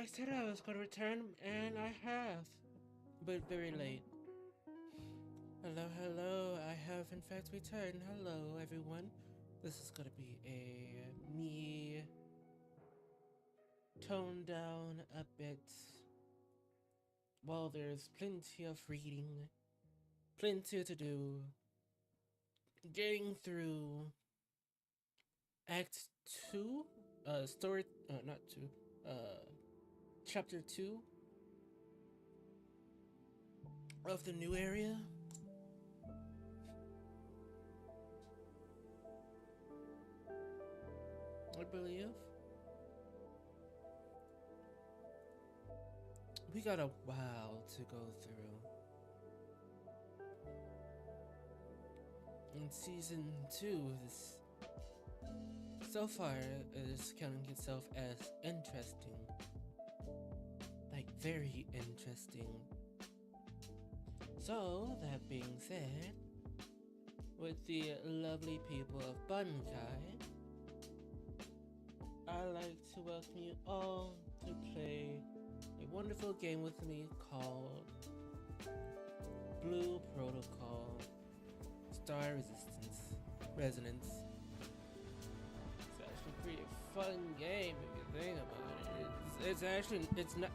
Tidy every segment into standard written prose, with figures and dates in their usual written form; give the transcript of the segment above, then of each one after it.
I said I was going to return, and I have. But very late. Hello, hello. I have in fact returned. Hello, everyone. This is going to be a me toned down a bit. Well, there's plenty of reading, plenty to do. Getting through Act 2, not 2, Chapter 2 of the new area. I believe. We got a while to go through. In Season 2, this so far is counting itself as interesting. Like, very interesting. So, that being said, with the lovely people of Bunkai, I'd like to welcome you all to play a wonderful game with me called Blue Protocol Star Resonance. It's actually a pretty fun game if you think about it. It's not.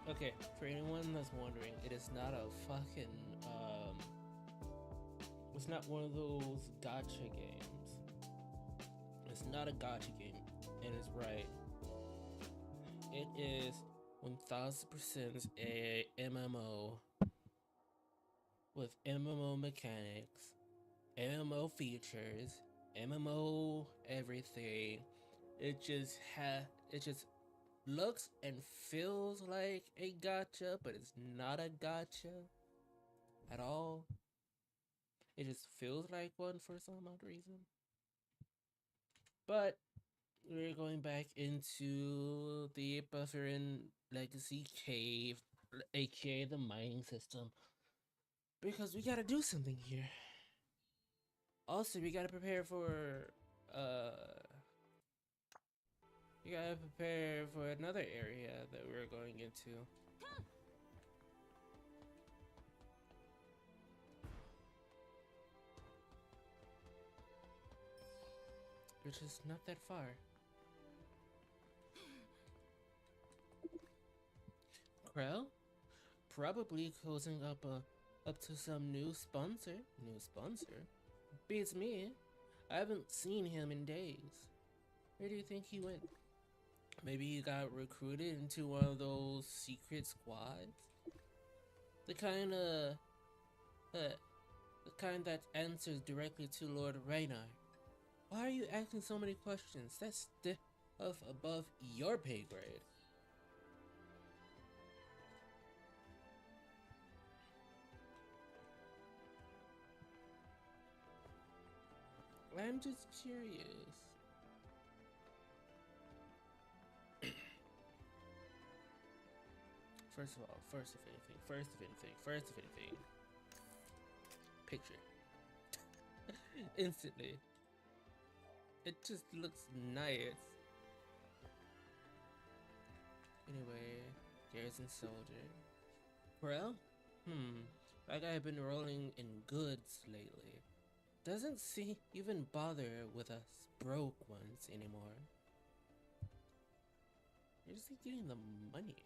Okay, for anyone that's wondering, it is not a fucking it's not one of those gacha games. It's not a gacha game, and it's right. It is 1000% a MMO with MMO mechanics, MMO features, MMO everything. It just looks and feels like a gacha, but it's not a gacha at all. It just feels like one for some odd reason. But we're going back into the Bufferin Legacy Cave, aka the mining system, because we gotta do something here. Also, we gotta prepare for another area that we're going into. Which is not that far. Krell? Probably closing up to some new sponsor. Beats me. I haven't seen him in days. Where do you think he went? Maybe he got recruited into one of those secret squads? The kind that answers directly to Lord Raynar. Why are you asking so many questions? That's stuff above your pay grade. I'm just curious. First of anything, picture. Instantly. It just looks nice. Anyway, Garrison Soldier. Well, that guy been rolling in goods lately. Doesn't even bother with us broke ones anymore. You're just getting the money.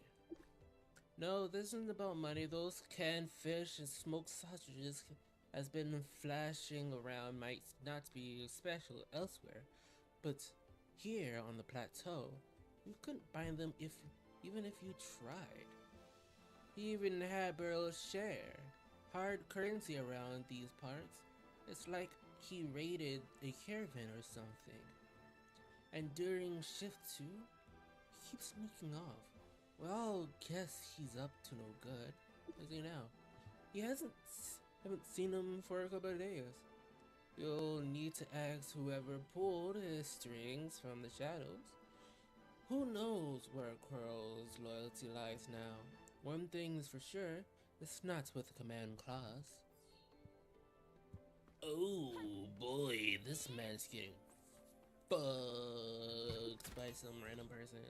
No, this isn't about money. Those canned fish and smoked sausages has been flashing around might not be special elsewhere, but here on the plateau, you couldn't find them even if you tried. He even had Burrow's share. Hard currency around these parts. It's like he raided a caravan or something. And during shift 2, he keeps sneaking off. Well, guess he's up to no good. Is he now? He haven't seen him for a couple of days. You'll need to ask whoever pulled his strings from the shadows. Who knows where Quirrell's loyalty lies now? One thing's for sure, it's not with the command class. Oh boy, this man's getting fucked by some random person.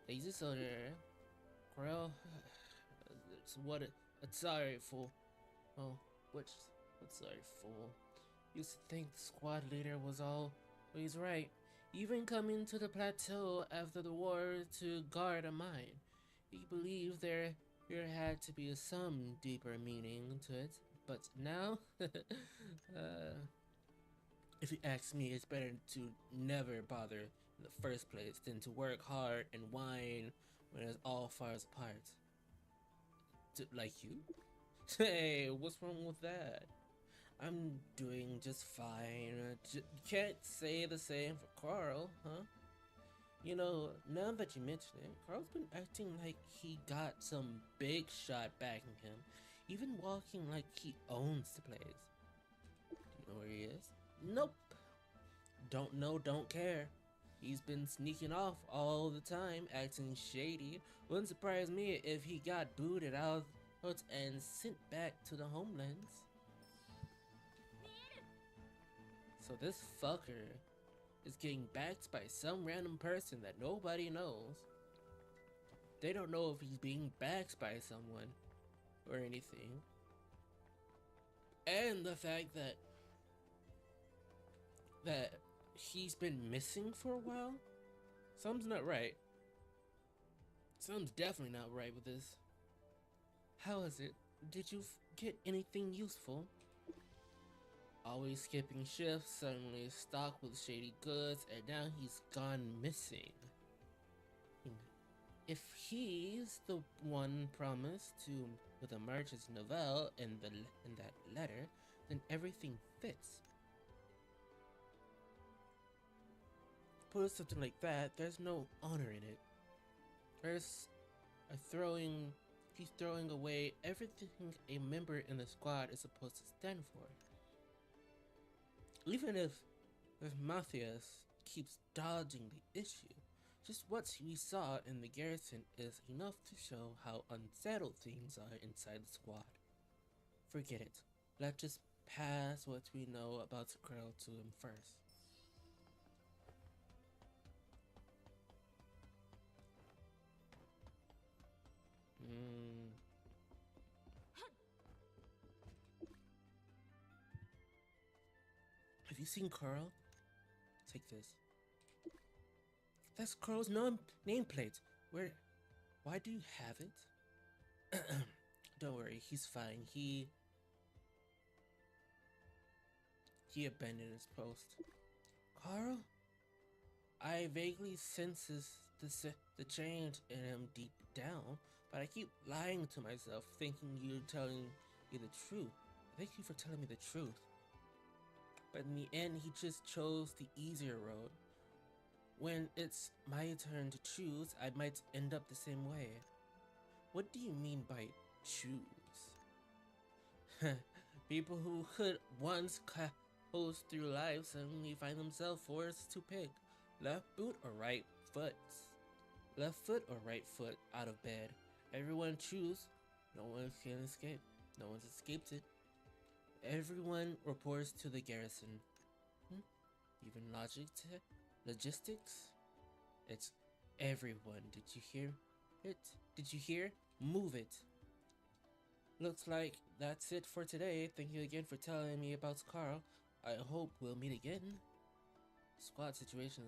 Lazy soldier. Corel. Sorry, fool. Oh, which. What's sorry, fool? Used to think the squad leader was always right. Even coming to the plateau after the war to guard a mine. He believed there had to be some deeper meaning to it. But now, if you ask me, it's better to never bother in the first place than to work hard and whine when it all falls apart. Like you? Hey, what's wrong with that? I'm doing just fine. Can't say the same for Carl, huh? You know, now that you mention it, Carl's been acting like he got some big shot backing him, even walking like he owns the place. Do you know where he is? Nope. Don't know, don't care. He's been sneaking off all the time, acting shady. Wouldn't surprise me if he got booted out and sent back to the homelands. So this fucker is getting backed by some random person that nobody knows. They don't know if he's being backed by someone or anything. And the fact that he's been missing for a while, something's not right. Something's definitely not right with this. How is it? Did you get anything useful? Always skipping shifts, suddenly stocked with shady goods, and now he's gone missing. If he's the one promised to with the merchant's novel in that letter, then everything fits. Put something like that, there's no honor in it. There's he's throwing away everything a member in the squad is supposed to stand for. Even if Matthias keeps dodging the issue, just what we saw in the garrison is enough to show how unsettled things are inside the squad. Forget it. Let's just pass what we know about the girl to him first. Have you seen Carl? Take this. That's Carl's nameplate. Why do you have it? Don't worry, he's fine. He abandoned his post. Carl? I vaguely senses the change in him deep down, but I keep lying to myself, thinking you're telling me the truth. Thank you for telling me the truth. But in the end, he just chose the easier road. When it's my turn to choose, I might end up the same way. What do you mean by choose? People who could once coast through life suddenly find themselves forced to pick left boot or right foot. Left foot or right foot out of bed. Everyone choose. No one can escape. No one's escaped it. Everyone reports to the garrison. Even logistics? It's everyone. Did you hear it? Did you hear? Move it. Looks like that's it for today. Thank you again for telling me about Carl. I hope we'll meet again. Squad situation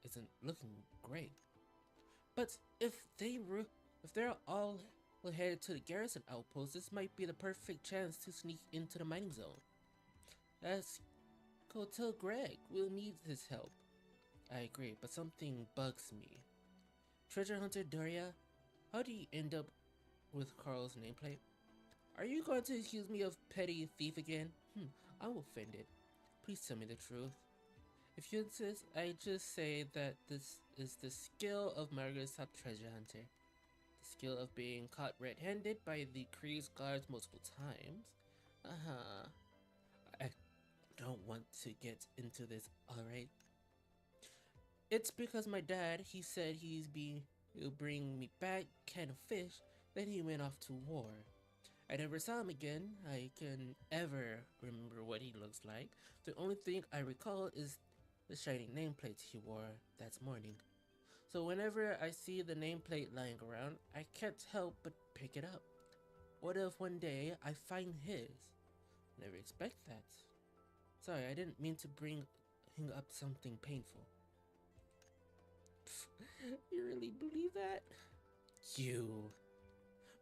isn't looking great. But if they're all headed to the garrison outpost, this might be the perfect chance to sneak into the mining zone. Let's go tell Greg. We'll need his help. I agree, but something bugs me. Treasure Hunter Doria, how do you end up with Carl's nameplate? Are you going to accuse me of petty thief again? I'm offended. Please tell me the truth. If you insist, I just say that this is the skill of Margaret's top treasure hunter. The skill of being caught red-handed by the Kree's guards multiple times. I don't want to get into this, alright? It's because my dad, he said he'll bring me back a can of fish, then he went off to war. I never saw him again. I can ever remember what he looks like. The only thing I recall is the shiny nameplate he wore that morning. So whenever I see the nameplate lying around, I can't help but pick it up. What if one day I find his? Never expect that. Sorry, I didn't mean to bring up something painful. You really believe that? You.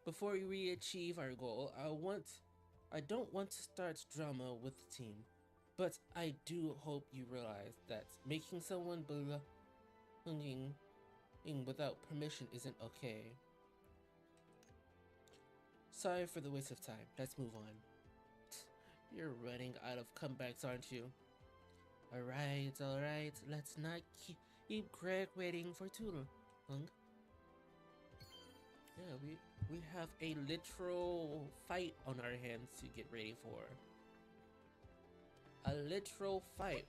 Before we achieve our goal, I don't want to start drama with the team. But I do hope you realize that making someone belonging without permission isn't okay. Sorry for the waste of time. Let's move on. You're running out of comebacks, aren't you? Alright. Let's not keep Greg waiting for too long. Yeah, we have a literal fight on our hands to get ready for. A literal fight.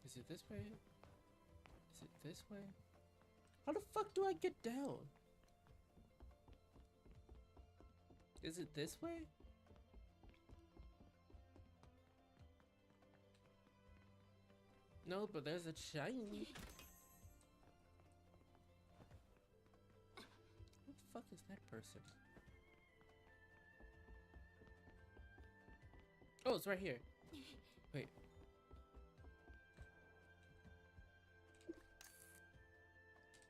Is it this way? Is it this way? How the fuck do I get down? Is it this way? No, but there's a shiny. Who the fuck is that person? Oh, it's right here. Wait.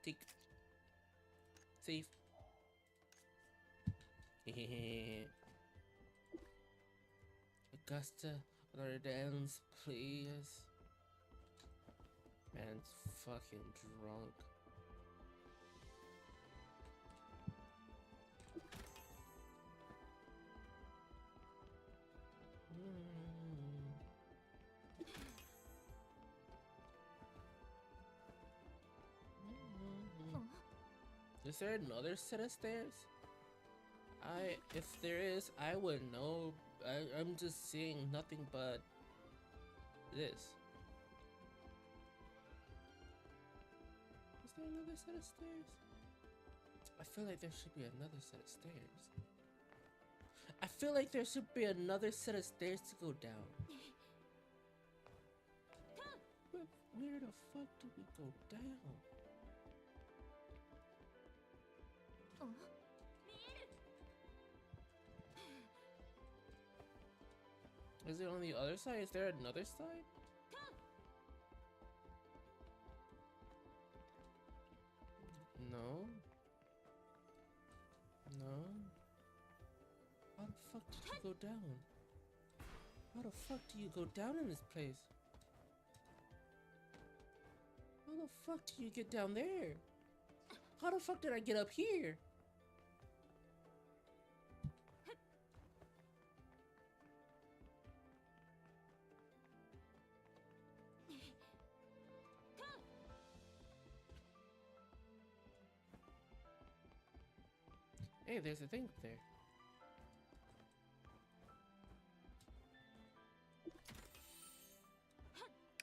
Take. Safe. Augusta, another dance, please. Man's fucking drunk. Is there another set of stairs? If there is, I would know. I'm just seeing nothing but this. Is there another set of stairs? I feel like there should be another set of stairs. I feel like there should be another set of stairs to go down. But where the fuck do we go down? Is it on the other side? Is there another side? No. No. How the fuck did you go down? How the fuck do you go down in this place? How the fuck do you get down there? How the fuck did I get up here? Hey, there's a thing up there.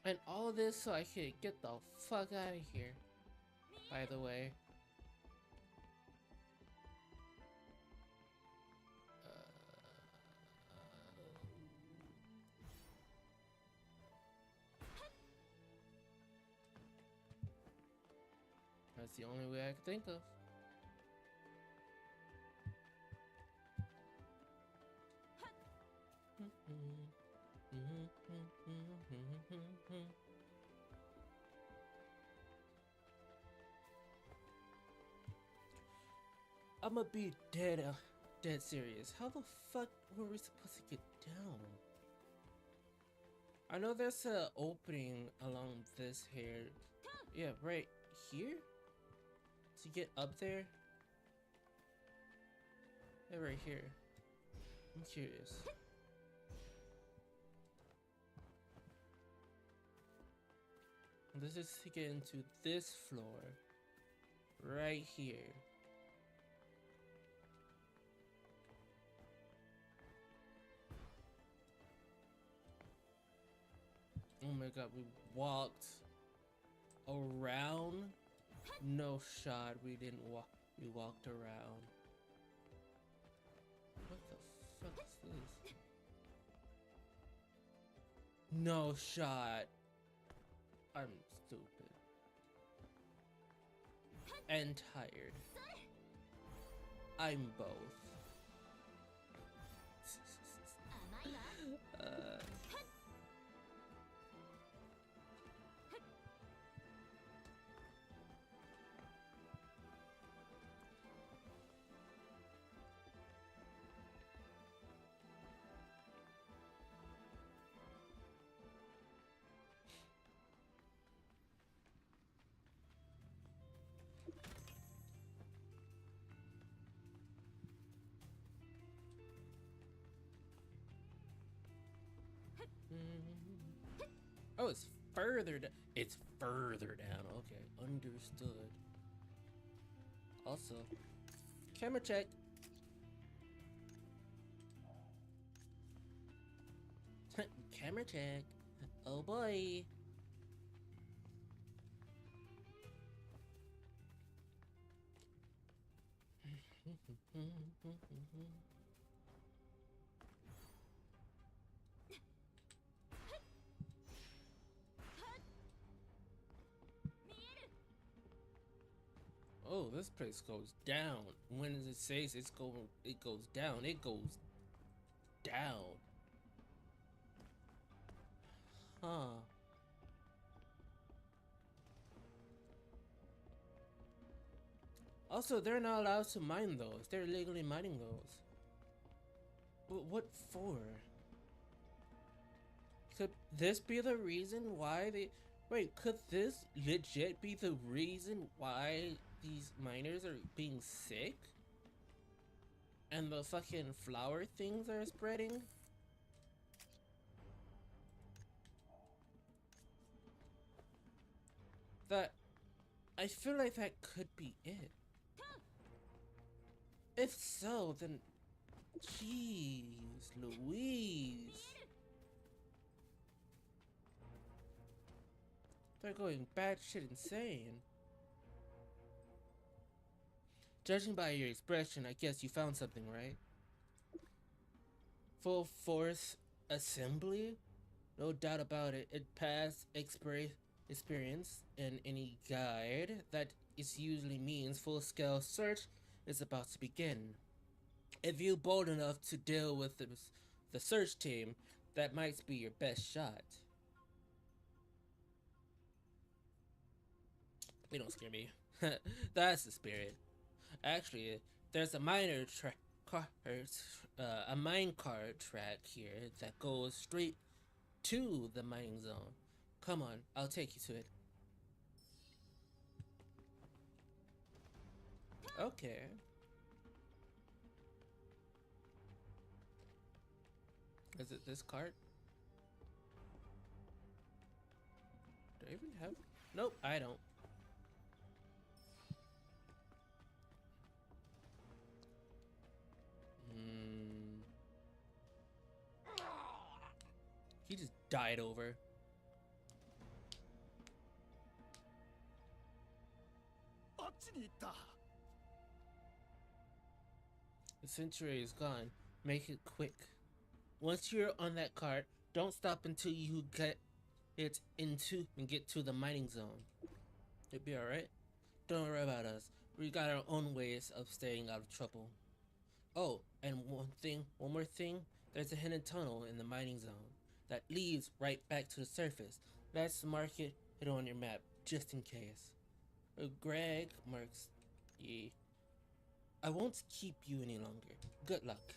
And all of this so I could get the fuck out of here. By the way. That's the only way I could think of. I'ma be dead serious. How the fuck were we supposed to get down? I know there's an opening along this here. Yeah, right here? To get up there? Yeah, right here. I'm curious. This is to get into this floor. Right here. Oh my god, we walked around? No shot, we didn't walk. We walked around. What the fuck is this? No shot. I'm stupid. And tired. I'm both. Oh, it's further down. It's further down. Okay, understood. Also, camera check. Camera check. Oh boy. Oh, this place goes down. When it says it goes down. It goes down. Huh. Also, they're not allowed to mine those. They're illegally mining those. But what for? Could this be the reason why they... Wait, could this legit be the reason why these miners are being sick? And the fucking flower things are spreading? That... I feel like that could be it. If so, then... Jeez Louise. They're going batshit insane. Judging by your expression, I guess you found something, right? Full force assembly? No doubt about it. It passed experience in any guide. That is usually means full-scale search is about to begin. If you're bold enough to deal with the search team, that might be your best shot. They don't scare me. That's the spirit. Actually, there's a mine car track here that goes straight to the mining zone. Come on, I'll take you to it. Okay. Is it this cart? Do I even have? Nope, I don't. He just died over. The century is gone. Make it quick. Once you're on that cart, don't stop until you get it into and get to the mining zone. It'll be alright. Don't worry about us. We got our own ways of staying out of trouble. Oh, and one more thing. There's a hidden tunnel in the mining zone that leads right back to the surface. Let's mark it on your map, just in case. Greg marks... Yeah. I won't keep you any longer. Good luck.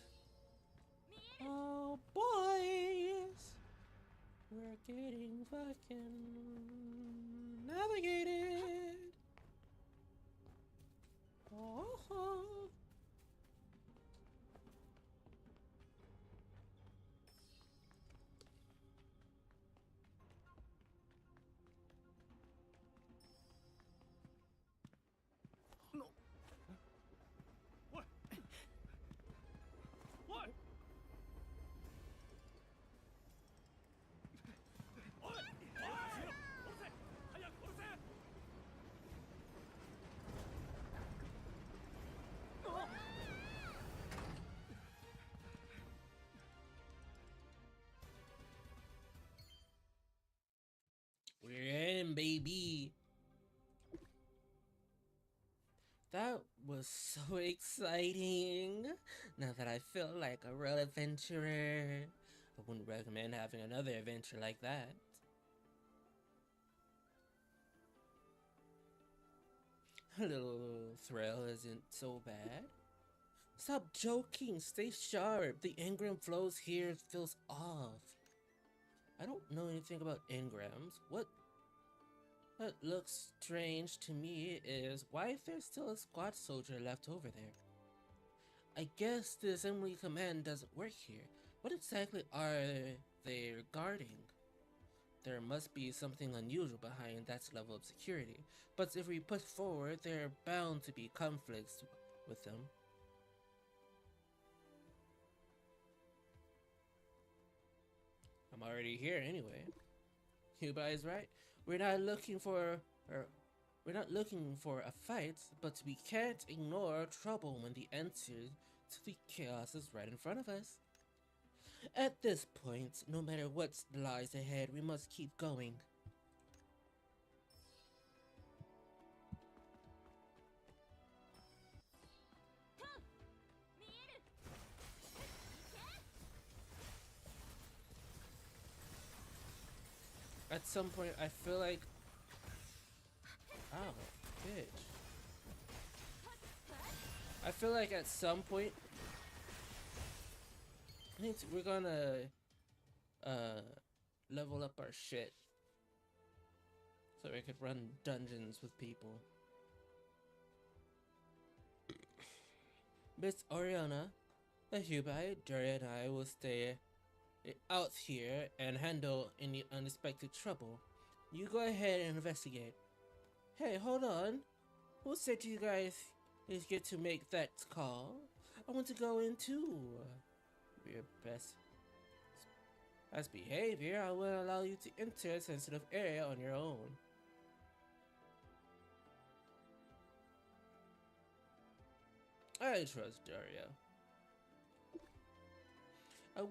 Oh, boys! We're getting fucking navigated! Oh! so exciting. Now that I feel like a real adventurer, I wouldn't recommend having another adventure like that. A little thrill isn't so bad. Stop joking, stay sharp. The engram flows here feels off. I don't know anything about engrams. What looks strange to me is why there's still a squad soldier left over there. I guess the assembly command doesn't work here. What exactly are they guarding? There must be something unusual behind that level of security, but if we push forward, there are bound to be conflicts with them. I'm already here anyway. Cuba is right. We're not looking for or we're not looking for a fight, but we can't ignore trouble when the answer to the chaos is right in front of us. At this point, no matter what lies ahead, we must keep going. At some point, I feel like, oh, bitch. I feel like at some point, we're gonna level up our shit so we could run dungeons with people. Miss Oriana, the Hubai, Daria, and I will stay out here and handle any unexpected trouble. You go ahead and investigate. Hey, hold on. Who said you guys get to make that call? I want to go in too. Your best behavior. I will allow you to enter a sensitive area on your own. I trust Daria. I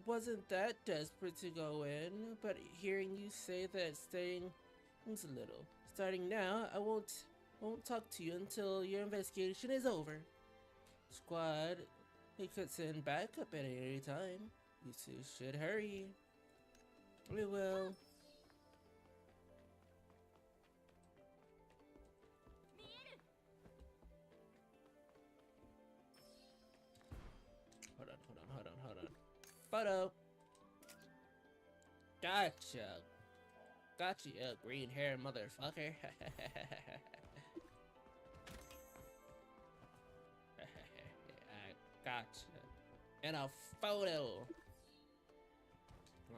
wasn't that desperate to go in, but hearing you say that staying is a little. Starting now, I won't talk to you until your investigation is over. Squad, he could send backup at any time. You two should hurry. We will. Hold on. Photo. Gotcha. Gotcha, you green hair motherfucker. I gotcha. And a photo.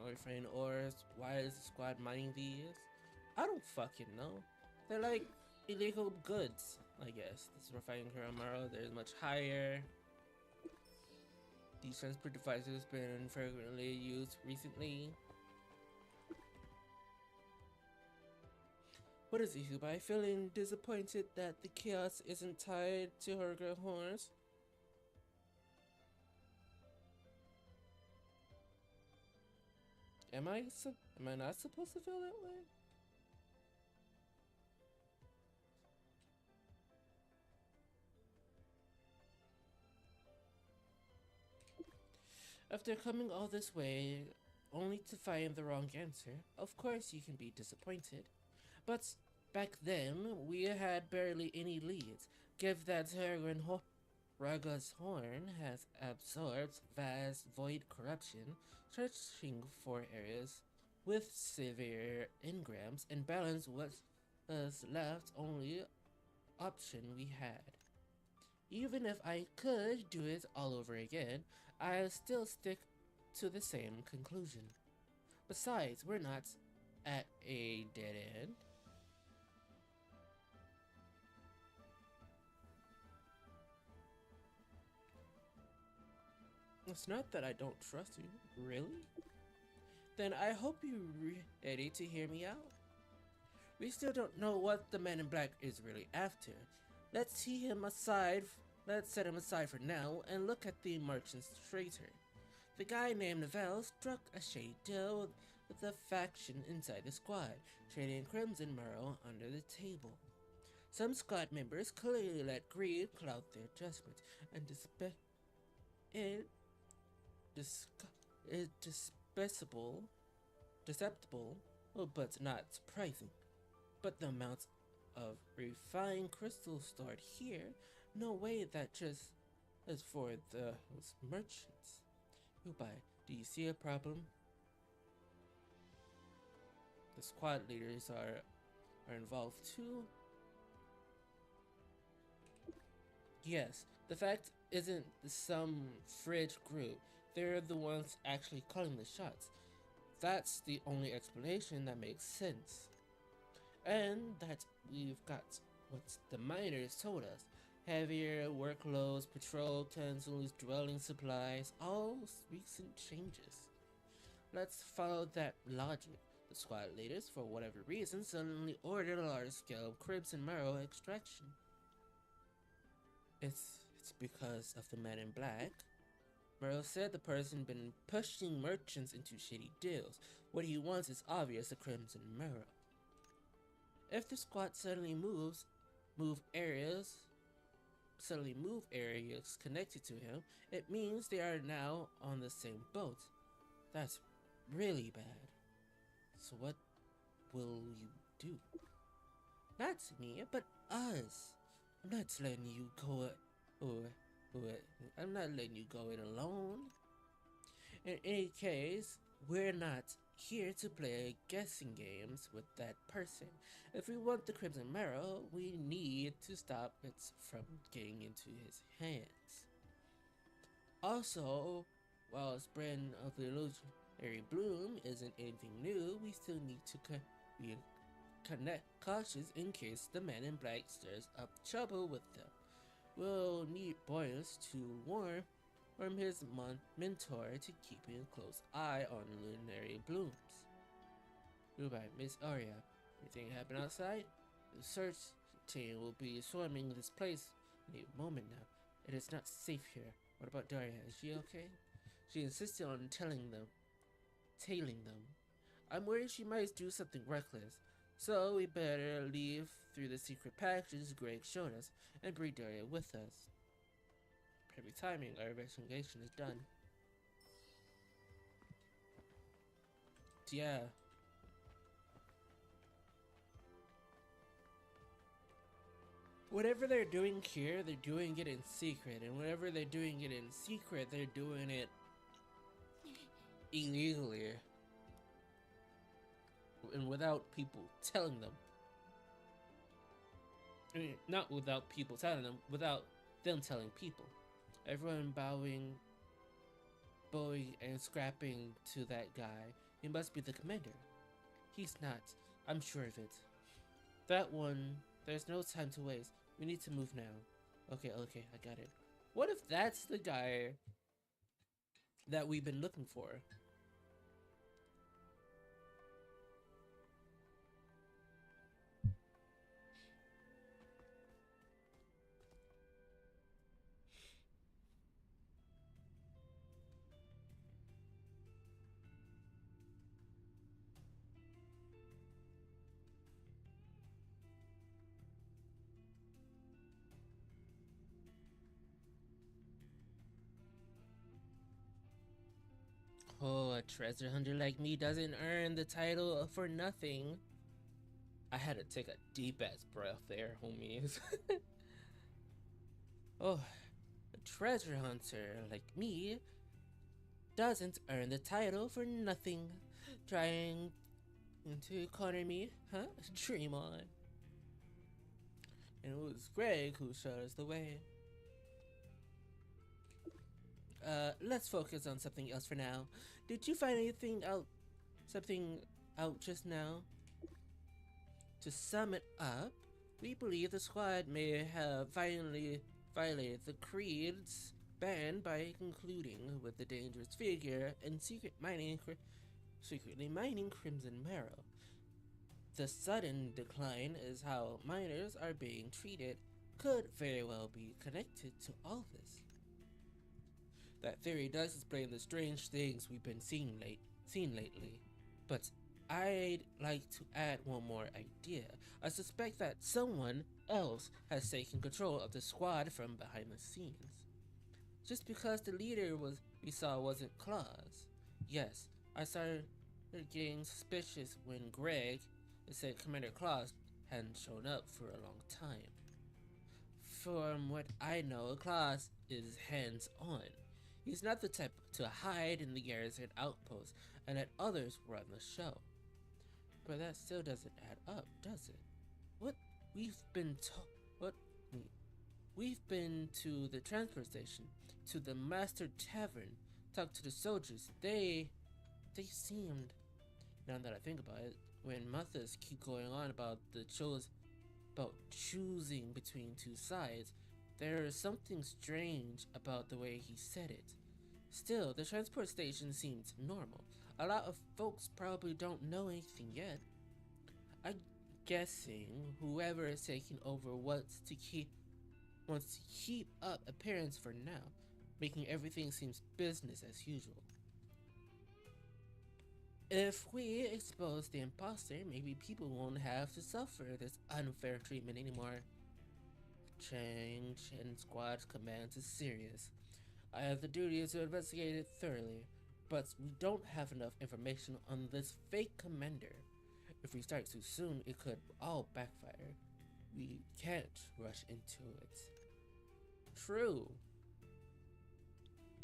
Refrain ores. Why is the squad mining these? I don't fucking know. They're like illegal goods, I guess. This refining Kuramaro, they're much higher. These transport devices have been frequently used recently. What is it, Hubai? Feeling disappointed that the chaos isn't tied to her horns? Am I not supposed to feel that way? After coming all this way, only to find the wrong answer, of course you can be disappointed. But back then, we had barely any leads. Give that Raga's horn has absorbed vast void corruption, searching for areas with severe engrams and balance was left only option we had. Even if I could do it all over again, I'll still stick to the same conclusion. Besides, we're not at a dead end. It's not that I don't trust you, really? Then I hope you're ready to hear me out. We still don't know what the man in black is really after. Let's set him aside for now and look at the merchant's traitor. The guy named Neville struck a shady deal with a faction inside the squad, trading Crimson Merle under the table. Some squad members clearly let greed cloud their judgment, and it dis- is deceptible, but not surprising. But the amount of refined crystals stored here, no way that just is for those merchants. Goodbye. Do you see a problem? The squad leaders are involved too. Yes, the fact isn't some fridge group. They're the ones actually calling the shots. That's the only explanation that makes sense. And that we've got what the miners told us. Heavier workloads, patrol cancels, dwelling supplies, all recent changes. Let's follow that logic. The squad leaders, for whatever reason, suddenly ordered a large-scale Crimson Marrow extraction. It's because of the man in black. Merle said the person been pushing merchants into shady deals. What he wants is obvious, a Crimson Marrow. If the squad move areas, suddenly move areas connected to him, it means they are now on the same boat. That's really bad. So what will you do? Not me, but us. I'm not letting you go. I'm not letting you go it alone. In any case, we're not here to play guessing games with that person. If we want the Crimson Marrow, we need to stop it from getting into his hands. Also, while spreading of the illusionary bloom isn't anything new, we still need to be cautious in case the man in black stirs up trouble with them. We'll need Boyce to warn his mentor to keep a close eye on luminary blooms. Goodbye, Miss Arya. Anything happen outside? The search team will be swarming this place any moment now. It is not safe here. What about Daria? Is she okay? She insisted on tailing them. I'm worried she might do something reckless. So we better leave through the secret passages Greg showed us and bring Daria with us. Perfect timing, our investigation is done. Yeah. Whatever they're doing here, they're doing it in secret. And whatever they're doing it in secret, they're doing it illegally. And without people telling them. I mean, not without people telling them, without them telling people. Everyone bowing and scrapping to that guy. He must be the commander. He's not. I'm sure of it. That one, there's no time to waste. We need to move now. Okay, I got it. What if that's the guy that we've been looking for? Oh, a treasure hunter like me doesn't earn the title for nothing. I had to take a deep ass breath there, homies. Oh, a treasure hunter like me doesn't earn the title for nothing. Trying to corner me, huh? Dream on. And it was Greg who showed us the way. Let's focus on something else for now. Did you find something out just now? To sum it up, we believe the squad may have finally violated the Creed's ban by concluding with the dangerous figure and secretly mining Crimson Marrow. The sudden decline is how miners are being treated could very well be connected to all this. That theory does explain the strange things we've been seeing lately. But I'd like to add one more idea. I suspect that someone else has taken control of the squad from behind the scenes. Just because the leader we saw wasn't Claus. Yes, I started getting suspicious when Greg said Commander Claus hadn't shown up for a long time. From what I know, Claus is hands-on. He's not the type to hide in the garrison outpost and let others run the show. But that still doesn't add up, does it? What we've been told, what we've been to the transfer station, to the Master Tavern, talked to the soldiers. They seemed, now that I think about it, when Muthas keep going on about about choosing between two sides, there is something strange about the way he said it. Still, the transport station seems normal. A lot of folks probably don't know anything yet. I'm guessing whoever is taking over wants to keep up appearance for now, making everything seems business as usual. If we expose the imposter, maybe people won't have to suffer this unfair treatment anymore. Change in squad commands is serious. I have the duty to investigate it thoroughly, but we don't have enough information on this fake commander. If we start too soon, it could all backfire. We can't rush into it. True.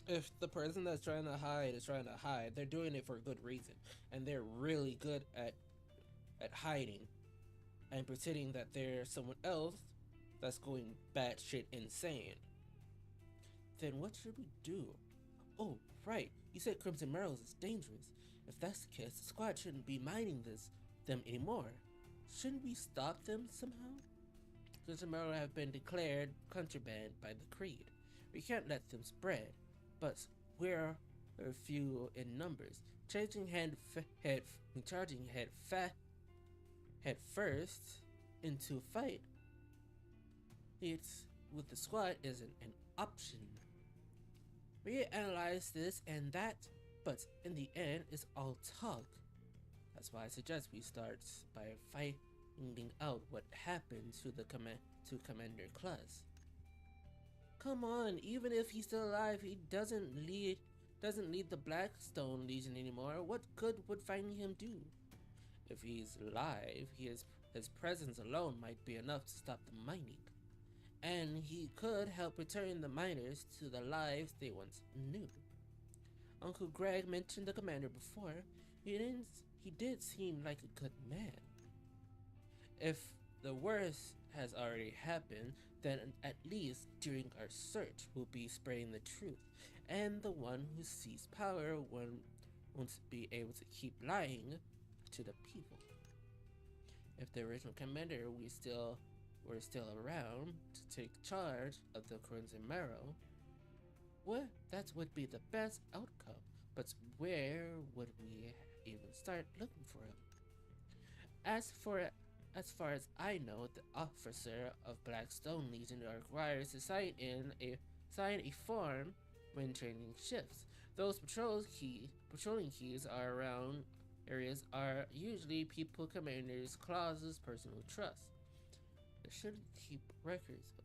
If the person that's trying to hide is trying to hide, they're doing it for a good reason, and they're really good at hiding and pretending that they're someone else that's going batshit insane. Then what should we do? Oh, right, you said Crimson Merrills is dangerous. If that's the case, the squad shouldn't be minding them anymore. Shouldn't we stop them somehow? Crimson Merrills have been declared contraband by the Creed. We can't let them spread, but we're a few in numbers. Charging head first into a fight, it's with the squad isn't an option. We analyze this and that, but in the end, it's all talk. That's why I suggest we start by finding out what happened to Commander Claus. Come on, even if he's still alive, he doesn't lead the Blackstone Legion anymore. What good would finding him do? If he's alive, his presence alone might be enough to stop the mining. And he could help return the miners to the lives they once knew. Uncle Greg mentioned the commander before. He did seem like a good man. If the worst has already happened, then at least during our search we'll be spreading the truth, and the one who sees power won't be able to keep lying to the people. If the original commander were still around to take charge of the Crimson Marrow, well, that would be the best outcome. But where would we even start looking for him? As far as I know, the officer of Blackstone Legion are required to sign a form when training shifts. Those patrolling keys are around areas are usually people commanders Claus's personal trust. They should keep records of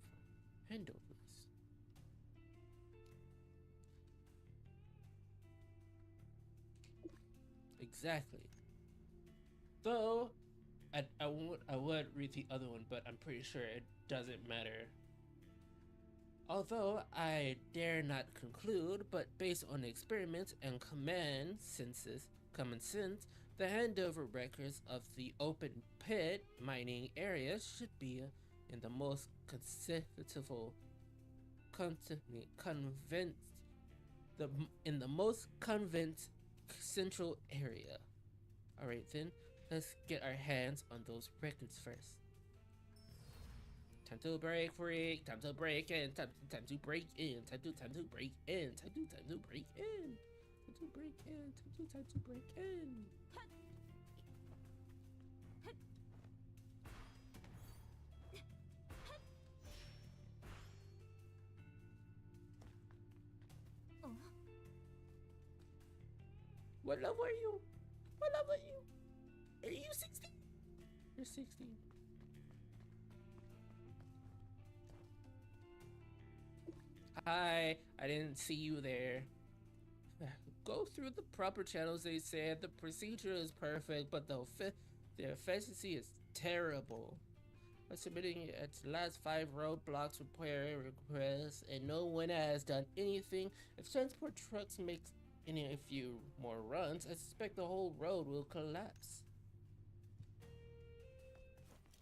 handovers. Exactly. Though I would read the other one, but I'm pretty sure it doesn't matter. Although I dare not conclude, but based on experiments and common sense, the handover records of the open pit mining area should be in the most convent central area. Alright then, let's get our hands on those records first. Time to break free, time to break in, time to break in, time to break in, time to break in, time to break in, time to break in. What level are you? What level are you? Are you 16? You're 16. Hi, I didn't see you there. Go through the proper channels, they said. The procedure is perfect, but the efficiency is terrible. I'm submitting its last 5 roadblocks repair requests, and no one has done anything. If transport trucks make a few more runs, I suspect the whole road will collapse.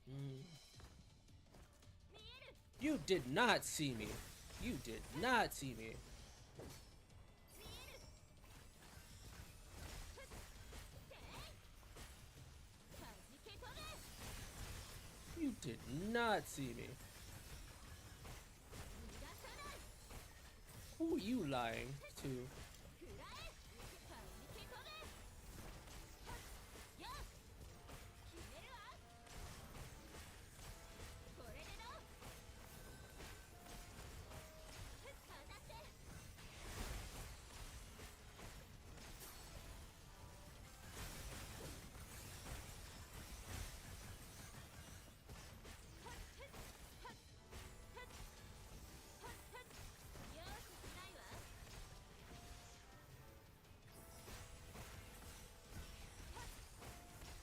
Mm. You did not see me. You did not see me. You did not see me. Who are you lying to?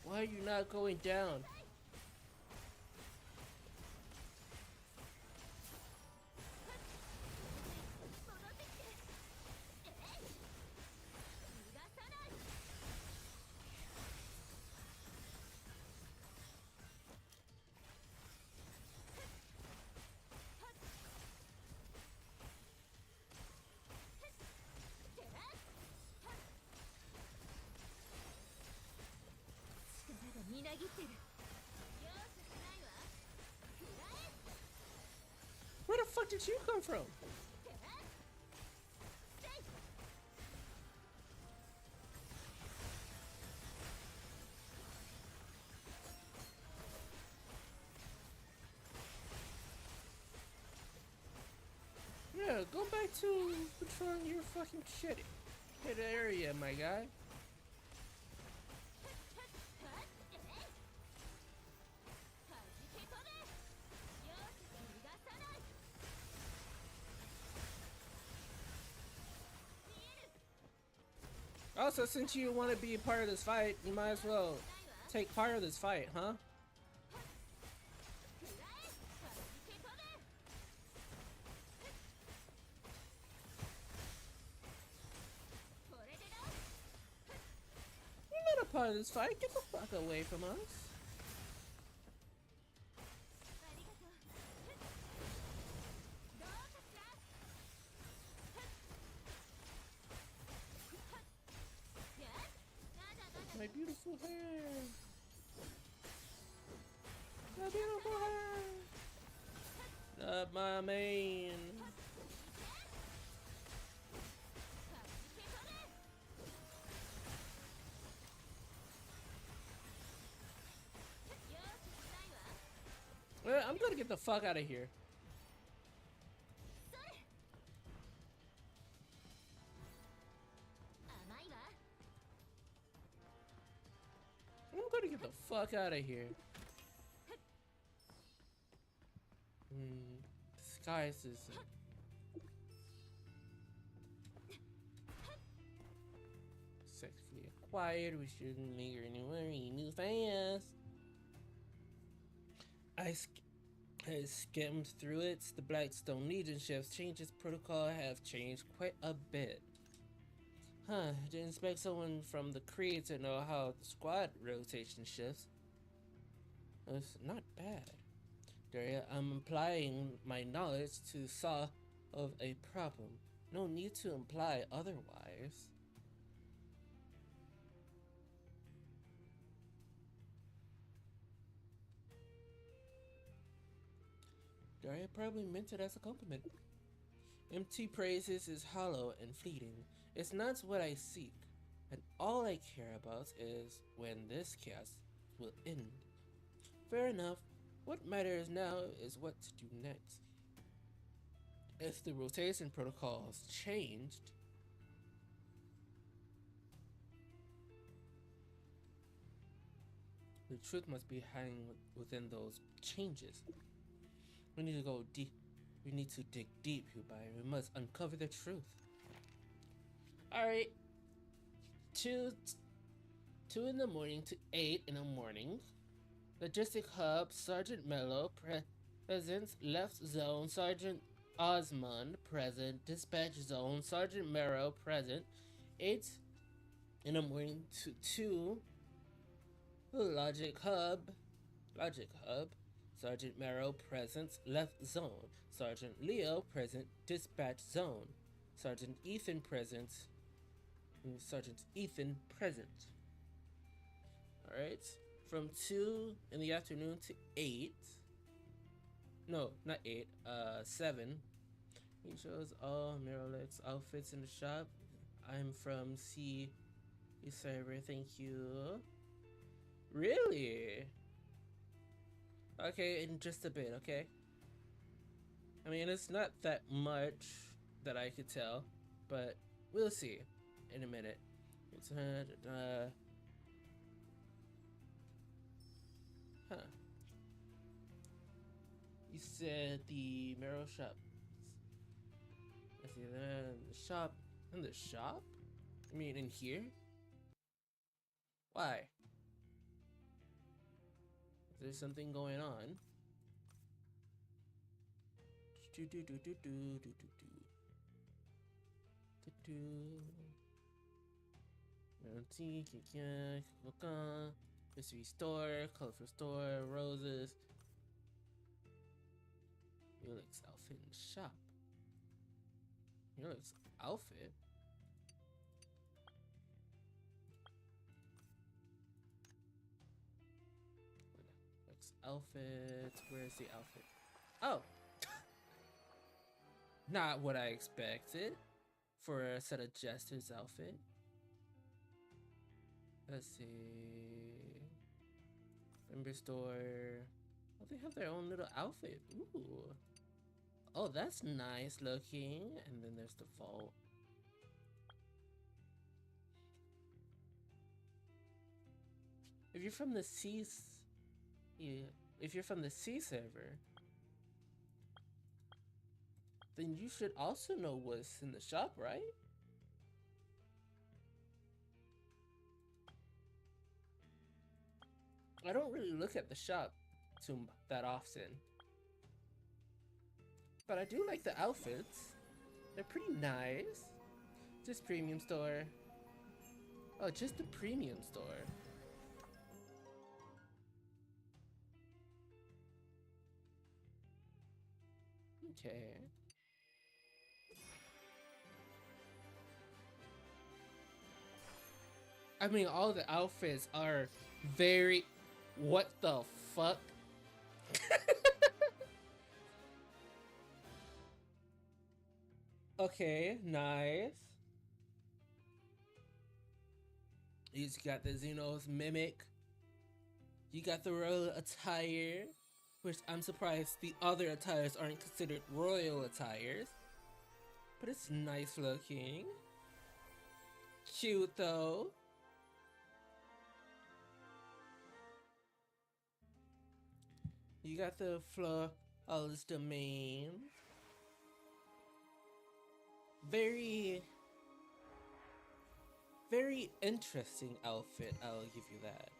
Why are you not going down? Where the fuck did you come from? Yeah, go back to patrolling your fucking shit area, my guy. Also, since you want to be a part of this fight, you might as well take part of this fight, huh? You're not a part of this fight. Get the fuck away from us. My beautiful hair. My beautiful hair. Not my main. Well, I'm gonna get the fuck out of here. I'm gonna get the fuck out of here. Disguise is sexually acquired. We shouldn't linger anywhere. We move fast. I skimmed through it. The Blackstone Legion shifts changes protocol have changed quite a bit. Huh, didn't expect someone from the creed to know how the squad rotation shifts. It's not bad. Daria, I'm applying my knowledge to solve a problem. No need to imply otherwise. Daria probably meant it as a compliment. Empty praises is hollow and fleeting. It's not what I seek, and all I care about is when this chaos will end. Fair enough. What matters now is what to do next. If the rotation protocol has changed, the truth must be hiding within those changes. We need to go deep. We need to dig deep, Hubei. We must uncover the truth. Alright. 2 in the morning to 8 in the morning. Logistic Hub, Sergeant Mello, present. Left Zone, Sergeant Osmond, present. Dispatch Zone, Sergeant Merrow, present. 8 in the morning to 2. Logic Hub, Sergeant Merrow, present. Left Zone, Sergeant Leo, present. Dispatch Zone, Sergeant Ethan, present. Sergeant Ethan, present. Alright. From 2 in the afternoon to 8. No, not 8. 7. He shows all Mirrorlex outfits in the shop. I'm from C server, thank you. Really? Okay, in just a bit, okay? I mean, it's not that much that I could tell, but we'll see in a minute. It's huh. You said the Merrill shop. I see that in the shop. In the shop? I mean, in here? Why? Is there something going on? Do do do do do do do do do do. Mystery store, colorful store, roses. Yulix outfit in the shop. Yulix outfit? Yulix outfit. Where's the outfit? Oh! Not what I expected for a set of Jester's outfit. Let's see. Member store. Oh, they have their own little outfit. Ooh. Oh, that's nice looking. And then there's the vault. If you're from the C, if you're from the C server, then you should also know what's in the shop, right? I don't really look at the shop too that often, but I do like the outfits. They're pretty nice. Just premium store. Oh, just a premium store. Okay. I mean, all the outfits are very... What the fuck? Okay, nice. You just got the Xenos Mimic. You got the royal attire, which I'm surprised the other attires aren't considered royal attires. But it's nice looking. Cute though. You got the Flawless Domain. Very interesting outfit, I'll give you that.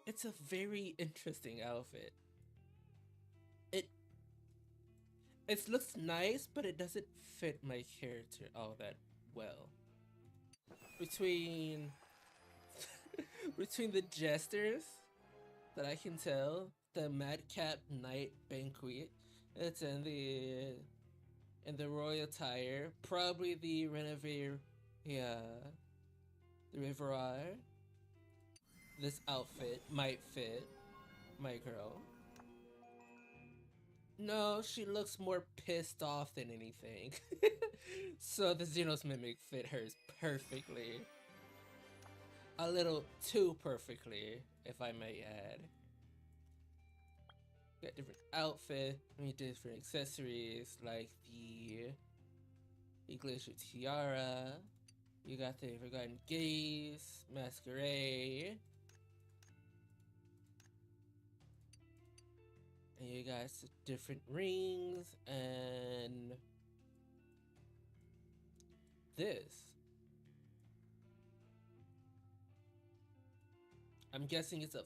It's a very interesting outfit. It looks nice, but it doesn't fit my character all that well. Between the jesters that I can tell, the Madcap Night Banquet, it's in the royal attire, probably the Renovator, yeah, the Riverar. This outfit might fit my girl. No, she looks more pissed off than anything. So the Xenos Mimic fit hers perfectly. A little too perfectly, if I may add. Got different outfit, different accessories, like the Glacier Tiara. You got the Forgotten Gaze, Masquerade. And you got different rings and this. I'm guessing it's a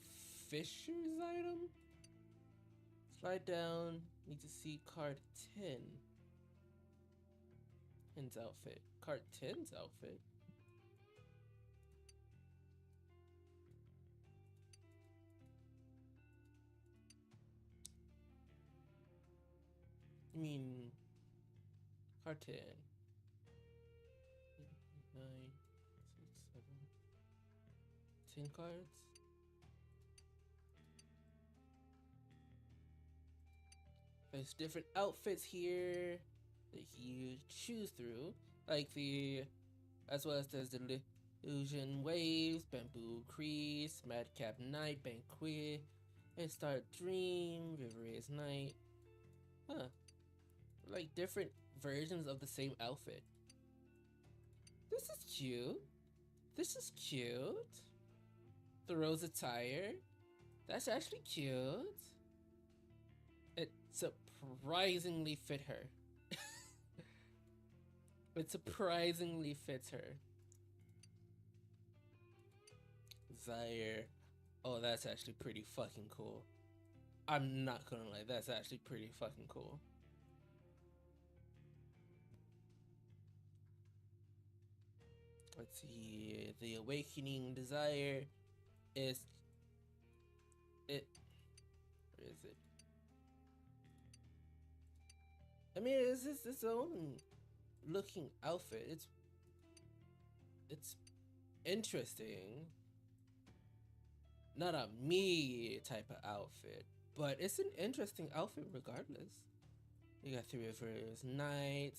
Fisher's item? Slide down, need to see card 10. 10's outfit. Card 10's outfit? I mean, card 10. 9, 6, 7, 10 cards? There's different outfits here that you choose through, like as well as there's the Illusion Waves, Bamboo Crease, Madcap Night, Banquet, Star Dream, River Race Night. Huh. Like different versions of the same outfit. This is cute. This is cute. The rose attire. That's actually cute. It surprisingly fit her. It surprisingly fits her. Zaire. Oh, that's actually pretty fucking cool. I'm not gonna lie, that's actually pretty fucking cool. Let's see. The Awakening Desire is it. Where is it? I mean, it's its own looking outfit. It's interesting. Not a me type of outfit, but it's an interesting outfit regardless. You got Three Rivers Night,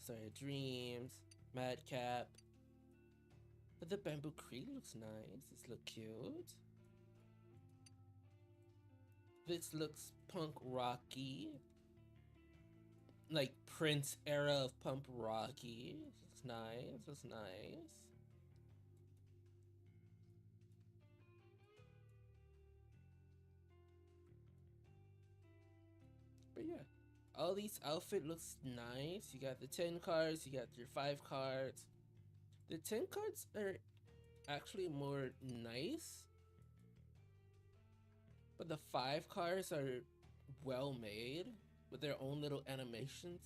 Starry Dreams, Madcap. But the Bamboo Creek looks nice. This looks cute. This looks punk rocky. Like Prince era of punk rocky. It's nice. It's nice. But yeah, all these outfit looks nice. You got the 10 cards, you got your 5 cards. The 10 cards are actually more nice, but the 5 cards are well made with their own little animations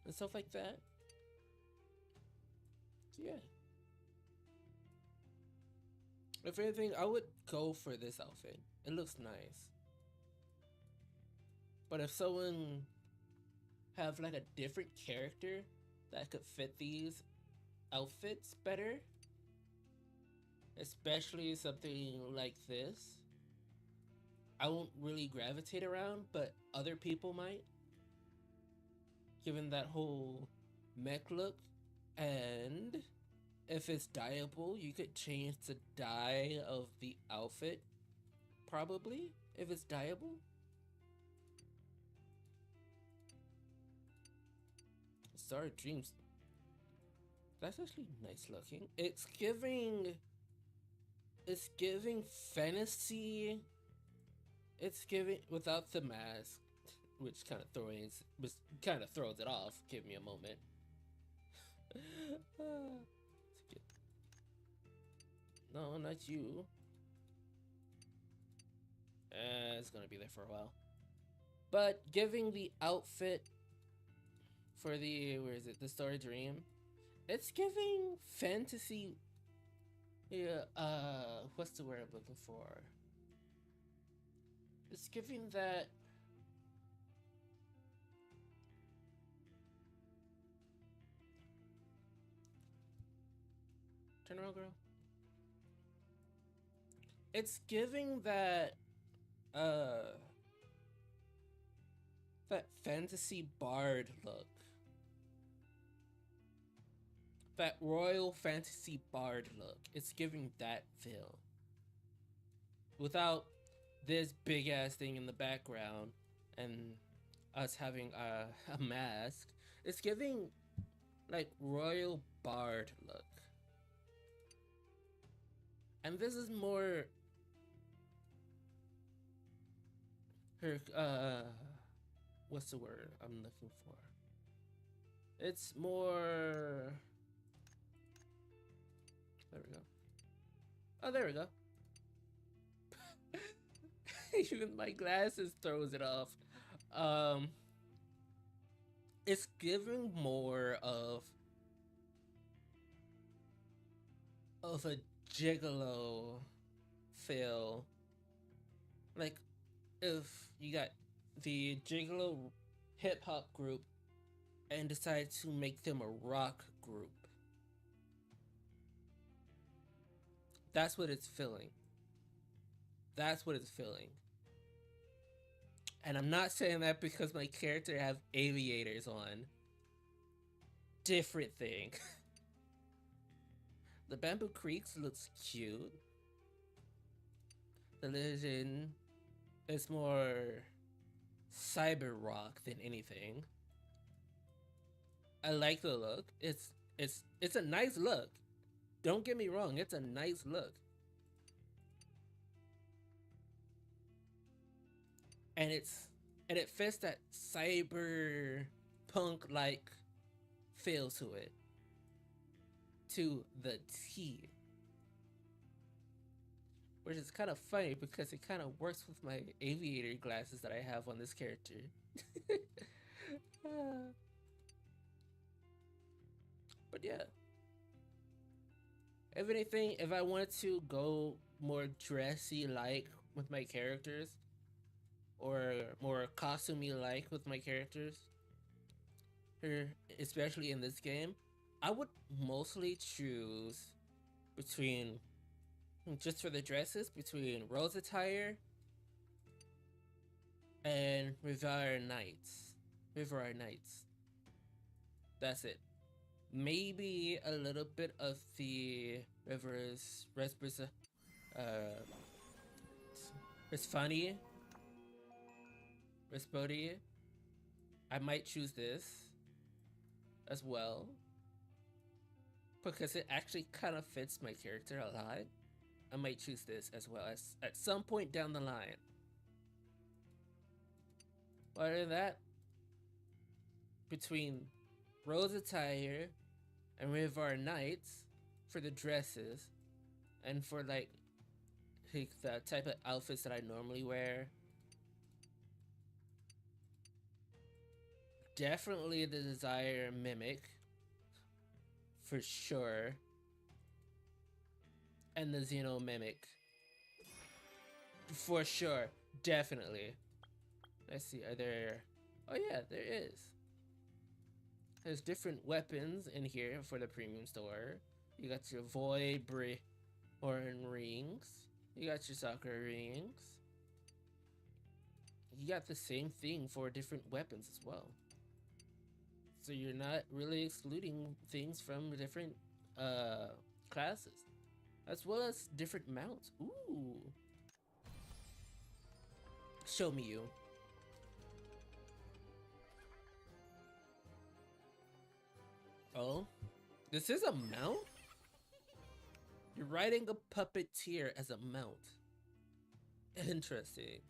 and stuff like that. So yeah. If anything, I would go for this outfit. It looks nice. But if someone have like a different character that could fit these outfits better, especially something like this, I won't really gravitate around, but other people might, given that whole mech look. And if it's dyeable, you could change the dye of the outfit, probably, if it's dyeable. Star Dreams. That's actually nice looking. It's giving fantasy. It's giving without the mask, which kind of throws it off. Give me a moment. No, not you. It's gonna be there for a while. But giving the outfit for the where is it? The Star Dream. It's giving fantasy. Yeah. What's the word I'm looking for? It's giving that. Turn around, girl. It's giving that. That fantasy bard look. That royal fantasy bard look. It's giving that feel. Without this big ass thing in the background and us having a mask, it's giving like royal bard look. And this is more her what's the word I'm looking for? It's more. There we go. Oh, there we go. Even my glasses throws it off. Um, it's giving more of a gigolo feel. Like if you got the gigolo hip hop group and decide to make them a rock group. That's what it's feeling. That's what it's feeling. And I'm not saying that because my character have aviators on. Different thing. The Bamboo Creeks looks cute. The Legend is more cyber rock than anything. I like the look. It's a nice look. Don't get me wrong, it's a nice look. And it fits that cyber punk like feel to it. To the T. Which is kind of funny because it kind of works with my aviator glasses that I have on this character. But yeah. If anything, if I wanted to go more dressy like with my characters, or more costumey like with my characters, or especially in this game, I would mostly choose between, just for the dresses, between Rose attire and River Knights. That's it. Maybe a little bit of the Resfani. I might choose this as well because it actually kind of fits my character a lot. I might choose this as well as at some point down the line. Other than that, between Rose attire and River Knights for the dresses, and for like the type of outfits that I normally wear, definitely the Desire Mimic for sure, and the Xeno Mimic for sure, definitely. Let's see, are there? Oh yeah, there is. There's different weapons in here for the premium store. You got your Void Horn rings. You got your Sakura rings. You got the same thing for different weapons as well. So you're not really excluding things from different classes, as well as different mounts. Ooh. Show me you. Oh, this is a mount? You're riding a puppeteer as a mount. Interesting.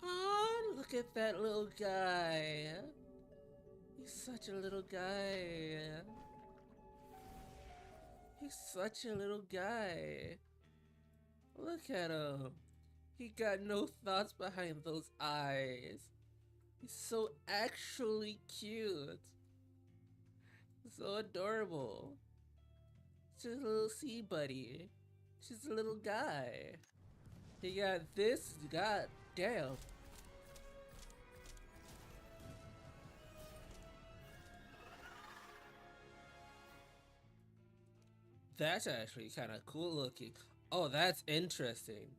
Oh, look at that little guy. He's such a little guy. He's such a little guy. Look at him. He got no thoughts behind those eyes. He's so actually cute. So adorable. Just a little sea buddy. Just a little guy. He got this, god damn. That's actually kind of cool looking. Oh, that's interesting.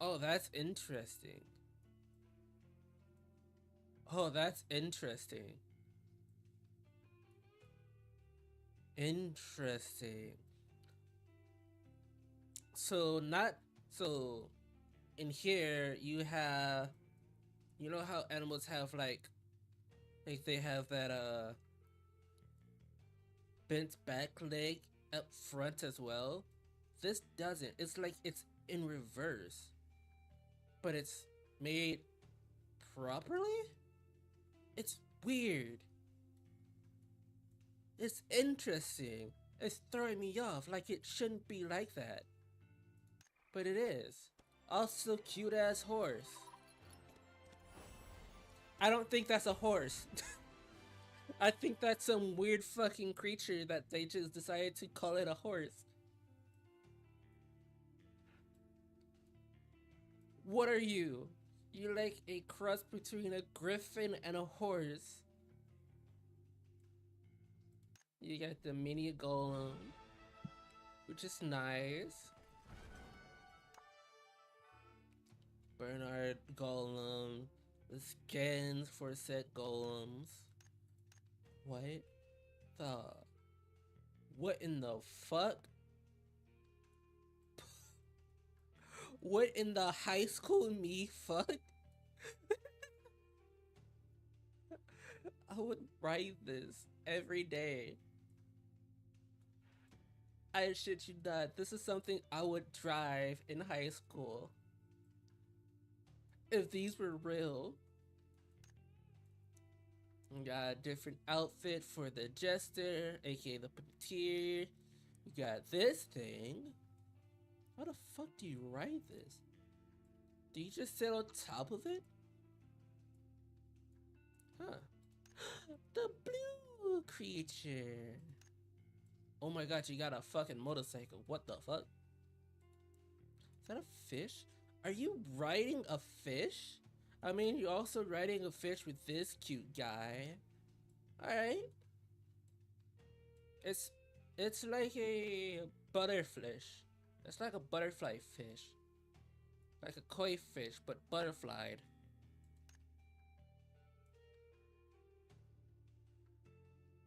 Oh, that's interesting. Oh, that's interesting. Interesting. So not so in here you have, you know how animals have like they have that bent back leg up front as well. This doesn't. It's like it's in reverse. but it's made properly? It's weird. It's interesting. It's throwing me off like it shouldn't be like that. But it is. Also cute ass horse. I don't think that's a horse. I think that's some weird fucking creature that they just decided to call it a horse. What are you? You're like a cross between a griffin and a horse. You got the mini golem, which is nice. Bernard golem, the skins for set golems. What the? What in the fuck? What in the high school me fuck? I would write this every day. I shit you not. This is something I would drive in high school. If these were real. We got a different outfit for the jester, aka the puppeteer. We got this thing. How the fuck do you write this? Do you just sit on top of it? Huh. The blue creature. Oh my god, you got a fucking motorcycle. What the fuck? Is that a fish? Are you riding a fish? I mean, you're also riding a fish with this cute guy. Alright. It's like a butterfish. It's like a butterfly fish. Like a koi fish, but butterflied.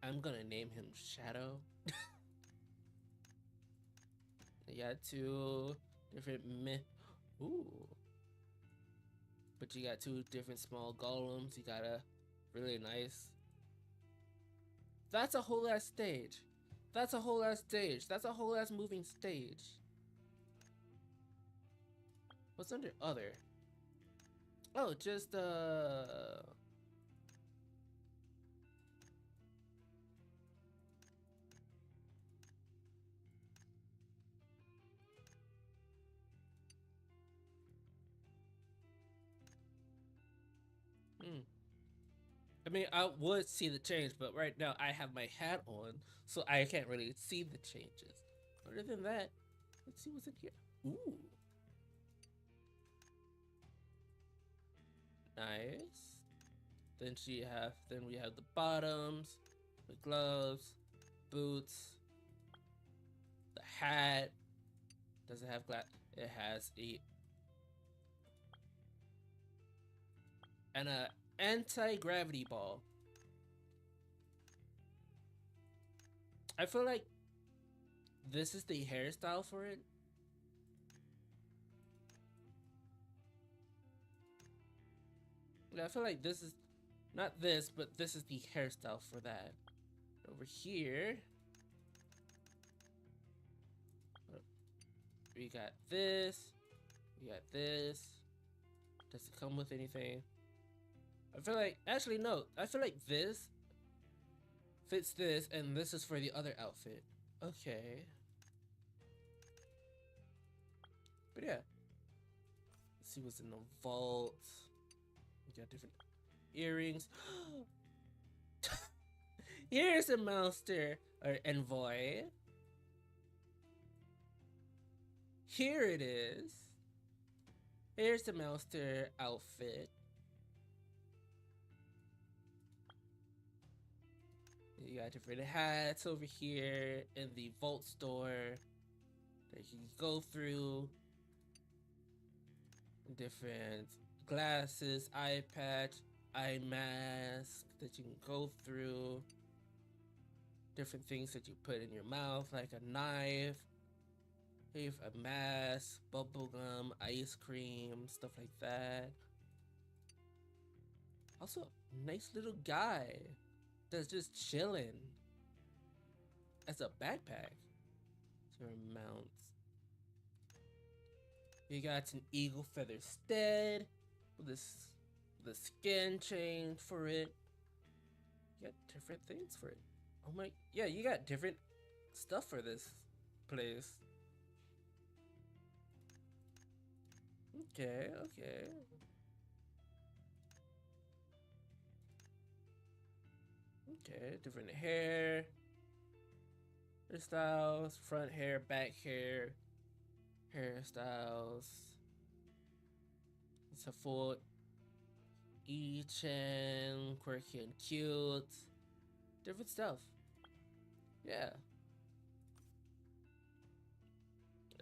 I'm gonna name him Shadow. You got two different ooh. But you got two different small golems. You got a really nice. That's a whole ass stage. That's a whole ass stage. That's a whole ass moving stage. What's under other? Oh, just I mean, I would see the change, but right now I have my hat on, so I can't really see the changes. Other than that, let's see what's in here. Ooh. Nice. Then we have the bottoms, the gloves, boots, the hat. Does it have glass? It has a anti-gravity ball. I feel like this is the hairstyle for it. Yeah, I feel like this is not this, but this is the hairstyle for that. Over here, we got this. We got this. Does it come with anything? I feel like, actually no, I feel like this fits this, and this is for the other outfit. Okay. But yeah. Let's see what's in the vault. We got different earrings. Here's a monster or envoy. Here it is. Here's the monster outfit. You got different hats over here in the vault store that you can go through. Different glasses, eye patch, eye mask that you can go through. Different things that you put in your mouth, like a knife, a mask, bubble gum, ice cream, stuff like that. Also, nice little guy that's just chilling as a backpack. So mounts. You got an eagle feather stead with this the skin change for it. You got different things for it. Oh my, yeah, you got different stuff for this place. Okay, okay. Okay, different hairstyles, front hair, back hair, hairstyles. It's a full E-chan, quirky and cute. Different stuff. Yeah.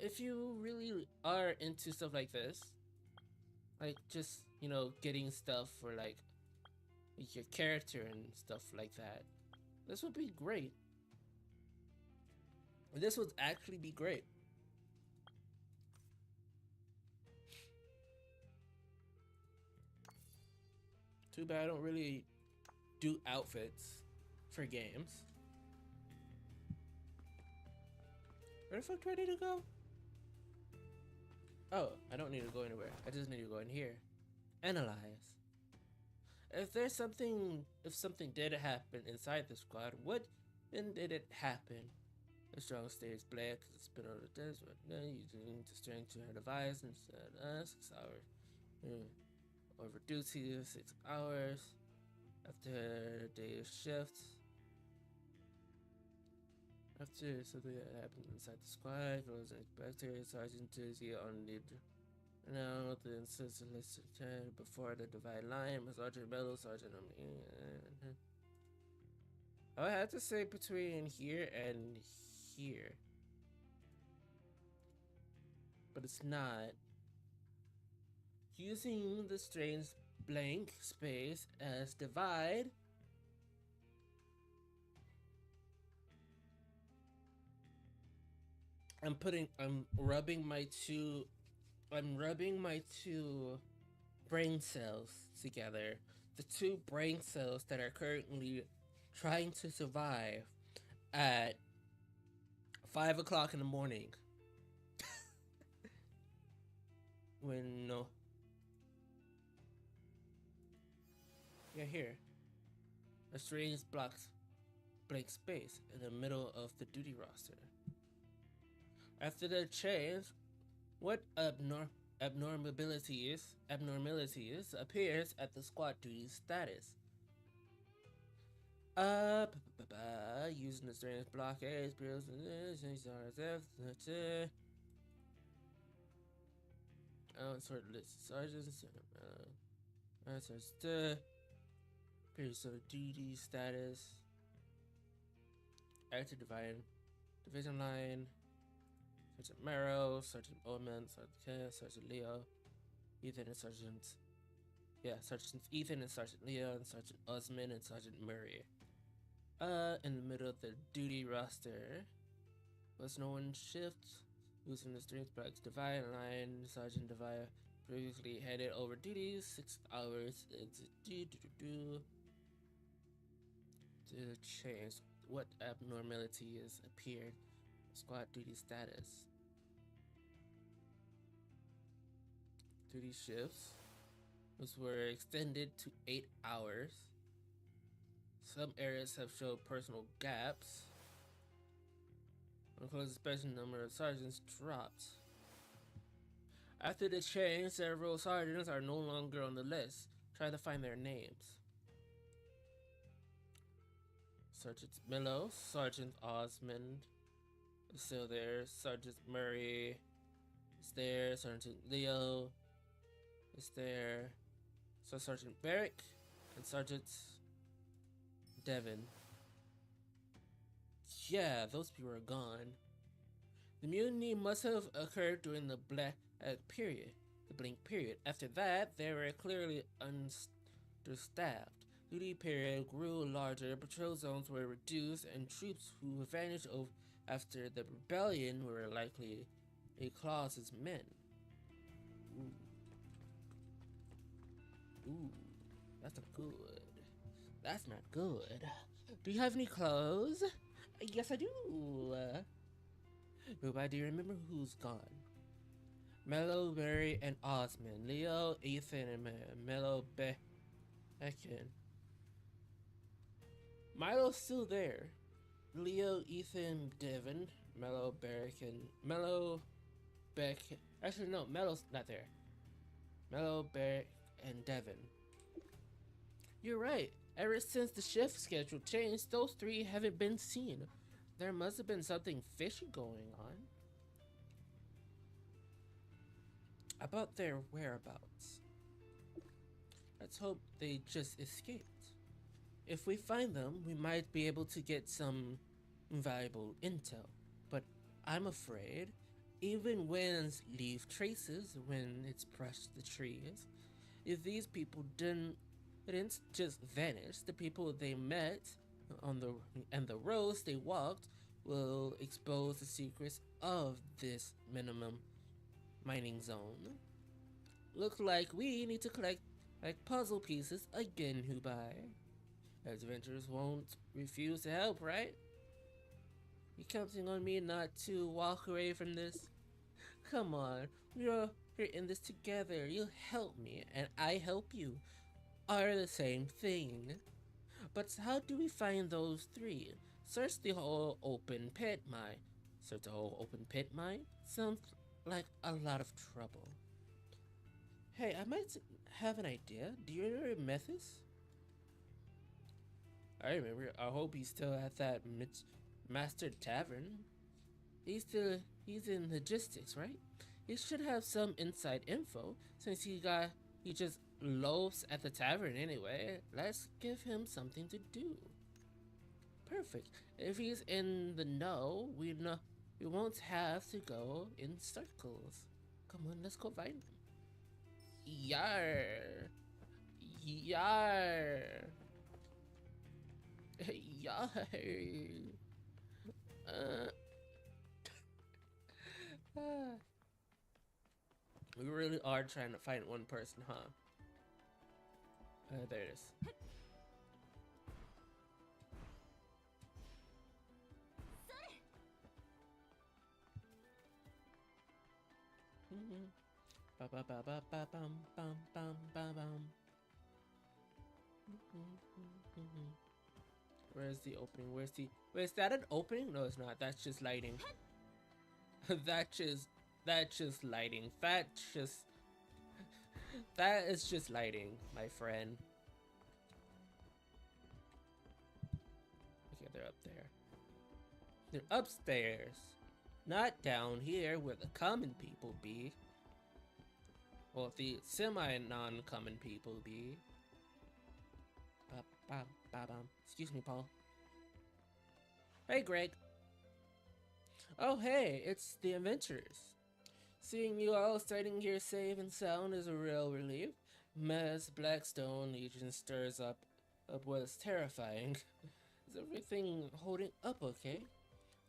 If you really are into stuff like this, like just, you know, getting stuff for like your character and stuff like that, this would be great. This would actually be great. Too bad I don't really do outfits for games. Where the fuck do I need to go? Oh, I don't need to go anywhere. I just need to go in here. Analyze. If something did happen inside the squad, what then did it happen? The strong stays black, it's been on the desert. Now using the strength to her device instead of 6 hours. Over duty 6 hours. After day shift. After something that happened inside the squad, goes bacteria sergeant Dizzy on the now the instance listed before the divide line, Sergeant Mello, Sergeant I would have to say between here and here. But it's not. Using the strange blank space as divide. I'm rubbing my two brain cells together. The two brain cells that are currently trying to survive at 5 o'clock in the morning. When no. Yeah, here. A strange blank space in the middle of the duty roster. After the change, what abnormalities appears at the squad duty status? Using the strange blockades, sort of list sergeants, periods of duty status, active division line, Sergeant Marrow, Sergeant Omen, Sergeant Ken, Sergeant Leo, Ethan and Sergeant Ethan and Sergeant Leo, and Sergeant Osman and Sergeant Murray. In the middle of the duty roster was no one shift, using the strength blocks divide line, Sergeant Divide previously headed over duty 6 hours to change what abnormalities appeared. Squad duty status. Duty shifts, which were extended to 8 hours. Some areas have showed personal gaps. Unclosed special number of sergeants dropped. After the change, several sergeants are no longer on the list. Try to find their names. Sergeant Milo, Sergeant Osmond is still there. Sergeant Murray is there. Sergeant Leo is there. So Sergeant Barrick and Sergeant Devon. Yeah, those people are gone. The mutiny must have occurred during the blink period. After that, they were clearly understaffed. Duty period grew larger, patrol zones were reduced, and troops who vanished after the rebellion were likely a class's men. Ooh, that's not good. That's not good. Do you have any clothes? Yes, I do. Nobody remember who's gone. Mellowberry and Osmond, Leo, Ethan, and Mellow Beckon. Milo's still there. Leo, Ethan, Devin, Mellow Barrick, and Mellow Beck. Actually, no, Mellow's not there. Mellow Barrick and Devin. You're right. Ever since the shift schedule changed, those three haven't been seen. There must have been something fishy going on. About their whereabouts. Let's hope they just escaped. If we find them, we might be able to get some valuable intel. But I'm afraid, even winds leave traces when it's brushed the trees. If these people didn't just vanish, the people they met on the roads they walked will expose the secrets of this minimum mining zone. Looks like we need to collect like puzzle pieces again, Hubai. Adventurers won't refuse to help, right? You counting on me not to walk away from this? Come on, we're in this together. You'll help me, and I help you. Are the same thing. But how do we find those three? Search the whole open pit mine. Search the whole open pit mine? Sounds like a lot of trouble. Hey, I might have an idea. Do you remember Methus? I remember. I hope he's still at that Master Tavern. He's in logistics, right? He should have some inside info since he just loafs at the tavern anyway. Let's give him something to do. Perfect. If he's in the know, we won't have to go in circles. Come on, let's go find him. Yar. Yar. Yar. We really are trying to find one person, huh? There it is. Where's the opening? Wait, is that an opening? No, it's not. That's just lighting. that's just lighting. That is just lighting, my friend. Okay, they're up there. They're upstairs. Not down here where the common people be. Well, the semi-non-common people be. Excuse me, Paul. Hey, Greg. Oh, hey, it's the adventurers. Seeing you all starting here safe and sound is a real relief. Mass Blackstone Legion stirs up what is terrifying. Is everything holding up okay?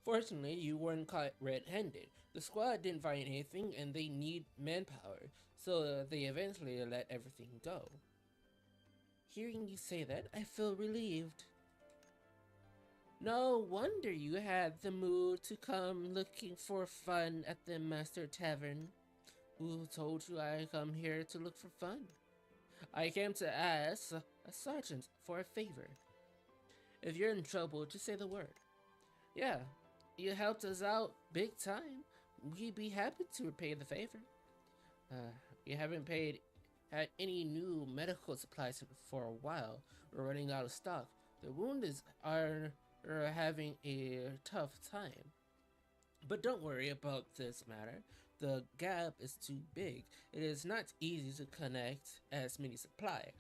Fortunately, you weren't caught red-handed. The squad didn't find anything and they need manpower, so they eventually let everything go. Hearing you say that, I feel relieved. No wonder you had the mood to come looking for fun at the Master Tavern. Who told you I come here to look for fun? I came to ask a sergeant for a favor. If you're in trouble, just say the word. Yeah, you helped us out big time. We'd be happy to repay the favor. We haven't paid any new medical supplies for a while. We're running out of stock. The wounded are having a tough time. But don't worry about this matter. The gap is too big. It is not easy to connect as many supplies.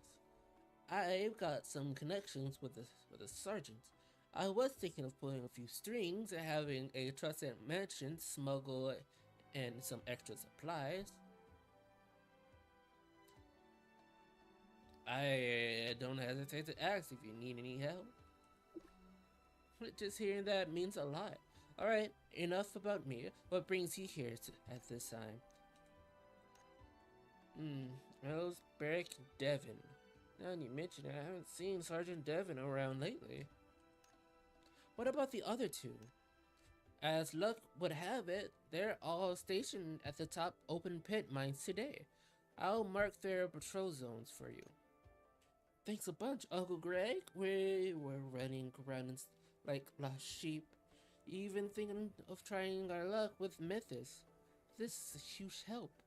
I've got some connections with the sergeant. I was thinking of pulling a few strings and having a trusted merchant smuggle in some extra supplies. I don't hesitate to ask if you need any help. Just hearing that means a lot. Alright, enough about me. What brings you here at this time? How's Barrick Devin? Now you mention it, I haven't seen Sergeant Devin around lately. What about the other two? As luck would have it, they're all stationed at the top open pit mines today. I'll mark their patrol zones for you. Thanks a bunch, Uncle Greg. We were running around like lost sheep, even thinking of trying our luck with Mythos. This is a huge help.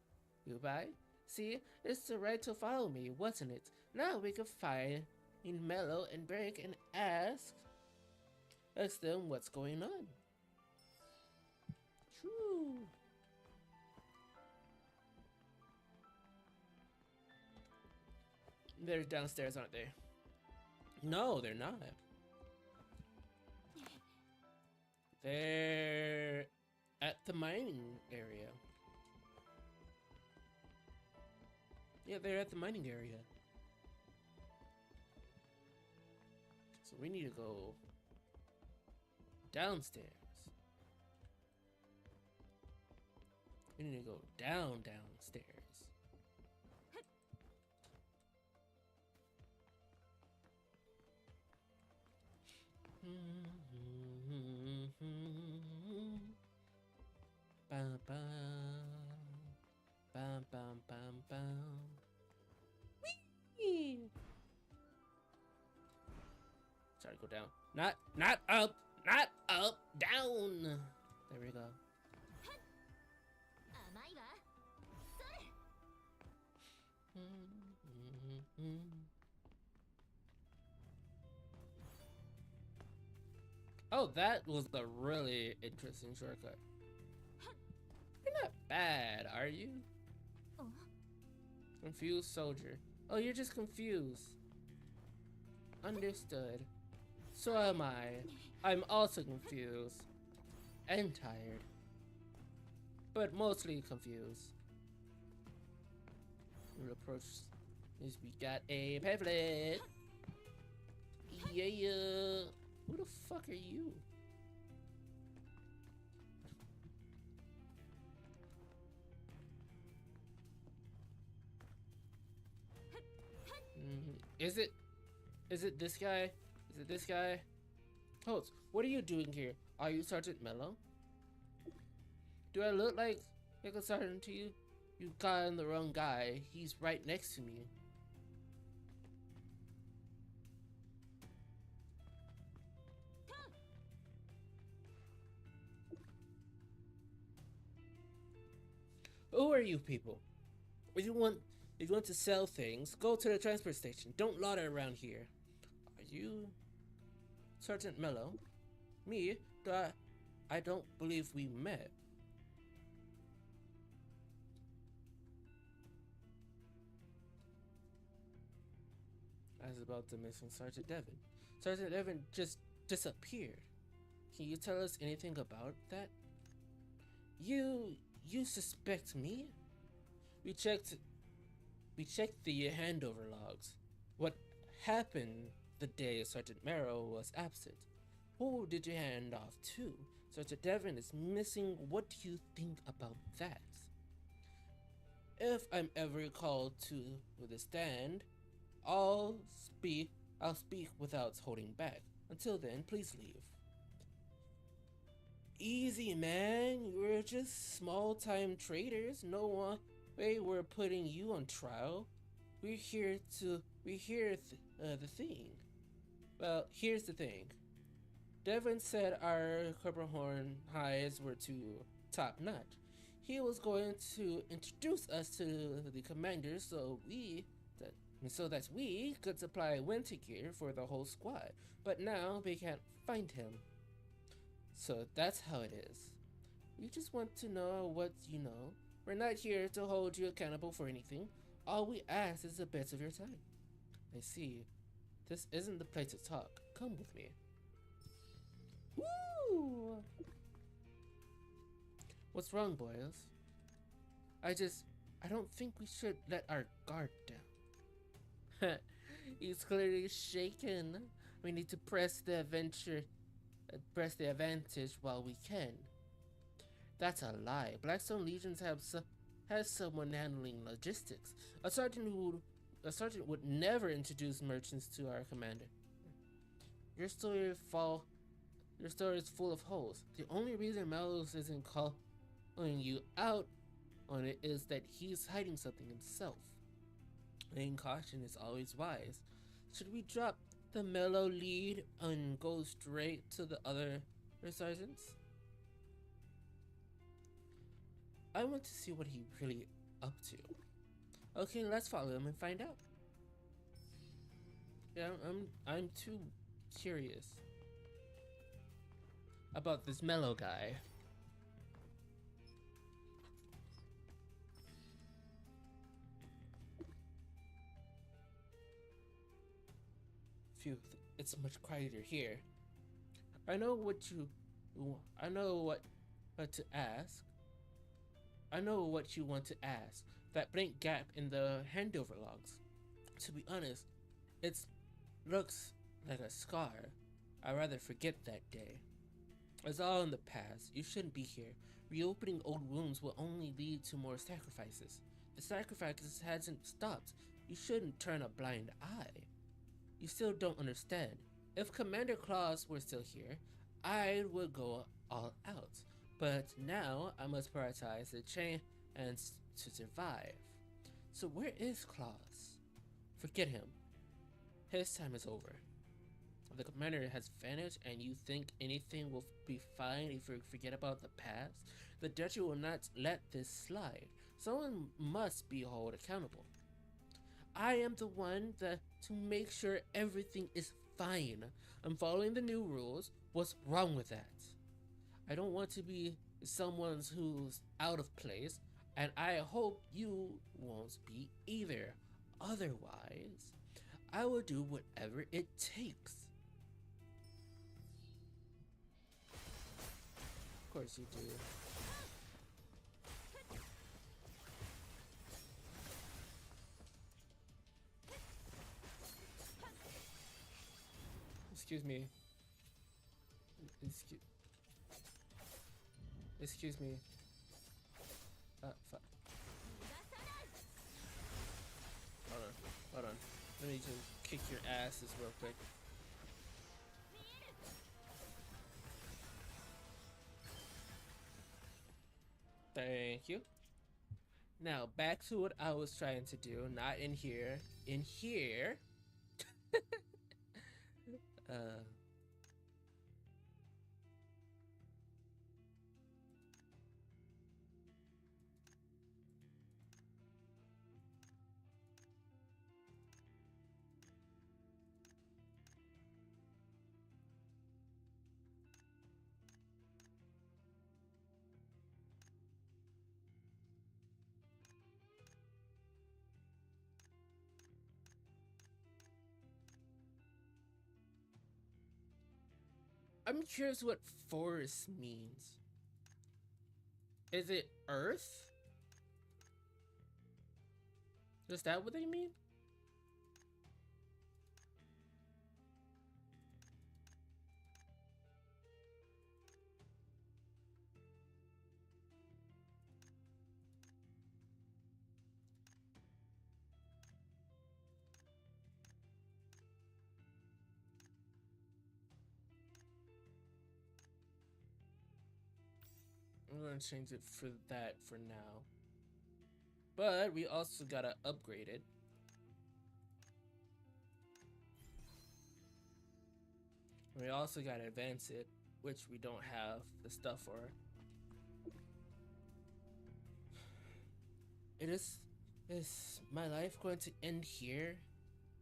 Goodbye. See, it's the right to follow me, wasn't it? Now we can find Mello and break and ask them what's going on. True. They're downstairs, aren't they? No, they're not. They're at the mining area. Yeah, they're at the mining area. So we need to go downstairs. We need to go downstairs. Bam bam bam bam bam. Whee! Sorry, go down. Not up, down. There we go. Oh, that was a really interesting shortcut. You're not bad, are you? Confused soldier. Oh, you're just confused. Understood. So am I. I'm also confused. And tired. But mostly confused. We'll approach is we got a pamphlet. Yeah. Who the fuck are you? Is it this guy? Is it this guy? Host, what are you doing here? Are you Sergeant Mello? Do I look like a sergeant to you? You got the wrong guy. He's right next to me. Who are you people? If you want to sell things, go to the transport station. Don't loiter around here. Are you Sergeant Mello? Me? I don't believe we met. I was about to mention Sergeant Devon. Sergeant Devon just disappeared. Can you tell us anything about that? You suspect me? We checked the handover logs. What happened the day Sergeant Merrow was absent? Who did you hand off to? Sergeant Devon is missing. What do you think about that? If I'm ever called to the stand, I'll speak without holding back. Until then, please leave. Easy, man. We're just small-time traders. No way we're putting you on trial. We hear the thing. Well, here's the thing. Devon said our Horn highs were too top-notch. He was going to introduce us to the commander so that we could supply winter gear for the whole squad. But now we can't find him. So that's how it is. We just want to know what you know. We're not here to hold you accountable for anything. All we ask is a bit of your time. I see. This isn't the place to talk. Come with me. Woo! What's wrong, boys? I don't think we should let our guard down. He's clearly shaken. We need to press the advantage while we can. That's a lie. Blackstone Legions has someone handling logistics. A sergeant would never introduce merchants to our commander. Your story Your story is full of holes. The only reason Mallows isn't calling you out on it is that he's hiding something himself. And caution is always wise. Should we drop the mellow lead and go straight to the other sergeants? I want to see what he really up to. Okay, let's follow him and find out. Yeah, I'm too curious about this mellow guy. Phew, it's much quieter here. I know what you I know what to ask. I know what you want to ask. That blank gap in the handover logs. To be honest, it looks like a scar. I'd rather forget that day. It's all in the past. You shouldn't be here. Reopening old wounds will only lead to more sacrifices. The sacrifices hasn't stopped. You shouldn't turn a blind eye. You still don't understand. If Commander Claus were still here, I would go all out. But now I must prioritize the chain and to survive. So where is Claus? Forget him. His time is over. The commander has vanished and you think anything will be fine if you forget about the past? The Duchy will not let this slide. Someone must be held accountable. I am the one that to make sure everything is fine. I'm following the new rules. What's wrong with that? I don't want to be someone who's out of place, and I hope you won't be either. Otherwise, I will do whatever it takes. Of course you do. Excuse me. Excuse me. Fuck. Hold on. Let me just kick your asses real quick. Thank you. Now back to what I was trying to do. Not in here. In here. uh. I'm curious what forest means. Is it Earth? Is that what they mean? I'm gonna change it for that for now. But we also gotta upgrade it. We also gotta advance it, which we don't have the stuff for. Is my life going to end here?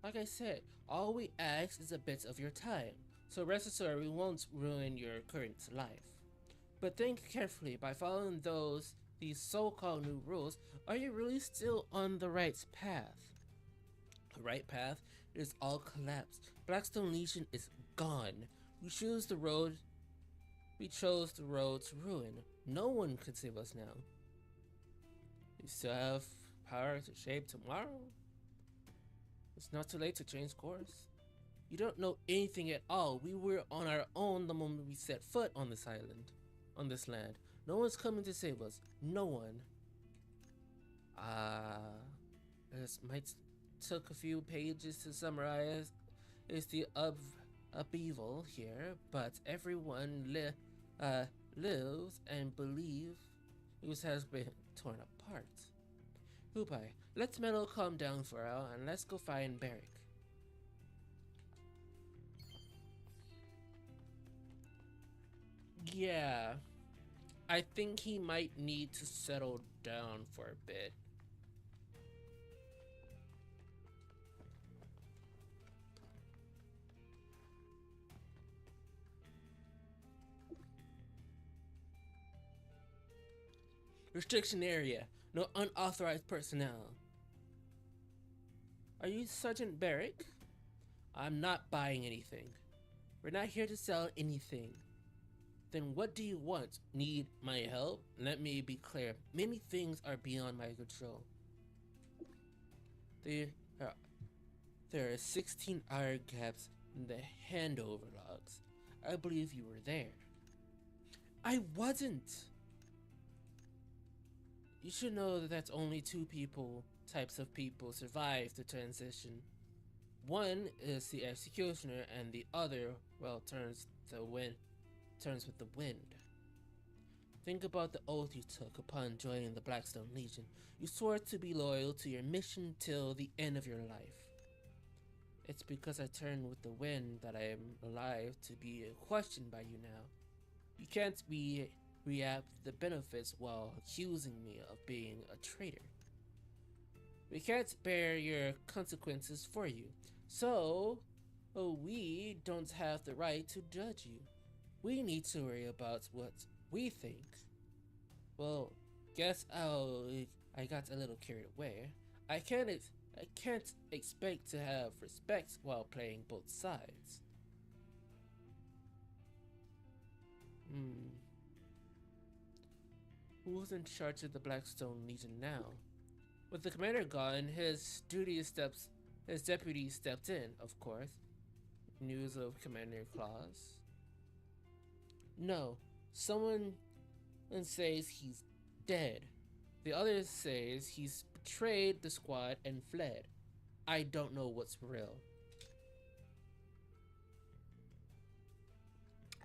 Like I said, all we ask is a bit of your time. So rest assured we won't ruin your current life. But think carefully, by following these so-called new rules, are you really still on the right path? The right path is all collapsed. Blackstone Legion is gone. We chose the road to ruin. No one can save us now. We still have power to shape tomorrow. It's not too late to change course. You don't know anything at all. We were on our own the moment we set foot on this island. On this land. No one's coming to save us. No one. This might took a few pages to summarize. It's the upheaval here, but everyone uh, lives and believes it has been torn apart. Goodbye. Let's Meadow calm down for a while and let's go find Barrick. Yeah, I think he might need to settle down for a bit. Restriction area. No unauthorized personnel. Are you Sergeant Barrick? I'm not buying anything. We're not here to sell anything. Then what do you want? Need my help? Let me be clear. Many things are beyond my control. There are, there are 16 hour gaps in the handover logs. I believe you were there. I wasn't! You should know that that's only two types of people survive the transition. One is the executioner, and the other, well, turns with the wind. Think about the oath you took upon joining the Blackstone Legion. You swore to be loyal to your mission till the end of your life. It's because I turned with the wind that I am alive to be questioned by you now. You can't reap the benefits while accusing me of being a traitor. We can't bear your consequences for you, so we don't have the right to judge you. We need to worry about what we think. Well, I got a little carried away. I can't expect to have respect while playing both sides. Who's in charge of the Blackstone Legion now? With the commander gone, his deputy stepped in, of course. News of Commander Claus? No, someone says he's dead. The other says he's betrayed the squad and fled. I don't know what's real.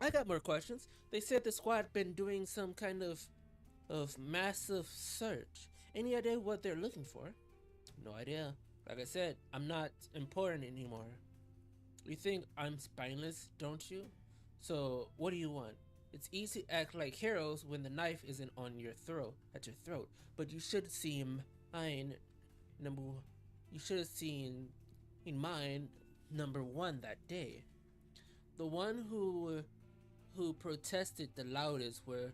I got more questions. They said the squad been doing some kind of massive search. Any idea what they're looking for? No idea. Like I said, I'm not important anymore. You think I'm spineless, don't you? So what do you want? It's easy to act like heroes when the knife isn't on your throat, but you should have seen mine number one that day. The one who protested the loudest were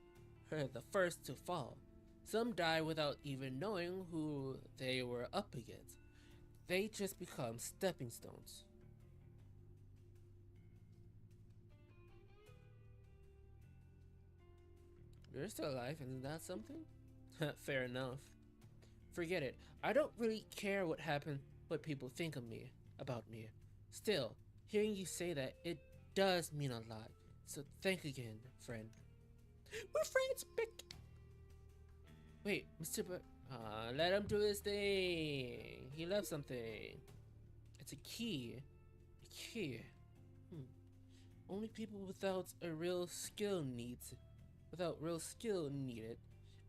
the first to fall. Some die without even knowing who they were up against. They just become stepping stones. You're still alive, isn't that something? Fair enough. Forget it. I don't really care what people think of me, about me. Still, hearing you say that, it does mean a lot. So thank again, friend. We're friends, Bick! Wait, Mr. Let him do his thing. He left something. It's a key. A key. Only people without real skill need it.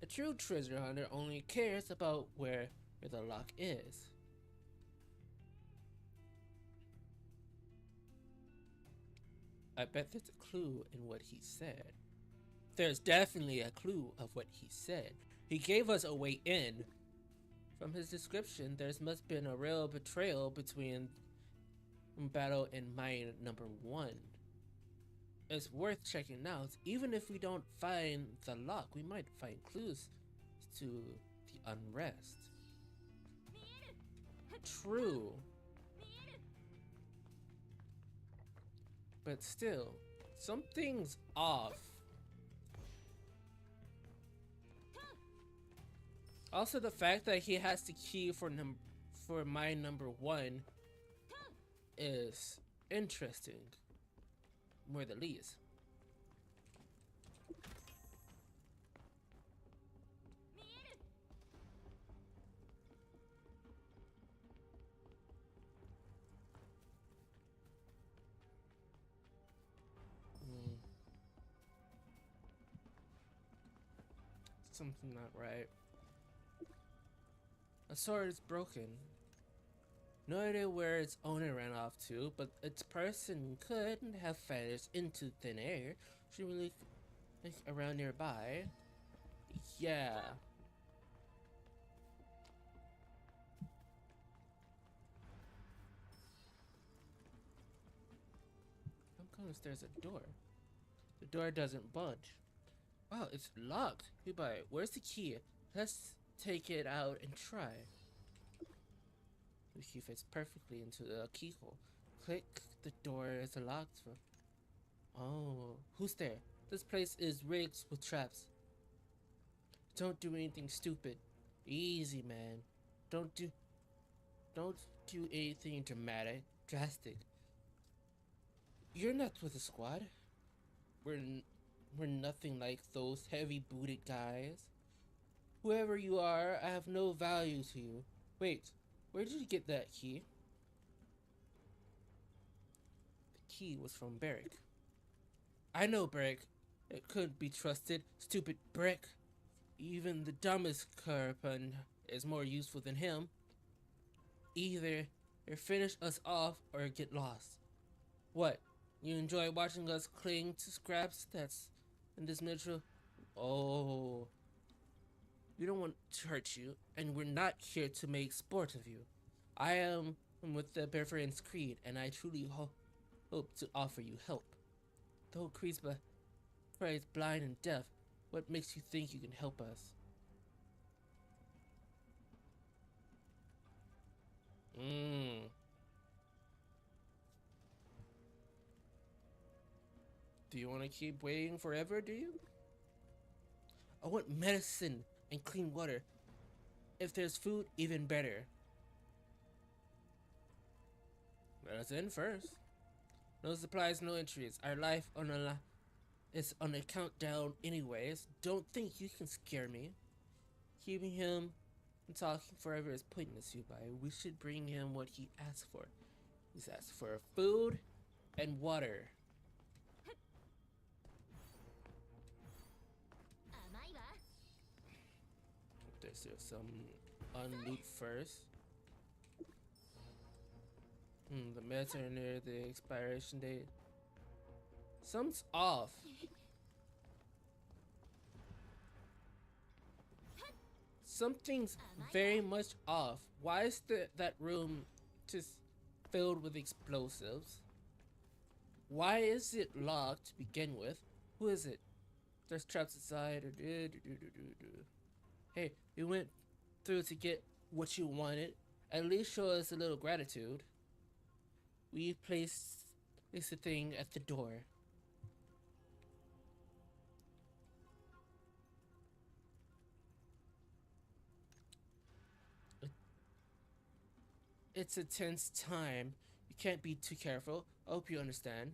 A true treasure hunter only cares about where the lock is. I bet there's a clue in what he said. There's definitely a clue of what he said. He gave us a way in. From his description, there must have been a real betrayal between Battle and Mine number 1. It's worth checking out. Even if we don't find the lock, we might find clues to the unrest. True. But still, something's off. Also, the fact that he has the key for mine number 1 is interesting, more the least. Something not right. A sword is broken. No idea where its owner ran off to, but its person could have vanished into thin air. Should we look around nearby? Yeah. How come there's a door? The door doesn't budge. Oh, it's locked. Goodbye. Where's the key? Let's take it out and try. The key fits perfectly into the keyhole. Click. The door is locked. Oh, who's there? This place is rigged with traps. Don't do anything stupid. Easy, man. Don't do anything drastic. You're not with the squad. We're nothing like those heavy-booted guys. Whoever you are, I have no value to you. Wait, where did you get that key? The key was from Barrick. I know Barrick. It couldn't be trusted. Stupid Brick. Even the dumbest Carpun is more useful than him. Either finish us off or get lost. What? You enjoy watching us cling to scraps that's in this metro? Oh. We don't want to hurt you, and we're not here to make sport of you. I am with the Bearfriend's Creed, and I truly hope to offer you help. Though Creed's blind and deaf, what makes you think you can help us? Do you want to keep waiting forever, do you? I want medicine and clean water. If there's food, even better. Let us in first. No supplies, no entries. Our life is on a countdown anyways. Don't think you can scare me. Keeping him and talking forever is pointless, Yubai. We should bring him what he asked for. He's asked for food and water. There's some unloot first. The meds are near the expiration date. Something's off. Something's very much off. Why is that room just filled with explosives? Why is it locked to begin with? Who is it? There's traps inside. Hey, you went through to get what you wanted. At least show us a little gratitude. We placed the thing at the door. It's a tense time. You can't be too careful. I hope you understand.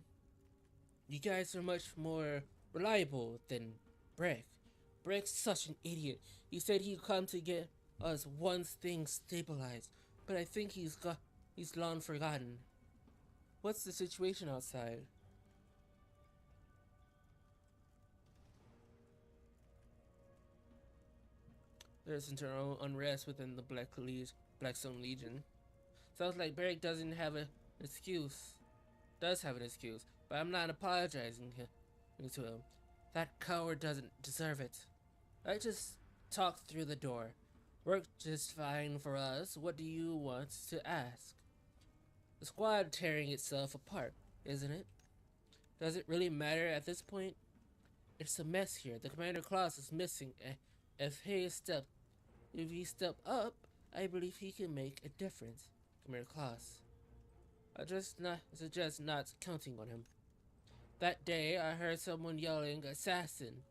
You guys are much more reliable than Brick. Brick's such an idiot. He said he'd come to get us once things stabilized, but I think he's long forgotten. What's the situation outside? There's internal unrest within the Blackstone Legion. Sounds like Barrick doesn't have an excuse. Does have an excuse, but I'm not apologizing to him. That coward doesn't deserve it. I just talked through the door. Worked just fine for us. What do you want to ask? The squad tearing itself apart, isn't it? Does it really matter at this point? It's a mess here. The commander class is missing. If he stepped up, I believe he can make a difference. Commander Claus. I suggest not counting on him. That day, I heard someone yelling, "Assassin!"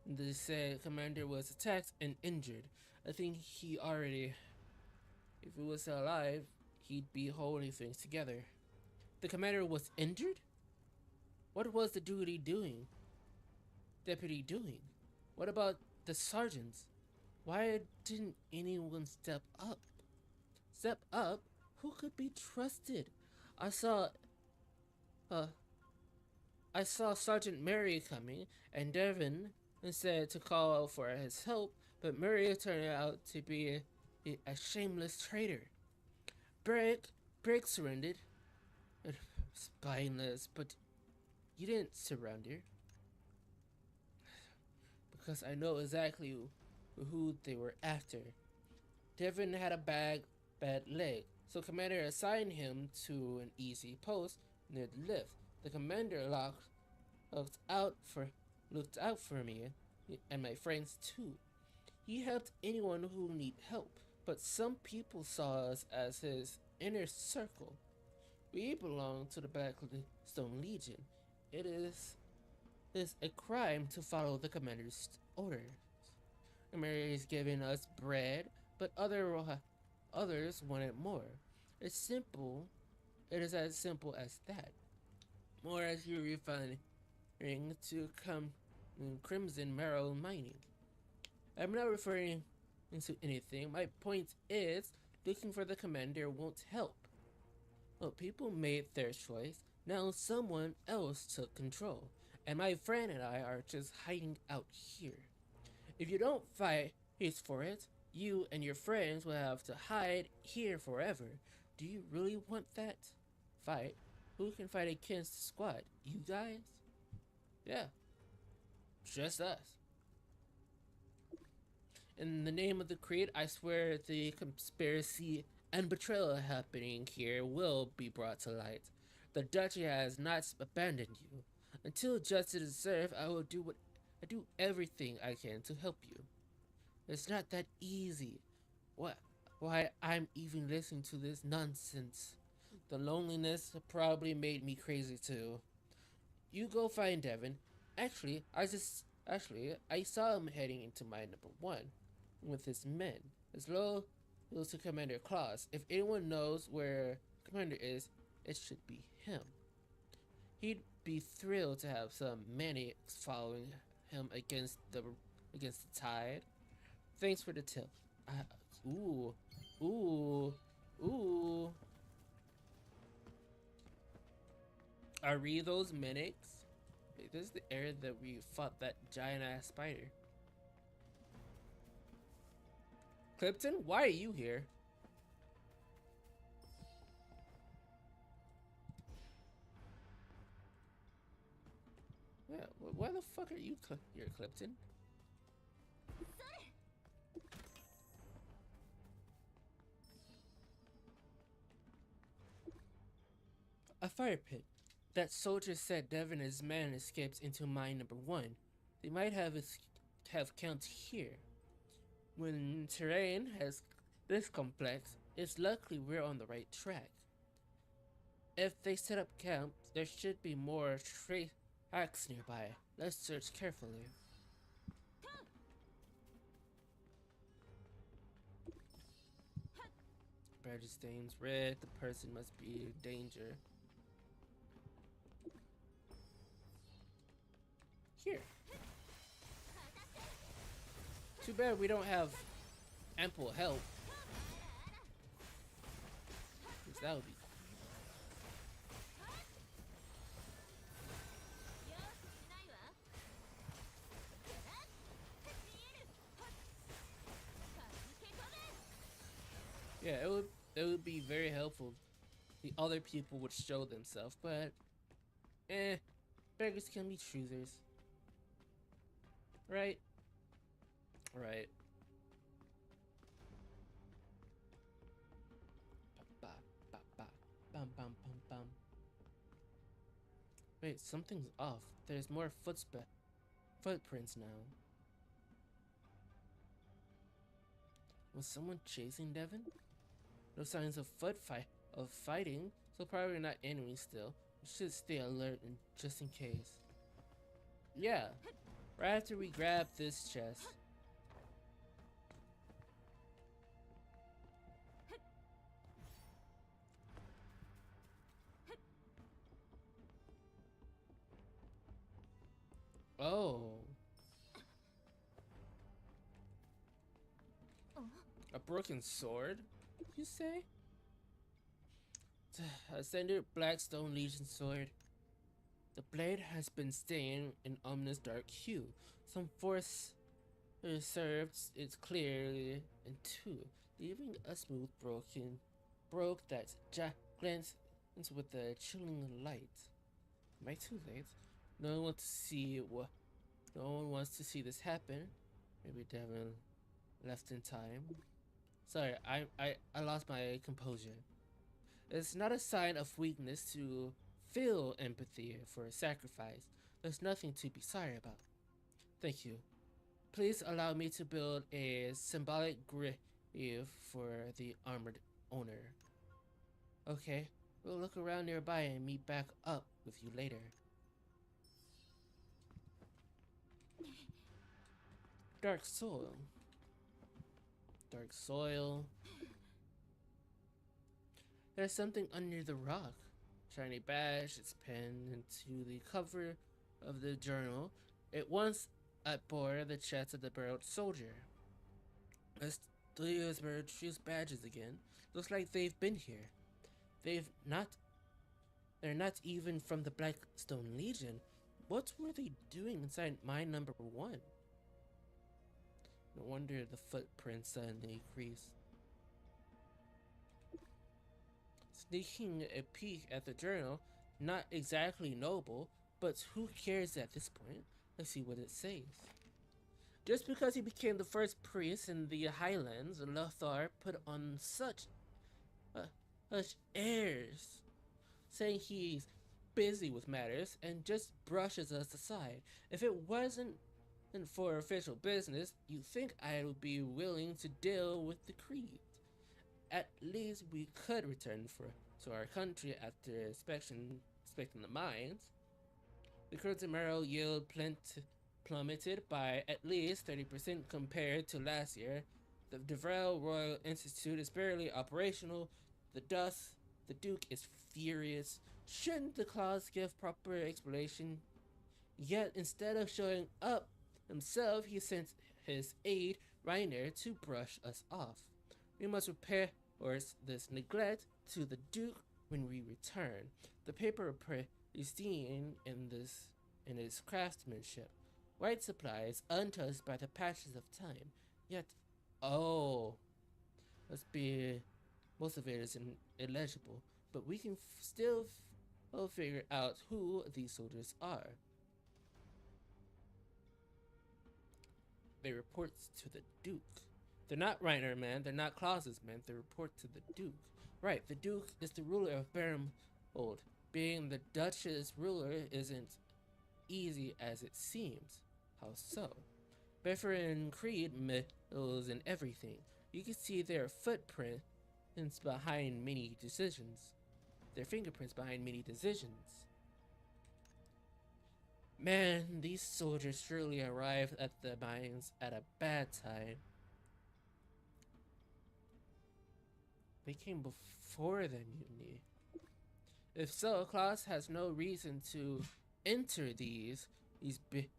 They said Commander was attacked and injured. I think he already... If he was alive, he'd be holding things together. The Commander was injured? What was the deputy doing? What about the sergeants? Why didn't anyone step up? Step up? Who could be trusted? I saw Sergeant Mary coming, and Devin and said to call out for his help, but Murray turned out to be a shameless traitor. Brick, Brick surrendered. Spineless, but you didn't surrender. Because I know exactly who they were after. Devin had a bad leg, so Commander assigned him to an easy post near the lift. The commander looked out for looked out for me and my friends too. He helped anyone who need help, but some people saw us as his inner circle. We belong to the Blackstone Legion. It is a crime to follow the commander's orders. Commander is giving us bread, but others wanted more. It's simple. It is as simple as that. More as you refining to come Crimson Marrow mining. I'm not referring to anything. My point is, looking for the commander won't help. Well, people made their choice. Now someone else took control. And my friend and I are just hiding out here. If you don't fight for it, you and your friends will have to hide here forever. Do you really want that? Fight? Who can fight against the squad? You guys? Yeah, just us. In the name of the Creed, I swear the conspiracy and betrayal happening here will be brought to light. The Duchy has not abandoned you. Until justice is served, I do everything I can to help you. It's not that easy. What? Why I'm even listening to this nonsense. The loneliness probably made me crazy too. You go find Devin. Actually, I saw him heading into my number 1 with his men. As low as to Commander Claus. If anyone knows where Commander is, it should be him. He'd be thrilled to have some maniacs following him against the tide. Thanks for the tip. Ooh, ooh, ooh. Are we those maniacs? Wait, this is the area that we fought that giant ass spider. Clifton, why are you here? Yeah, why the fuck are you here, Clifton? A fire pit. That soldier said Devin and his man escaped into mine number 1. They might have camped here. When terrain has this complex, it's likely we're on the right track. If they set up camp, there should be more tracks nearby. Let's search carefully. Badge stains red. The person must be in danger. Here. Too bad we don't have ample help. Because that would be. Yeah, it would be very helpful. The other people would show themselves, but beggars can be choosers. Right? Right. Ba, ba, ba, bum, bum, bum, bum. Wait, something's off. There's more footprints now. Was someone chasing Devin? No signs of fighting, so probably not enemies still. We should stay alert and just in case. Yeah, right after we grab this chest. Oh. A broken sword, you say? A standard Blackstone Legion sword. The blade has been stained an ominous dark hue. Some force served it clearly in two, leaving a smooth broke that glanced with a chilling light. Am I too late? No one wants to see what. No one wants to see this happen. Maybe Devin left in time. Sorry, I lost my composure. It's not a sign of weakness to feel empathy for a sacrifice. There's nothing to be sorry about. Thank you. Please allow me to build a symbolic grave for the armored owner. Okay, we'll look around nearby and meet back up with you later. Dark soil. Dark soil. There's something under the rock. Shiny badge is pinned into the cover of the journal. It once bore the chest of the buried soldier. As Studios choose badges again. Looks like they've been here. They've not. They're not even from the Blackstone Legion. What were they doing inside mine number 1? No wonder the footprints suddenly increased. Sneaking a peek at the journal, not exactly noble, but who cares at this point? Let's see what it says. Just because he became the first priest in the Highlands, Lothar put on such airs, saying he's busy with matters and just brushes us aside. If it wasn't for official business, you'd think I would be willing to deal with the creed. At least we could return to our country after inspecting the mines. The current mineral yield plummeted by at least 30% compared to last year. The DeVrel Royal Institute is barely operational. The Duke is furious. Shouldn't the clause give proper explanation? Yet instead of showing up himself, he sent his aide, Reiner, to brush us off. We must repair this neglect to the Duke when we return. The paper pristine in its craftsmanship. White supplies untouched by the patches of time. Yet, must be most of it is illegible, but we can still figure out who these soldiers are. They report to the Duke. They're not Reiner, man. They're not clauses, man. They report to the Duke. Right, the Duke is the ruler of Barenhold. Being the Duchess ruler isn't easy as it seems. How so? Bedford and Creed meddles in everything. You can see their footprints behind many decisions. Their fingerprints behind many decisions. Man, these soldiers surely arrived at the mines at a bad time. They came before the mutiny. If so, Klaus has no reason to enter these big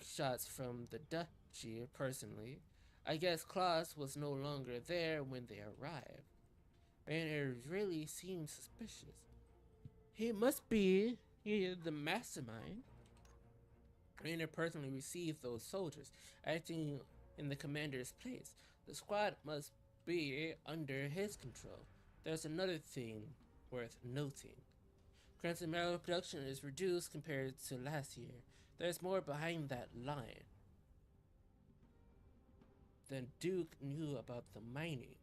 shots from the duchy personally. I guess Klaus was no longer there when they arrived. Rainer really seems suspicious. He must be the mastermind. Rainer personally received those soldiers, acting in the commander's place. The squad must be under his control. There's another thing worth noting. Cranston Merrill production is reduced compared to last year. There's more behind that line. The Duke knew about the mining.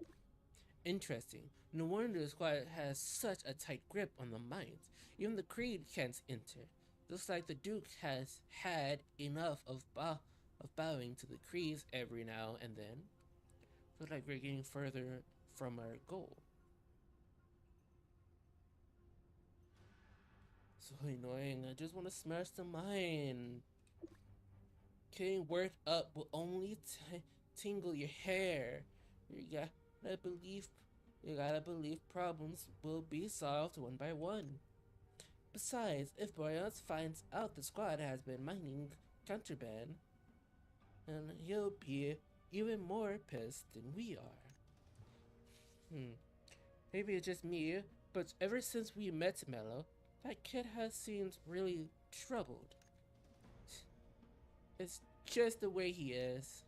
Interesting. No wonder the squad has such a tight grip on the mines. Even the Creed can't enter. Looks like the Duke has had enough of bowing to the Creeds every now and then. Looks like we're getting further from our goal. So annoying. I just want to smash the mine. Getting worked up will only tingle your hair. You gotta believe problems will be solved one by one. Besides, if Boyance finds out the squad has been mining contraband, then he'll be even more pissed than we are. Maybe it's just me, but ever since we met Mello, That kid has seemed really troubled. It's just the way he is.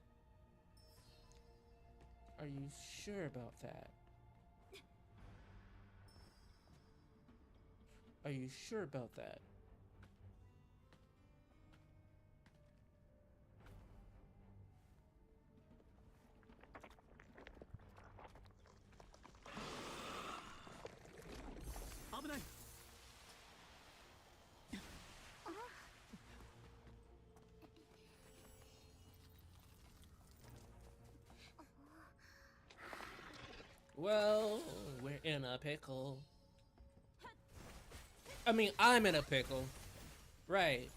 Are you sure about that? Are you sure about that? Well, we're in a pickle. I mean, I'm in a pickle. Right.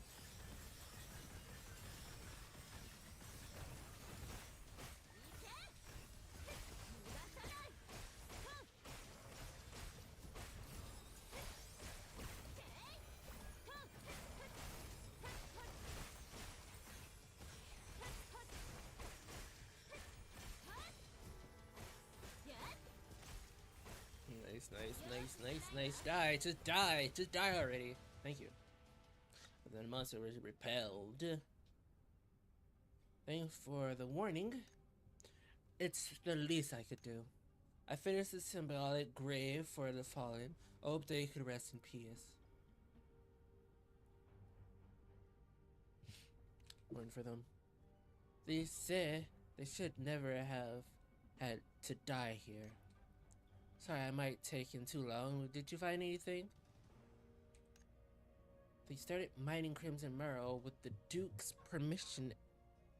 Nice, nice, nice, nice, nice. Die. Just die. Just die already. Thank you. And then the monster was repelled. Thanks for the warning. It's the least I could do. I finished the symbolic grave for the fallen. I hope they could rest in peace. Mourn for them. They said they should never have had to die here. Sorry, I might take in too long. Did you find anything? They started mining Crimson Merle with the Duke's permission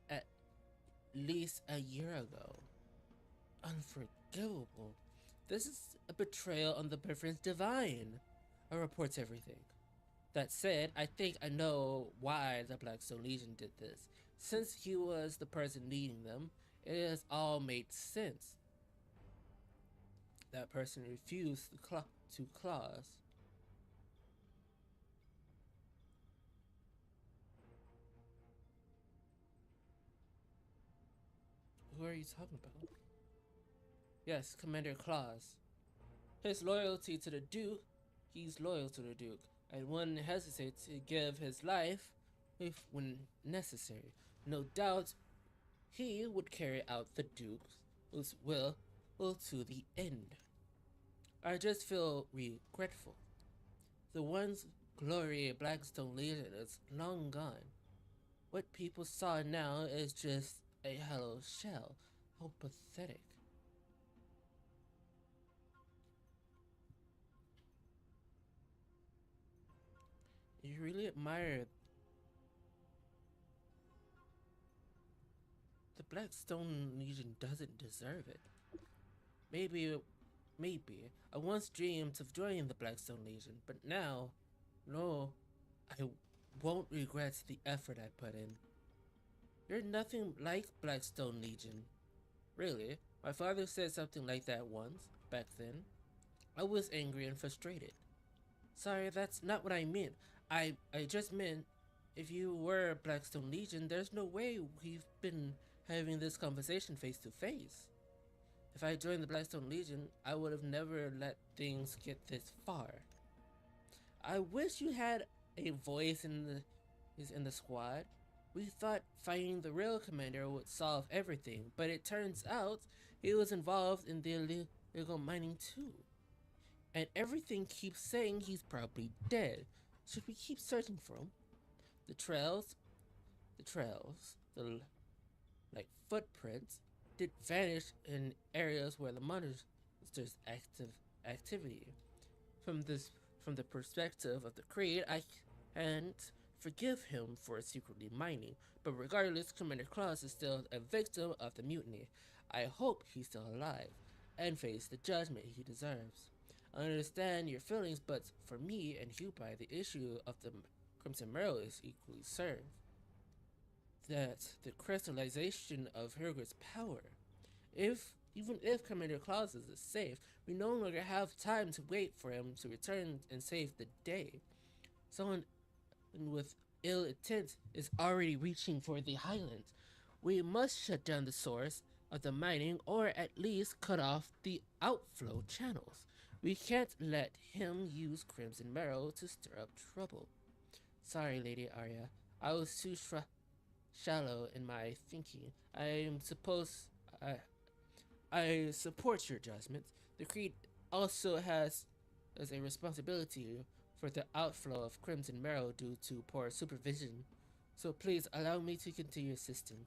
at least a year ago. Unforgivable. This is a betrayal on the Preference Divine. I reports everything. That said, I think I know why the Blackstone Legion did this. Since he was the person leading them, it has all made sense. That person refused to claws. Who are you talking about? Yes, Commander Claus. His loyalty to the Duke, he's loyal to the Duke, and wouldn't hesitate to give his life if when necessary. No doubt he would carry out the Duke's will to the end. I just feel regretful. The once glory Blackstone Legion is long gone. What people saw now is just a hollow shell. How pathetic. You really admire the Blackstone Legion doesn't deserve it. Maybe, maybe. I once dreamed of joining the Blackstone Legion, but now, no, I won't regret the effort I put in. You're nothing like Blackstone Legion. Really, my father said something like that once, back then. I was angry and frustrated. Sorry, that's not what I meant. I just meant if you were Blackstone Legion, there's no way we've been having this conversation face to face. If I joined the Blackstone Legion, I would have never let things get this far. I wish you had a voice in the squad. We thought finding the real commander would solve everything, but it turns out he was involved in the illegal mining too. And everything keeps saying he's probably dead. Should we keep searching for him? The trails, the like footprints, did vanish in areas where the monsters activity. From the perspective of the Creed, I can't forgive him for secretly mining, but regardless, Commander Claus is still a victim of the mutiny. I hope he's still alive and face the judgment he deserves. I understand your feelings, but for me and Hupai, the issue of the Crimson Merle is equally served. That the crystallization of Hergot's power. Even if Commander Claus is safe, we no longer have time to wait for him to return and save the day. Someone with ill intent is already reaching for the highlands. We must shut down the source of the mining or at least cut off the outflow channels. We can't let him use Crimson Marrow to stir up trouble. Sorry, Lady Arya. I was too shallow in my thinking. I, I support your judgment. The Creed also has a responsibility for the outflow of Crimson Marrow due to poor supervision. So please allow me to continue assisting.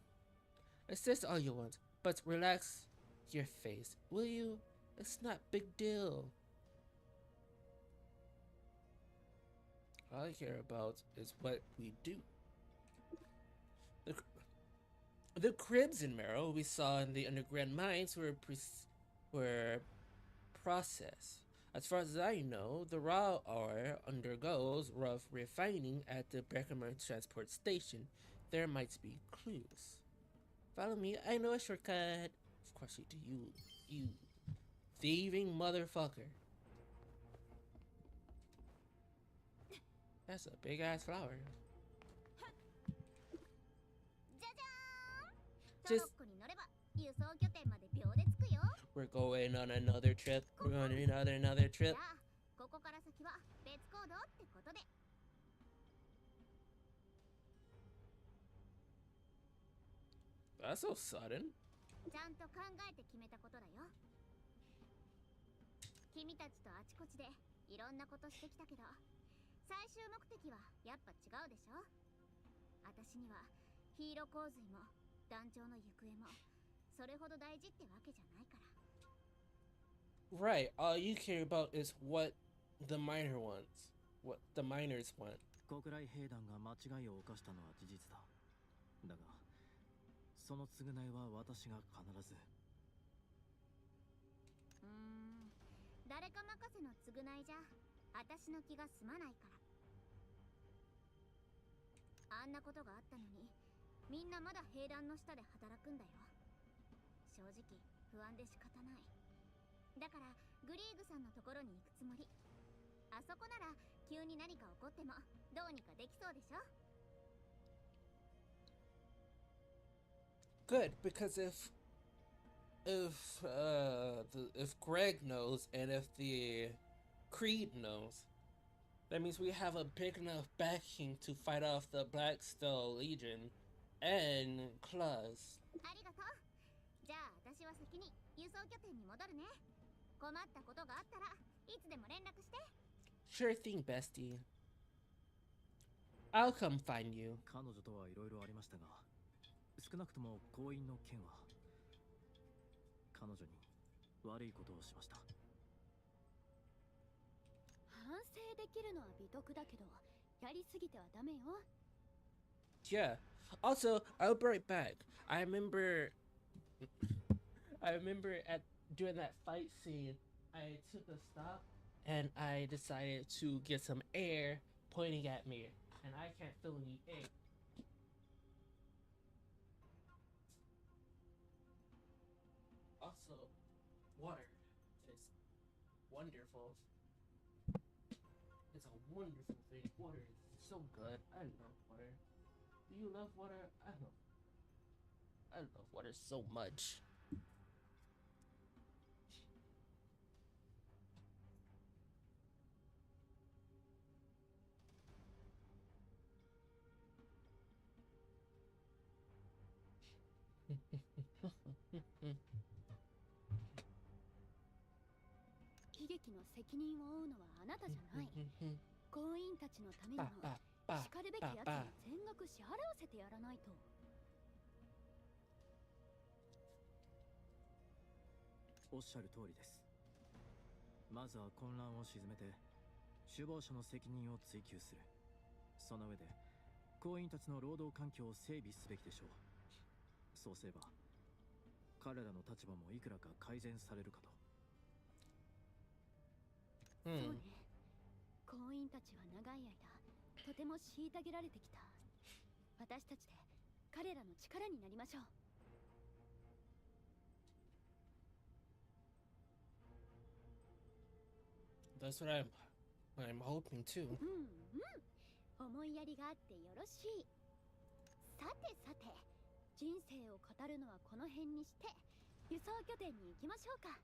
Assist all you want, but relax your face, will you? It's not big deal. All I care about is what we do. The Crimson Marrow we saw in the underground mines were processed. As far as I know, the raw ore undergoes rough refining at the Beckerman transport station. There might be clues. Follow me, I know a shortcut. Of course you do, you thieving motherfucker. That's a big ass flower. Just we're going on another trip. We're going on another trip. That's so sudden. ちゃんと考えて決めたことだよ。君たちとあちこちでいろんなことしてきたけど、最終目的はやっぱ違うでしょ。私にはヒーロー洪水も団長の行方もそれほど大事ってわけじゃないから。Right, all you care about is what the miner wants, what the miners want. 国来兵団が間違いを犯したのは事実だ。だが、その償いは私が必ず。誰か任せの償いじゃ、私の気が済まないから。あんなことがあったのに、みんなまだ兵団の下で働くんだよ。正直不安で仕方ない。だからグリーグさんのところに行くつもり。あそこなら急に何か起こってもどうにかできそうでしょ。Good, because if Greg knows and if the Creed knows, that means we have a big enough backing to fight off the Black Skull Legion and Claws. ありがとう。じゃあ私は先に輸送拠点に戻るね。困ったことがあったらいつでも連絡して。Sure thing, bestie. I'll come find you. 彼女とはいろいろありましたが、少なくとも行員の件は彼女に悪いことをしました。反省できるのは美徳だけど、やりすぎてはダメよ。Yeah. Also, I'll be right back. I remember at during that fight scene, I took a stop and I decided to get some air pointing at me, and I can't feel any air. Also, water is wonderful. It's a wonderful thing. Water is so good. I love water. Do you love water? I love water so much.悲劇の責任を負うのはあなたじゃない。行員たちのためにもしかるべきやつに全額支払わせてやらないと。おっしゃる通りです。まずは混乱を鎮めて首謀者の責任を追及する。その上で行員たちの労働環境を整備すべきでしょう。そうすれば彼らの立場もいくらか改善されるかと。そうね。行員たちは長い間とても虐げられてきた。私たちで彼らの力になりましょう。That's what I'm hoping too. 思いやりがあってよろしい。さてさて、人生を語るのはこの辺にして輸送拠点に行きましょうか。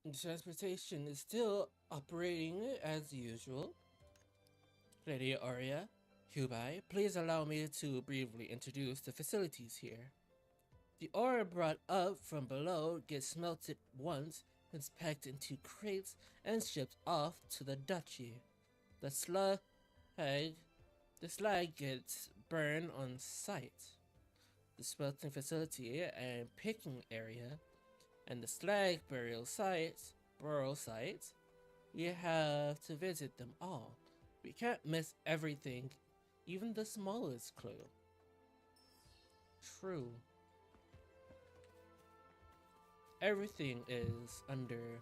The transportation is still operating as usual. Lady Aria, Hubai, please allow me to briefly introduce the facilities here. The ore brought up from below gets smelted once, then packed into crates and shipped off to the duchy. The slag, the slag gets burned on site. The smelting facility and picking area, and the slag burial sites, we have to visit them all. We can't miss everything, even the smallest clue. True. Everything is under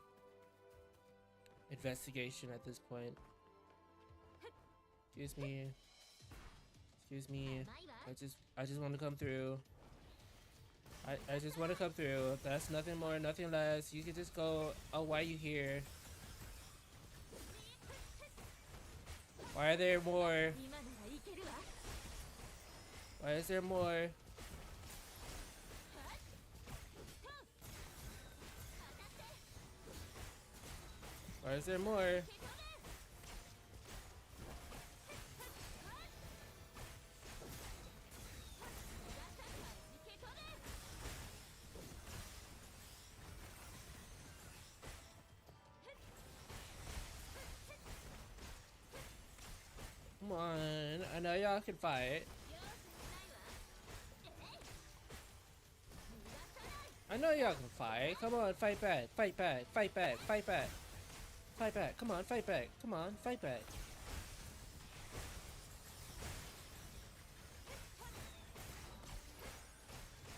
investigation at this point. Excuse me. Excuse me. I just want to come through. I just want to come through. That's nothing more, nothing less. You can just go. Oh, why are you here? Why are there more? Why is there more? Why is there more? Come on, I know y'all can fight. I know y'all can fight. Come on, fight back, fight back, fight back, fight back. Fight back, come on, fight back. Come on, fight back.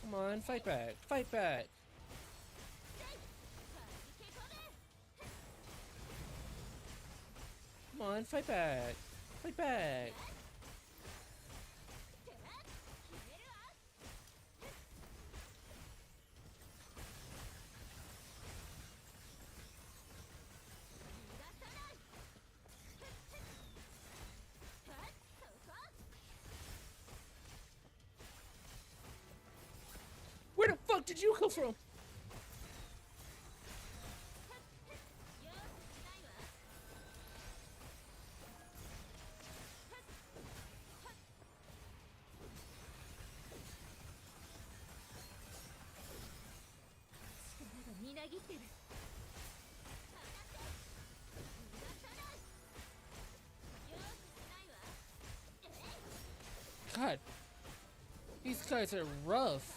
Come on, fight back, fight back. Come on, fight back, fight back. Where the fuck did you come from? God, these guys are rough.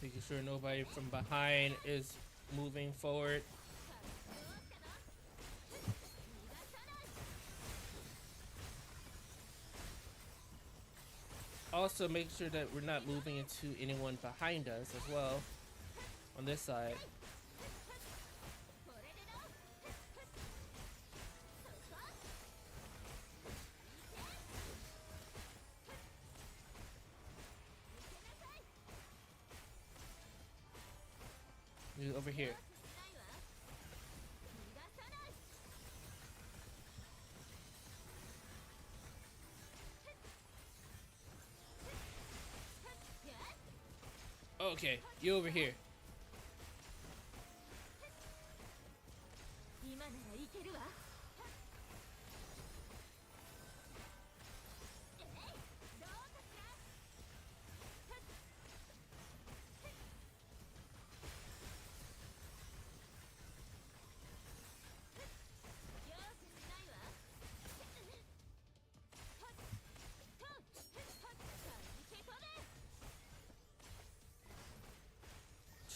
Making sure nobody from behind is moving forward. Also, make sure that we're not moving into anyone behind us as well on this side. Over here. Okay, you over here.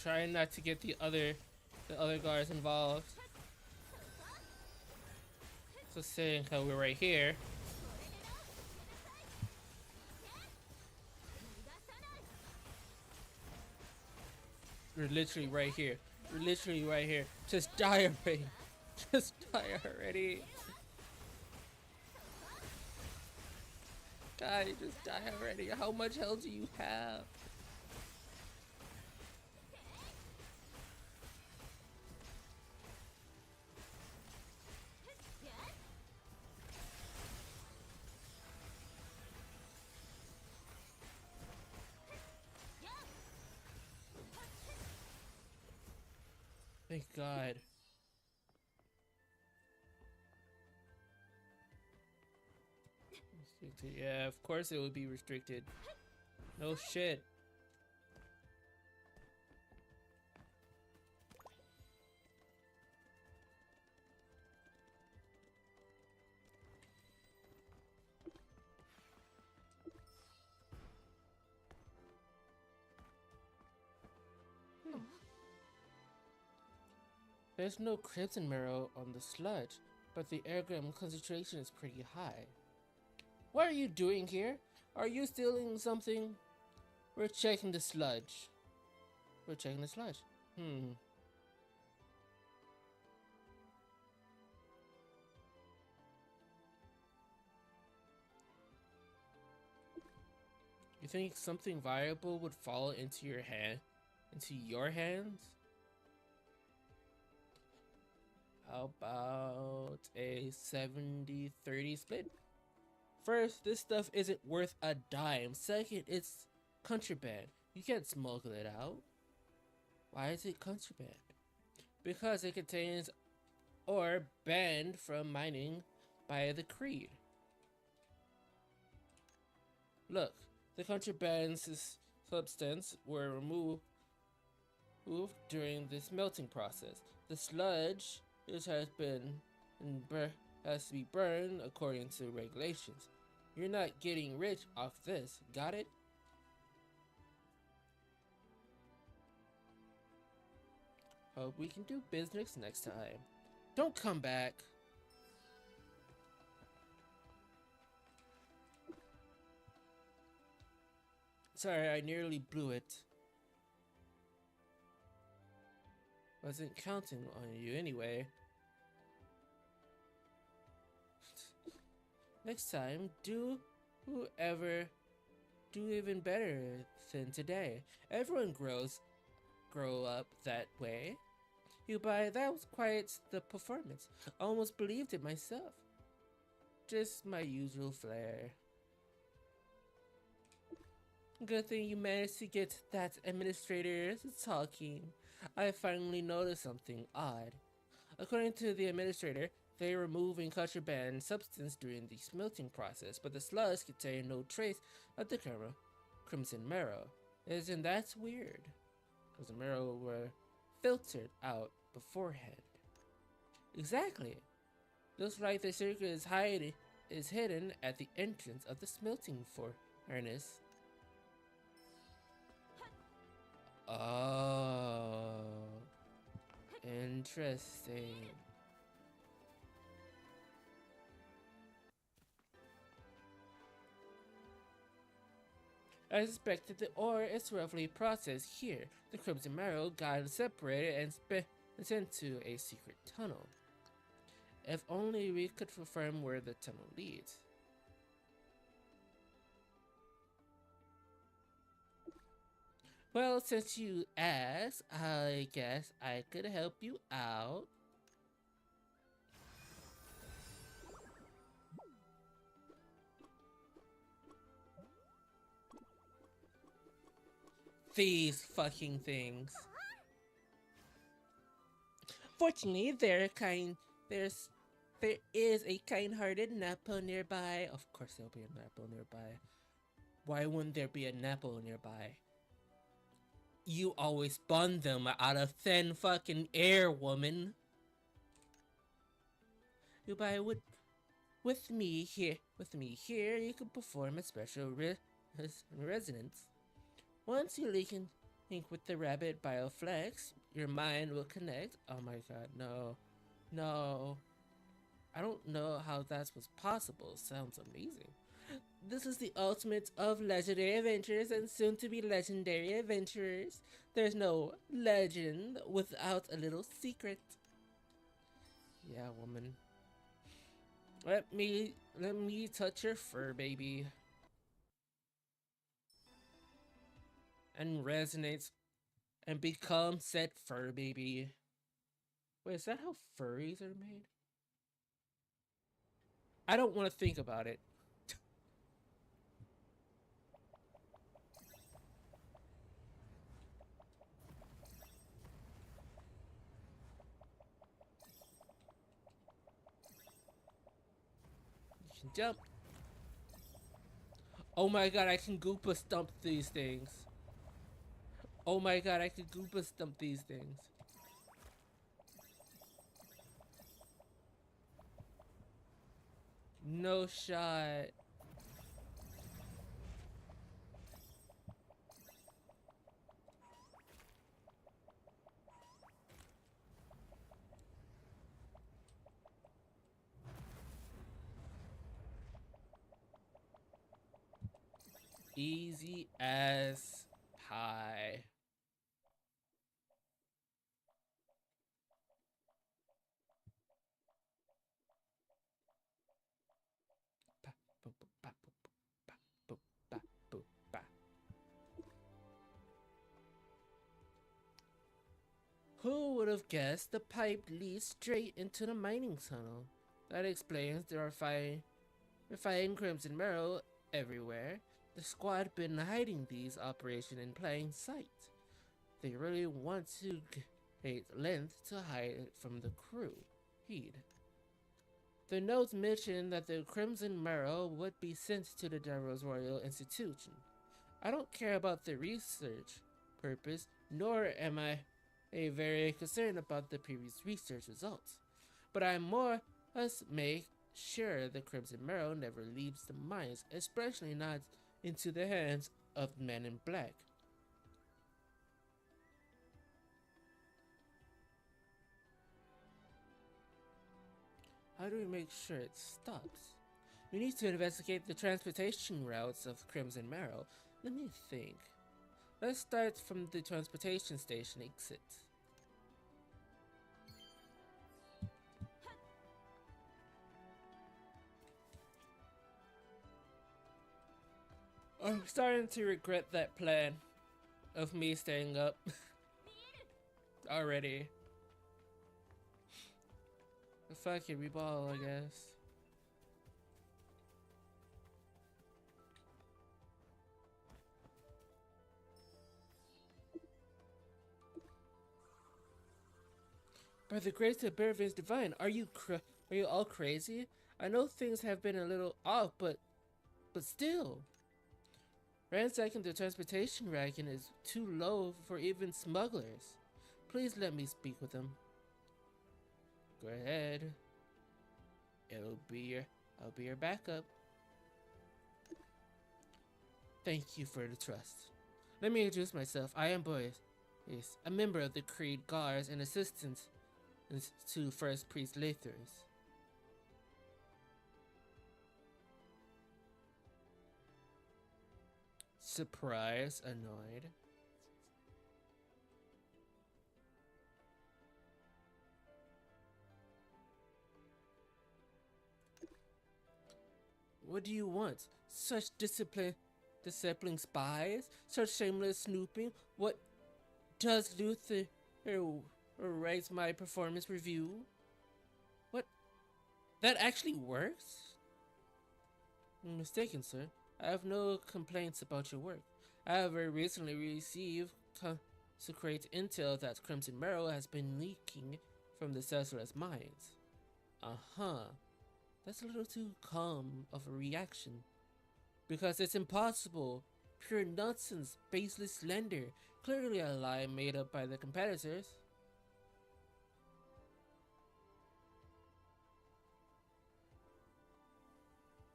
Trying not to get the other guards involved. So saying how we're right here. We're literally right here. We're literally right here. Just die already. Just die already. God die, just die already. How much health do you have? Thank God. Restricted. Yeah, of course it would be restricted. No shit. There's no crimson marrow on the sludge, but the airgram concentration is pretty high. What are you doing here? Are you stealing something? We're checking the sludge. We're checking the sludge. You think something valuable would fall into your hands? How about a 70-30 split? First, this stuff isn't worth a dime. Second, it's contraband. You can't smuggle it out. Why is it contraband? Because it contains ore banned from mining by the Creed. Look, the contraband substance were removed during this melting process. The sludge has to be burned according to regulations. You're not getting rich off this, got it? Hope we can do business next time. Don't come back. Sorry, I nearly blew it. Wasn't counting on you anyway. Next time, do even better than today. Everyone grow up that way. That was quite the performance. I almost believed it myself. Just my usual flair. Good thing you managed to get that administrator talking. I finally noticed something odd. According to the administrator, they were removing contraband substance during the smelting process, but the sludge contained no trace of the crimson marrow. Isn't that weird? Because the marrow were filtered out beforehand. Exactly. Looks like the secret is hidden at the entrance of the smelting furnace. Oh, interesting. As expected, the ore is roughly processed here. The crimson marrow got separated and sent to a secret tunnel. If only we could confirm where the tunnel leads. Well, since you asked, I guess I could help you out. These fucking things. Fortunately, there is a kind-hearted Napo nearby. Of course there'll be a Napo nearby. Why wouldn't there be a Napo nearby? You always spawn them out of thin fucking air, woman. Goodbye. With me here, you can perform a special resonance. Once you link with the rabbit bioflex, your mind will connect. Oh my god, no. I don't know how that was possible. Sounds amazing. This is the ultimate of legendary adventures and soon to be legendary adventurers. There's no legend without a little secret. Yeah, woman. Let me touch your fur, baby. and resonates and becomes said fur baby. Wait, is that how furries are made? I don't want to think about it. You can jump. Oh my god, I can Goopa stump these things. Oh my god, I can Goopa stump these things. No shot. Easy as pie. Who would have guessed the pipe leads straight into the mining tunnel? That explains there are refined crimson marrow everywhere. The squad been hiding these operations in plain sight. They really want to create length to hide it from the crew. Heed. The notes mention that the crimson marrow would be sent to the Devil's Royal Institution. I don't care about the research purpose, nor am I very concerned about the previous research results. But I'm more must make sure the Crimson Marrow never leaves the mines, especially not into the hands of men in black. How do we make sure it stops? We need to investigate the transportation routes of Crimson Marrow. Let me think. Let's start from the transportation station exit. I'm starting to regret that plan of me staying up already. Fuck it, we ball, I guess. By the grace of Bervin's divine, are you all crazy? I know things have been a little off, but still. Ransacking the transportation wagon is too low for even smugglers. Please let me speak with them. Go ahead. I'll be your backup. Thank you for the trust. Let me introduce myself. I am Boyce, a member of the Creed Guards and assistant to First Priest Lathers. Surprised, annoyed. What do you want? Such discipling spies? Such shameless snooping? What does Luther write my performance review? What? That actually works? You're mistaken, sir. I have no complaints about your work. I have very recently received secret intel that Crimson Marrow has been leaking from the Cesar's mines. Uh-huh. That's a little too calm of a reaction. Because it's impossible. Pure nonsense, baseless slander. Clearly a lie made up by the competitors.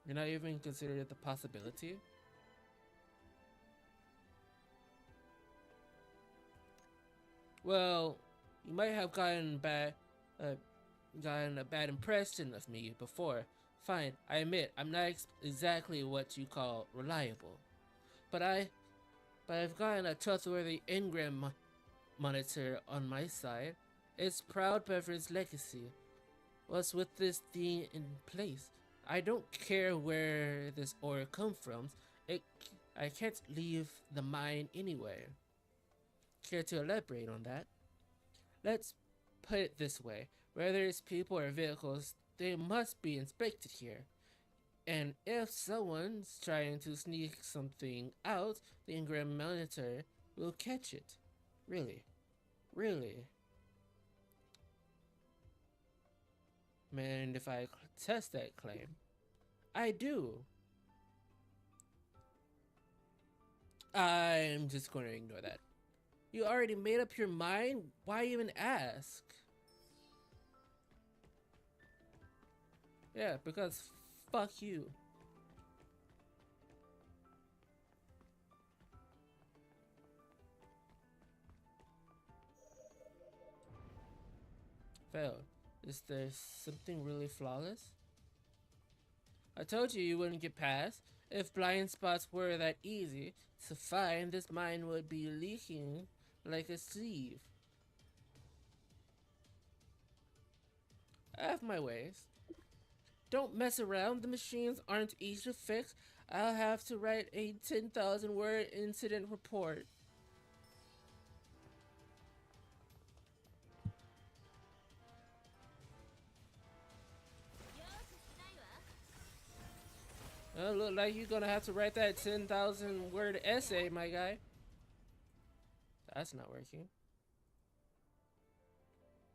You're not even considered it the possibility? Well, you might have gotten a bad impression of me before. Fine, I admit I'm not exactly what you call reliable, but I've gotten a trustworthy engram monitor on my side. It's proud Beverage legacy. What's with this thing in place? I don't care where this ore comes from. It I can't leave the mine anyway. Care to elaborate on that? Let's put it this way. Whether it's people or vehicles, they must be inspected here. And if someone's trying to sneak something out, the Ingram monitor will catch it. Really? Really? And if I test that claim, I do. I'm just going to ignore that. You already made up your mind? Why even ask? Yeah, because fuck you. Failed. Is there something really flawless? I told you wouldn't get past. If blind spots were that easy to find, this mine would be leaking like a sieve. I have my ways. Don't mess around. The machines aren't easy to fix. I'll have to write a 10,000 word incident report. Look like you're gonna have to write that 10,000 word essay, my guy. That's not working.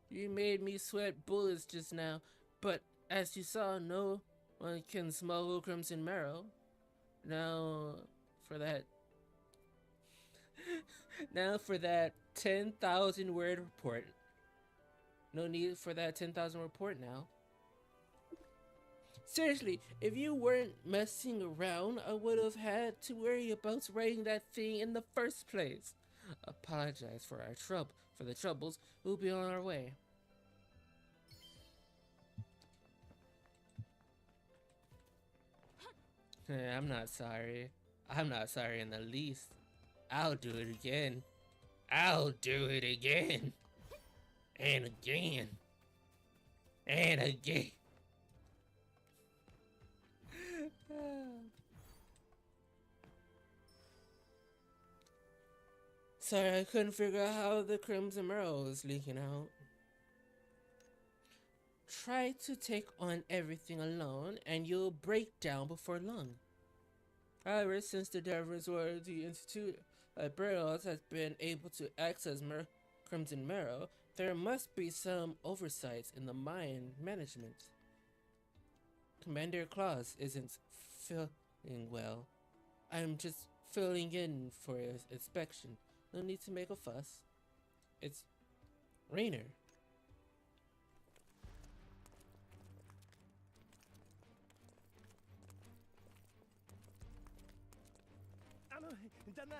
You made me sweat bullets just now, but as you saw, no one can smuggle Crimson Marrow. Now, for that... now for that 10,000 word report. No need for that 10,000 report now. Seriously, if you weren't messing around, I would have had to worry about writing that thing in the first place. Apologize for the troubles. We'll be on our way. I'm not sorry. I'm not sorry in the least. I'll do it again. I'll do it again. And again. And again. Sorry, I couldn't figure out how the Crimson Marrow was leaking out. Try to take on everything alone, and you'll break down before long. However, since the Devon's Royalty Institute Librarians has been able to access Crimson Marrow, there must be some oversight in the mine management. Commander Claus isn't feeling well. I'm just filling in for his inspection. No need to make a fuss. It's Rainer. 旦那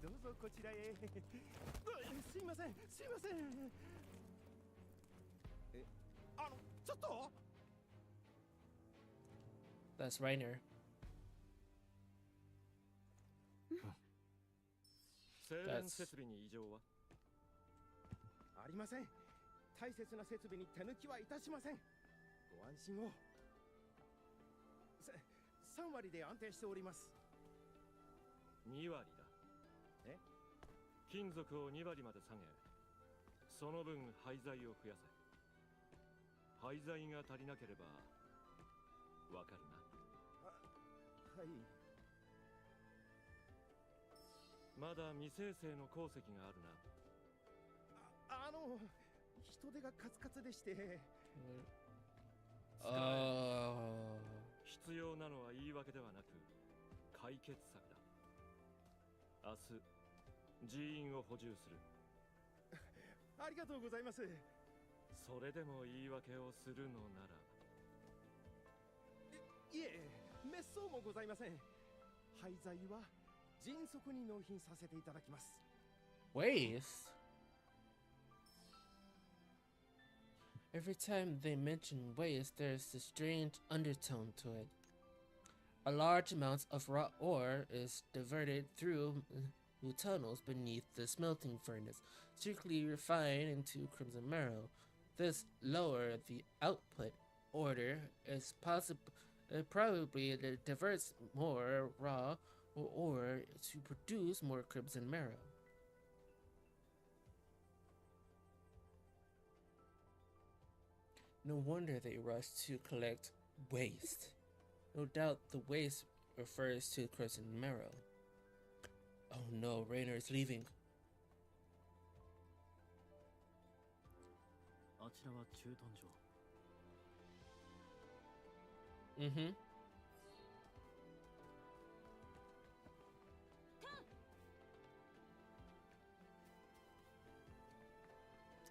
どうぞこちらへすいませんすいませんちょっと That's Rainer. 精錬設備に異常はありません。大切な設備に手抜きはいたしません。ご安心を。3割で安定しております。2割だ。え？金属を2割まで下げ、その分廃材を増やせ。廃材が足りなければわかるな。はい。まだ未生成の鉱石があるな。人手がカツカツでして。必要なのは言い訳ではなく解決策だ。明日人員を補充する。ありがとうございます。それでも言い訳をするのなら。いえ、滅相もございません。廃材は迅速に納品させていただきます。Waste? Every time they mention waste, there's a strange undertone to it. A large amount of raw ore is diverted through tunnels beneath the smelting furnace, strictly refined into Crimson Marrow. This lower the output order is It probably diverts more raw ore to produce more crimson marrow. No wonder they rush to collect waste. No doubt the waste refers to crimson marrow. Oh no, Rainer is leaving. あちらは駐屯場。Mm-hmm.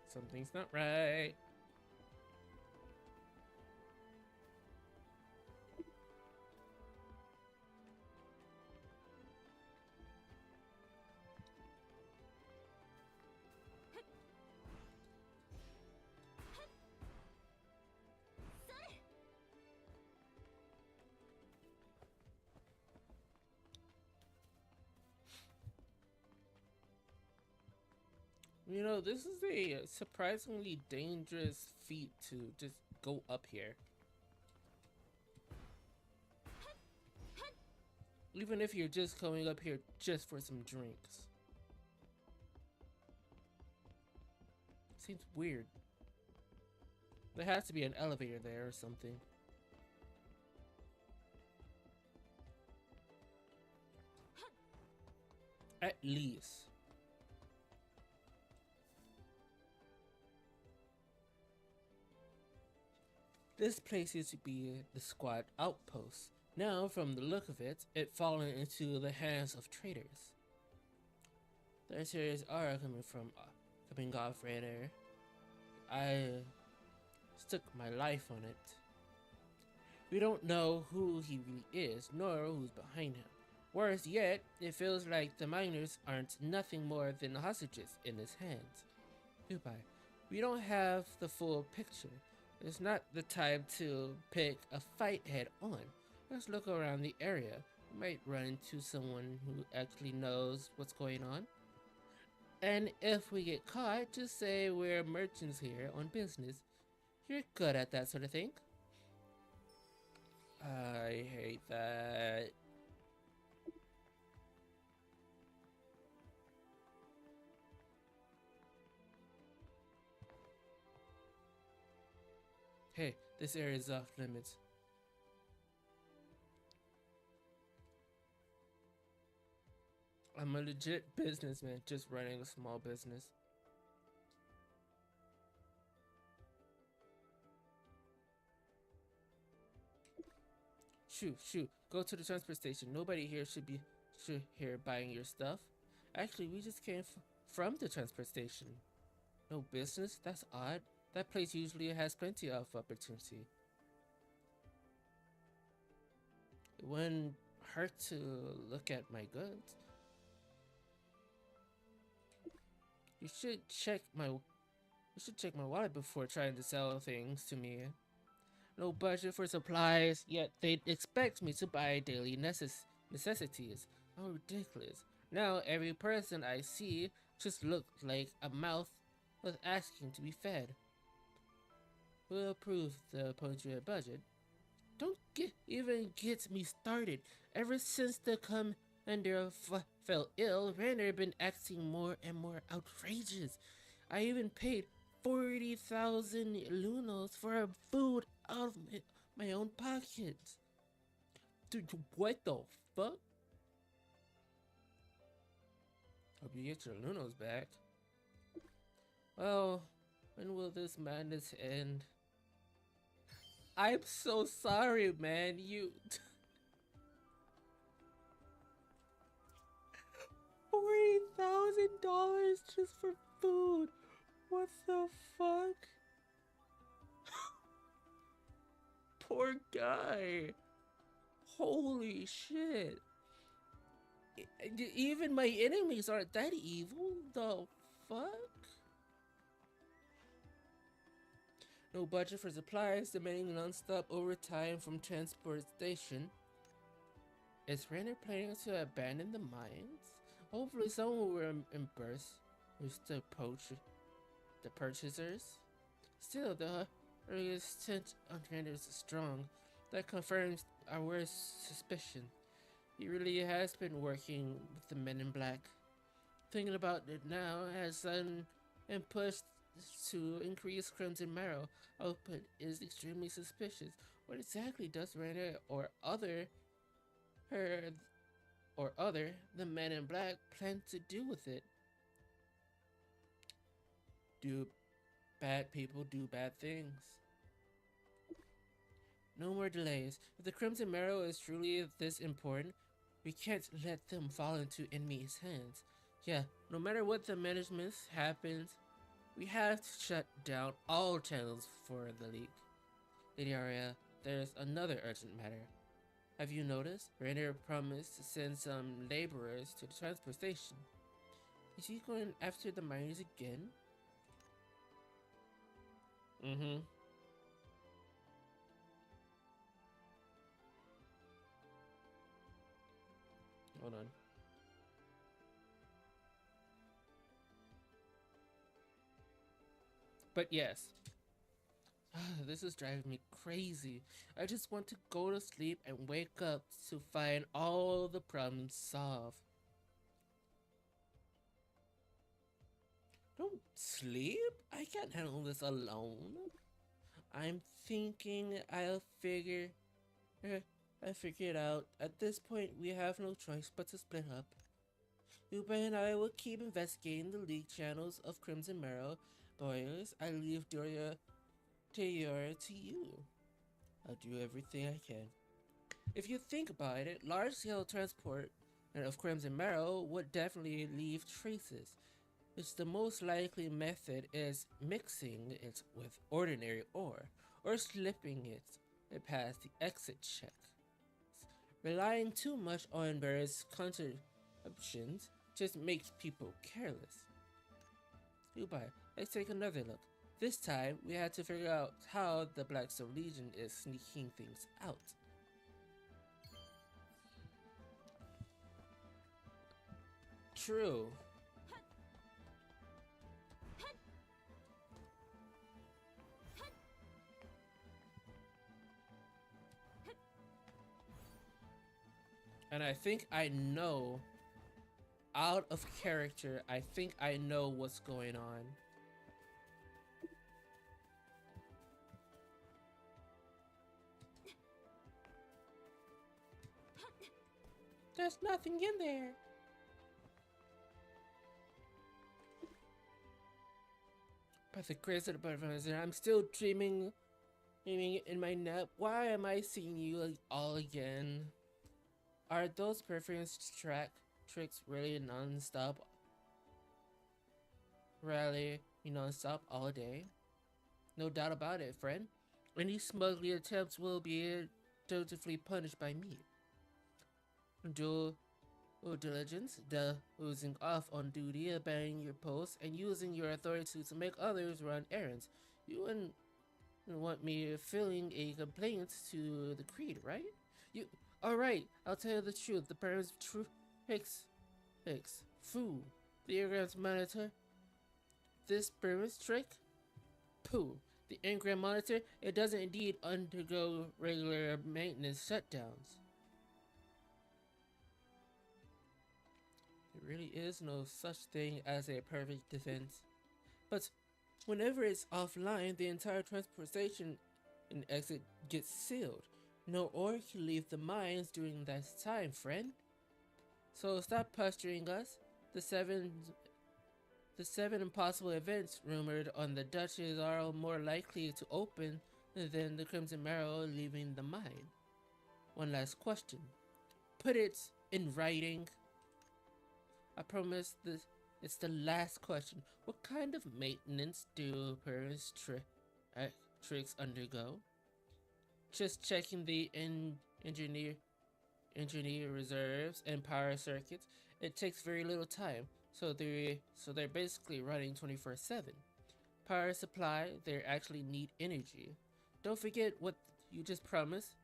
Something's not right. You know, this is a surprisingly dangerous feat to just go up here. Even if you're just going up here just for some drinks. Seems weird. There has to be an elevator there or something. At least. This place used to be the squad outpost. Now, from the look of it, it's fallen into the hands of traitors. Their serious are coming off radar. I stuck my life on it. We don't know who he really is, nor who's behind him. Worse yet, it feels like the miners aren't nothing more than hostages in his hands. Goodbye. We don't have the full picture. It's not the time to pick a fight head on. Let's look around the area. We might run into someone who actually knows what's going on. And if we get caught, just say we're merchants here on business. You're good at that sort of thing. I hate that. Hey, this area is off limits. I'm a legit businessman just running a small business. Shoot, go to the transfer station. Nobody here should be here buying your stuff. Actually, we just came from the transfer station. No business? That's odd. That place usually has plenty of opportunity. It wouldn't hurt to look at my goods. You should check my wallet before trying to sell things to me. No budget for supplies, yet they'd expect me to buy daily necessities. How ridiculous. Now every person I see just looks like a mouth was asking to be fed. Who approved the punctuate budget? Don't even get me started. Ever since the commander fell ill, Rainer been acting more and more outrageous. I even paid 40,000 lunos for food out of my own pocket. Dude, what the fuck? Hope you get your lunos back. Well, when will this madness end? I'm so sorry, man. You... $40,000 just for food. What the fuck? Poor guy. Holy shit. Even my enemies aren't that evil. The fuck? No budget for supplies, demanding non-stop overtime from transport station. Is Rainer planning to abandon the mines? Hopefully someone will reimburse the purchasers. Still, the earliest tent on Rainer is strong. That confirms our worst suspicion. He really has been working with the men in black. Thinking about it now, has done and pushed to increase Crimson Marrow output is extremely suspicious. What exactly does Rainer her, the men in black plan to do with it? Do bad people do bad things? No more delays. If the Crimson Marrow is truly this important, we can't let them fall into enemies' hands. Yeah, no matter what the management happens, we have to shut down all channels for the leak. Lady Aria, there's another urgent matter. Have you noticed? Rainer promised to send some laborers to the transport station. Is he going after the miners again? Mm-hmm. Hold on. But yes, this is driving me crazy. I just want to go to sleep and wake up to find all the problems solved. Don't sleep? I can't handle this alone. I'm thinking I figure it out. At this point, we have no choice but to split up. Uba and I will keep investigating the leak channels of Crimson Marrow. Boys, I leave Doria Tayora to you. I'll do everything I can. If you think about it, large-scale transport of Crimson Marrow would definitely leave traces, which the most likely method is mixing it with ordinary ore, or slipping it past the exit check. Relying too much on various contraptions just makes people careless. Goodbye. Let's take another look. This time, we had to figure out how the Blackstone Legion is sneaking things out. True. And I think I know, out of character, I think I know what's going on. There's nothing in there. But the grace of the butterflies, I'm still dreaming in my nap. Why am I seeing you all again? Are those preference tricks really non-stop? Really non-stop all day? No doubt about it, friend. Any smuggling attempts will be dutifully punished by me. Due diligence, dozing off on duty, abandoning your post, and using your authority to make others run errands. You wouldn't want me filling a complaint to the Creed, right? You. Alright, I'll tell you the truth. The parents Hicks. Foo. The Engrams monitor. This premise trick? Pooh. The Engram monitor, it doesn't indeed undergo regular maintenance shutdowns. There really is no such thing as a perfect defense. But whenever it's offline, the entire transport station and exit gets sealed. No ore can leave the mines during that time, friend. So stop pestering us. The seven impossible events rumored on the Duchess are more likely to open than the Crimson Marrow leaving the mine. One last question. Put it in writing. I promise this. It's the last question. What kind of maintenance do parents tricks undergo? Just checking the engineer reserves and power circuits. It takes very little time, so they're basically running 24/7. Power supply, they actually need energy. Don't forget what you just promised.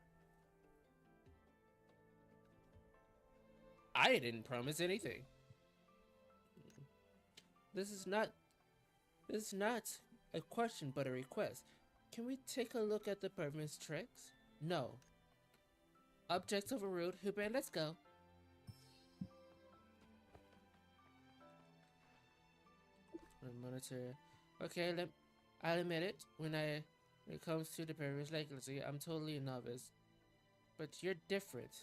I didn't promise anything. This is not a question but a request. Can we take a look at the performance tricks? No. Objects overruled. Hooper, let's go. Monitor. Okay, I'll admit it. When it comes to the beverage legacy, I'm totally a novice. But you're different.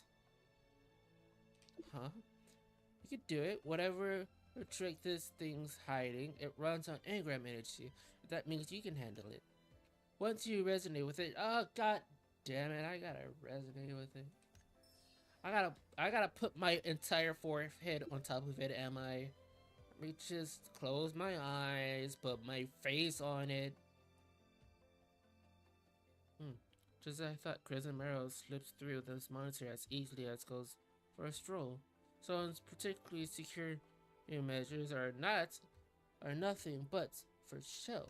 Huh? You can do it. Whatever trick this thing's hiding, it runs on engram energy. That means you can handle it. Once you resonate with it, oh god damn it, I gotta resonate with it. I gotta put my entire forehead on top of it, am I? Let me just close my eyes, put my face on it. Just as I thought, Crimson Marrow slips through this monitor as easily as goes for a stroll. So particularly secure measures are nothing but for show.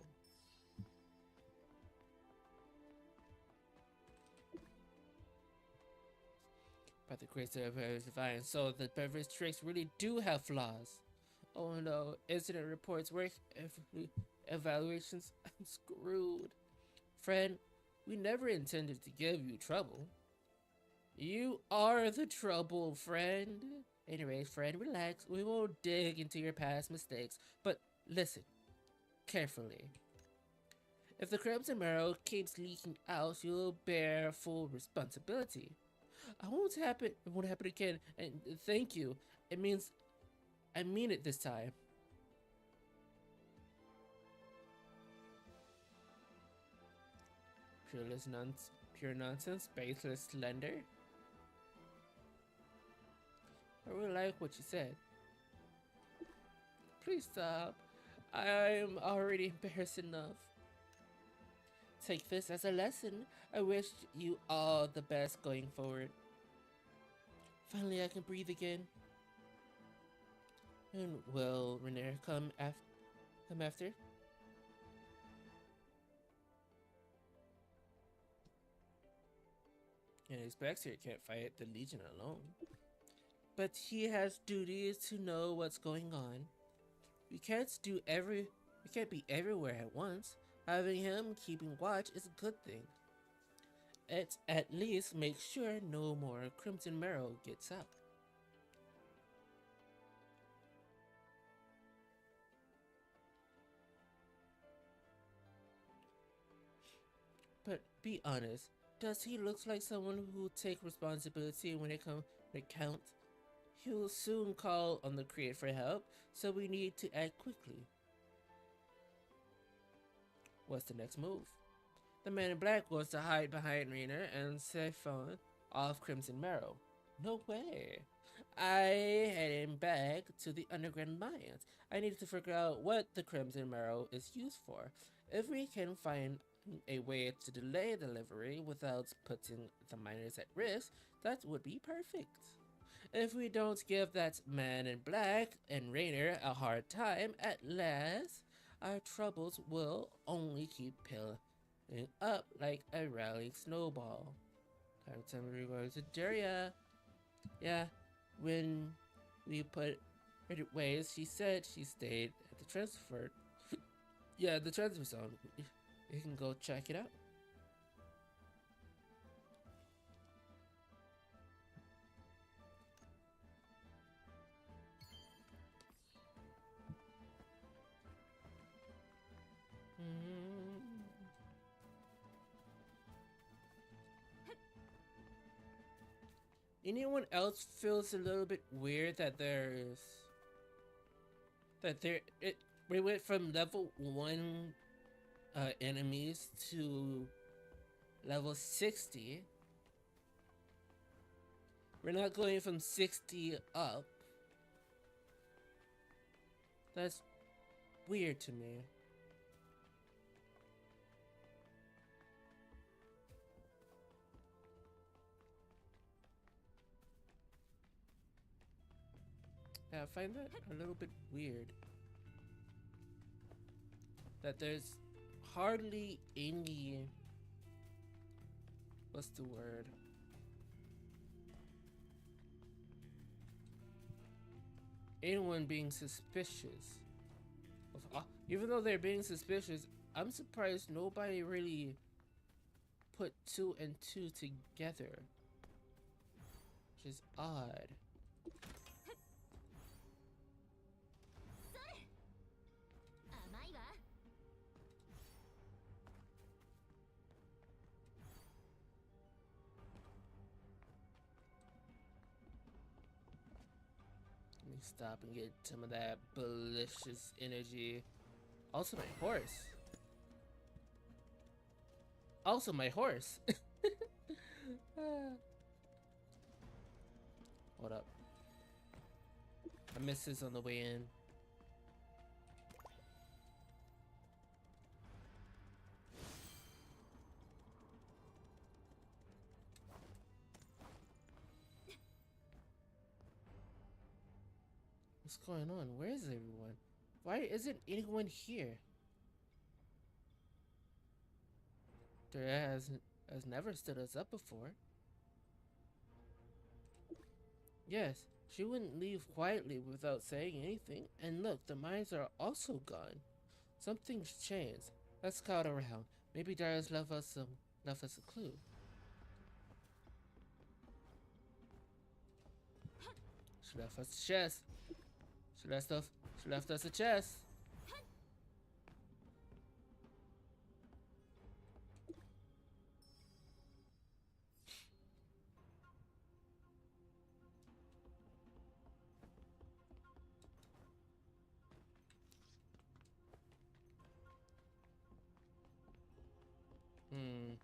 By the grace of the divine, so the beverage tricks really do have flaws. Oh no, incident reports, work evaluations, I'm screwed. Friend, we never intended to give you trouble. You are the trouble, friend. Anyways, friend, relax. We won't dig into your past mistakes, but listen carefully. If the Crimson Marrow keeps leaking out, you'll bear full responsibility. It won't happen again, and thank you. I mean it this time. Pure nonsense, baseless slender. I really like what you said. Please stop. I'm already embarrassed enough. Take this as a lesson. I wish you all the best going forward. Finally, I can breathe again. And will Rainier come after? And his Baxter can't fight the Legion alone. But he has duties to know what's going on. We can't be everywhere at once. Having him keeping watch is a good thing. It at least makes sure no more Crimson Marrow gets out. But be honest, does he look like someone who will take responsibility when it counts? He will soon call on the Create for help, so we need to act quickly. What's the next move? The man in black wants to hide behind Rainer and siphon off Crimson Marrow. No way. I head him back to the underground mines. I need to figure out what the Crimson Marrow is used for. If we can find a way to delay delivery without putting the miners at risk, that would be perfect. If we don't give that man in black and Rainer a hard time, at last, our troubles will only keep piling up like a rallying snowball. Time to go to Daria. Yeah, when we put her ways, she said she stayed at the transfer. Yeah, the transfer zone. You can go check it out. Anyone else feels a little bit weird that we went from level 1 enemies to level 60. We're not going from 60 up. That's weird to me. Yeah, I find that a little bit weird. That there's hardly any... What's the word? Anyone being suspicious. Even though they're being suspicious, I'm surprised nobody really put 2 and 2 together. is odd. Let me stop and get some of that delicious energy. Also my horse. Also my horse. Hold up. I missed this on the way in. What's going on? Where is everyone? Why isn't anyone here? There has never stood us up before. Yes, she wouldn't leave quietly without saying anything. And look, the mines are also gone. Something's changed. Let's scout around. Maybe Darius left us a clue. She left us a chest. She left us a chest. Hmm.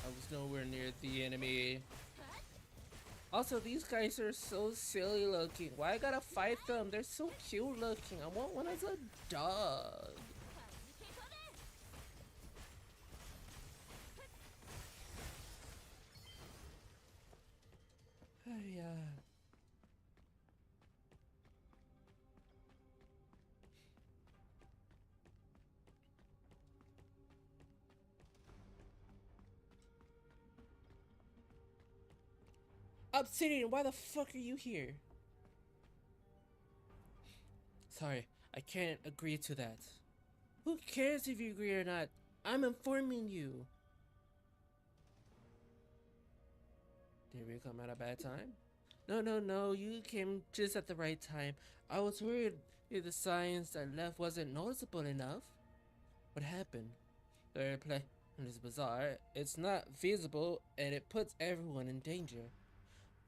I was nowhere near the enemy. Also, these guys are so silly looking. Why I gotta fight them? They're so cute looking. I want one as a dog. Yeah. Obsidian, why the fuck are you here? Sorry, I can't agree to that. Who cares if you agree or not? I'm informing you. Did we come at a bad time? No, you came just at the right time. I was worried if the science I left wasn't noticeable enough. What happened? The play is bizarre. It's not feasible and it puts everyone in danger.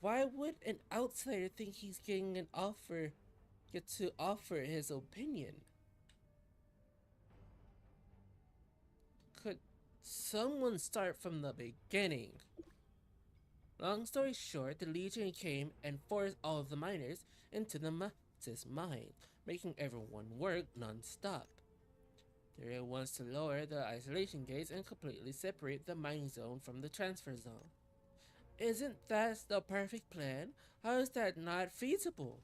Why would an outsider think he's get to offer his opinion? Could someone start from the beginning? Long story short, the Legion came and forced all of the miners into the Mantis mine, making everyone work non-stop. They wants to lower the isolation gates and completely separate the mining zone from the transfer zone. Isn't that the perfect plan? How is that not feasible?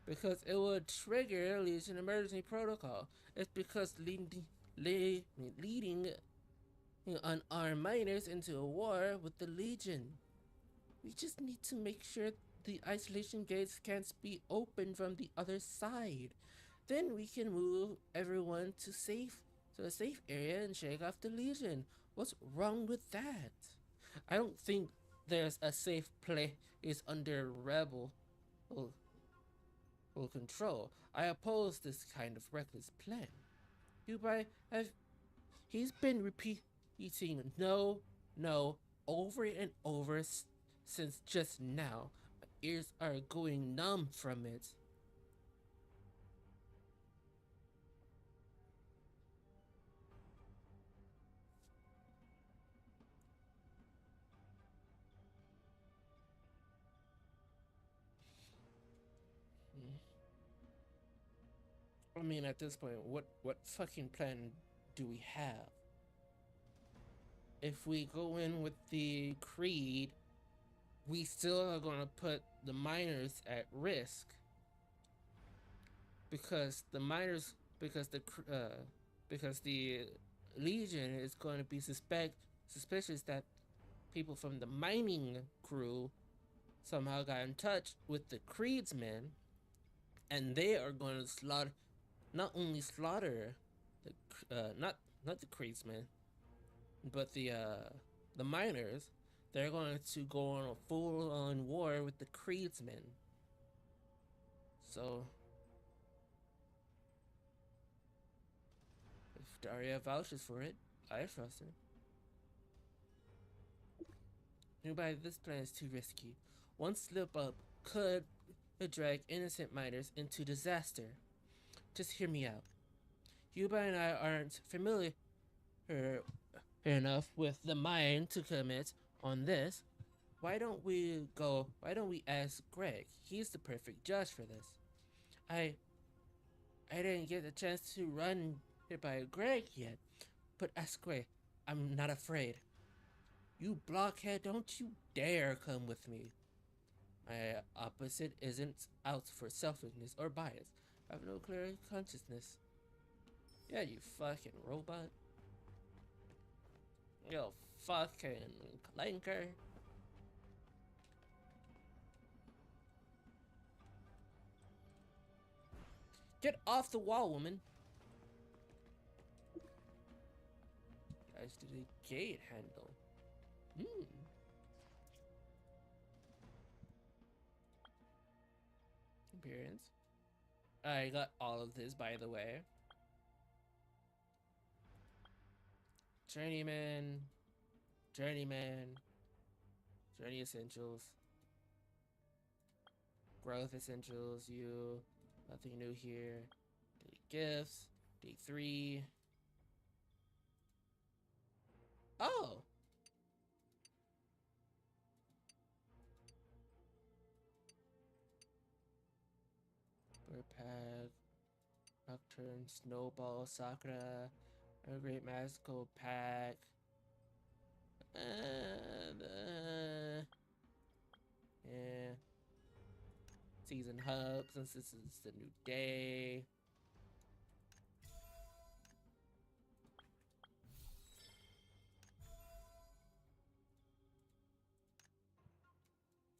Because it would trigger Legion emergency protocol. It's because leading unarmed miners into a war with the Legion. We just need to make sure the isolation gates can't be opened from the other side. Then we can move everyone to a safe area and shake off the Legion. What's wrong with that? I don't think there's a safe place under rebel control. I oppose this kind of reckless plan. He's been repeating no over and over since just now. My ears are going numb from it. I mean, at this point, what fucking plan do we have? If we go in with the creed, we still are gonna put the miners at risk because the Legion is going to be suspicious that people from the mining crew somehow got in touch with the Creed's men and they are going to slaughter, not only slaughter not the Kreisman, but the miners. They're going to go on a full-on war with the Kreismen. So if Daria vouches for it, I trust her. Nobody, this plan is too risky. One slip up could drag innocent miners into disaster. Just hear me out. Yuba and I aren't familiar enough with the mine to commit on this. Why don't we ask Greg? He's the perfect judge for this. I didn't get the chance to run it by Greg yet, but ask Greg. I'm not afraid. You blockhead, don't you dare come with me. My opposite isn't out for selfishness or bias. I have no clear consciousness. Yeah, you fucking robot. You fucking clanker. Get off the wall, woman. Guys, did a gate handle. Appearance. I got all of this, by the way. Journeyman. Journeyman. Journey essentials. Growth essentials. You. Nothing new here. Daily gifts. Day 3. Oh! Bird Pack. Nocturne. Snowball. Sakura. A Great Magical Pack. And, yeah. Season hub, since this is the new day.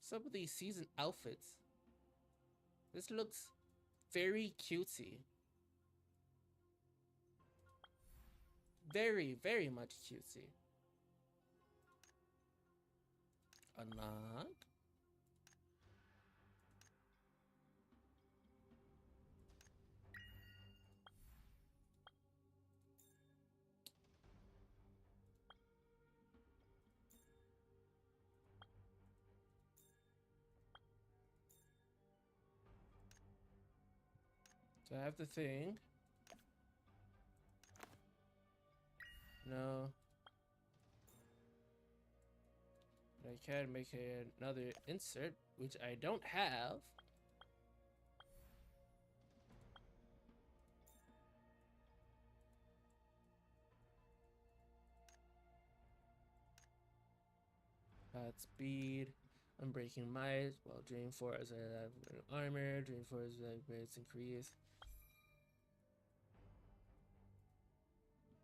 Some of these season outfits. This looks very cutesy. Very, very much cutesy. Unlock. Do I have the thing? No. I can make another insert, which I don't have. Speed, Unbreaking Might, while Dream Force I have armor, Dream Force upgrades increase.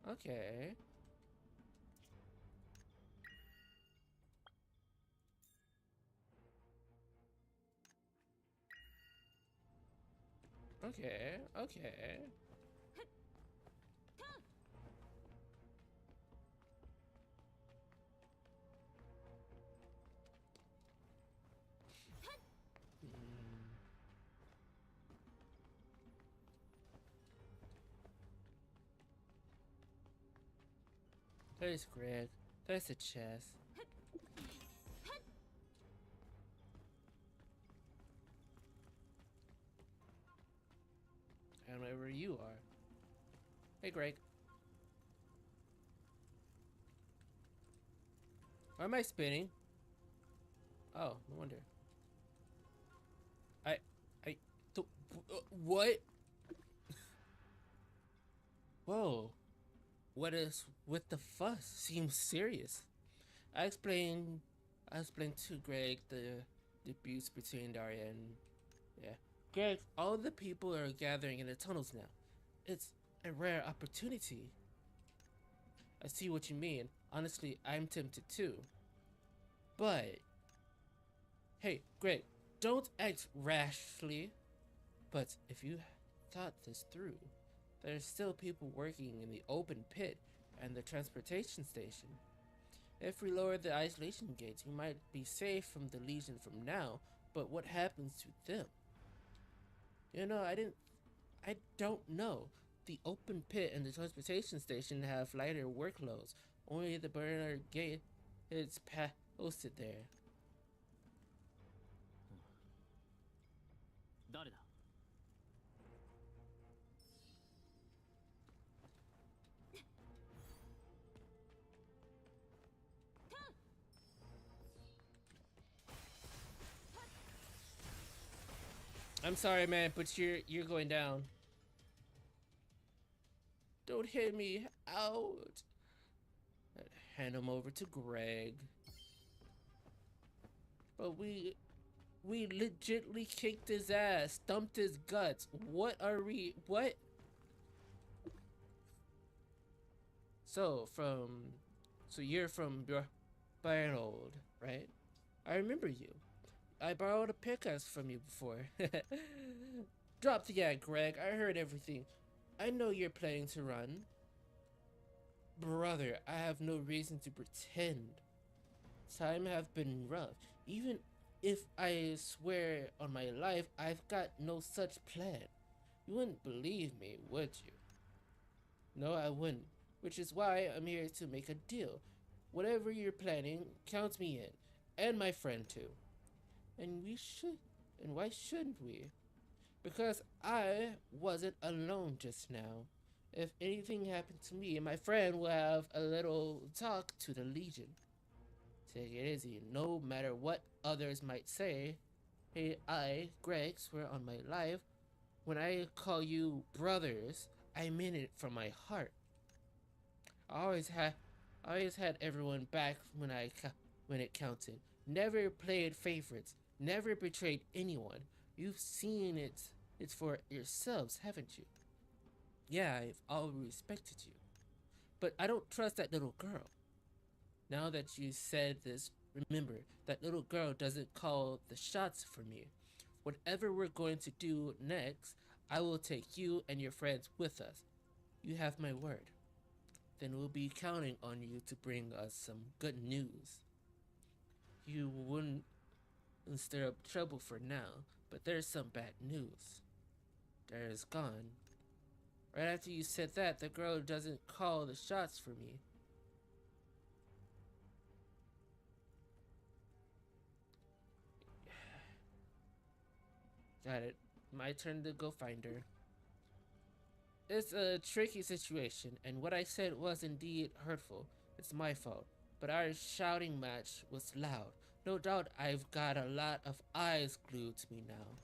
Okay. Okay, okay. There's Greg. There's the chest. And wherever you are. Hey, Greg. Why am I spinning? Oh, no wonder. What? Whoa. What is with the fuss? Seems serious. I explained to Greg the abuse between Daria and yeah. Greg, all the people are gathering in the tunnels now. It's a rare opportunity. I see what you mean. Honestly, I'm tempted too. But hey, Greg, don't act rashly. But if you thought this through, there's still people working in the open pit and the transportation station. If we lower the isolation gates, we might be safe from the Legion from now, but what happens to them? You know, I don't know. The open pit and the transportation station have lighter workloads. Only the burner gate is posted there. 誰だ？ I'm sorry, man, but you're going down. Don't hit me out. Hand him over to Greg. But we legitly kicked his ass, stumped his guts. What? So you're from Barnold, right? I remember you. I borrowed a pickaxe from you before. Drop the act, Greg. I heard everything. I know you're planning to run. Brother, I have no reason to pretend. Time have been rough. Even if I swear on my life, I've got no such plan. You wouldn't believe me, would you? No, I wouldn't. Which is why I'm here to make a deal. Whatever you're planning, count me in. And my friend too. And why shouldn't we? Because I wasn't alone just now. If anything happened to me, my friend will have a little talk to the Legion. Take it easy, no matter what others might say. Hey, Greg, swear on my life, when I call you brothers, I mean it from my heart. I always had everyone back when it counted. Never played favorites. Never betrayed anyone. You've seen it. It's for yourselves, haven't you? Yeah, I've always respected you. But I don't trust that little girl. Now that you said this, remember, that little girl doesn't call the shots for me. Whatever we're going to do next, I will take you and your friends with us. You have my word. Then we'll be counting on you to bring us some good news. You wouldn't stir up trouble for now, but there's some bad news. Dare is gone. Right after you said that, the girl doesn't call the shots for me. Got it. My turn to go find her. It's a tricky situation, and what I said was indeed hurtful. It's my fault. But our shouting match was loud. No doubt I've got a lot of eyes glued to me now.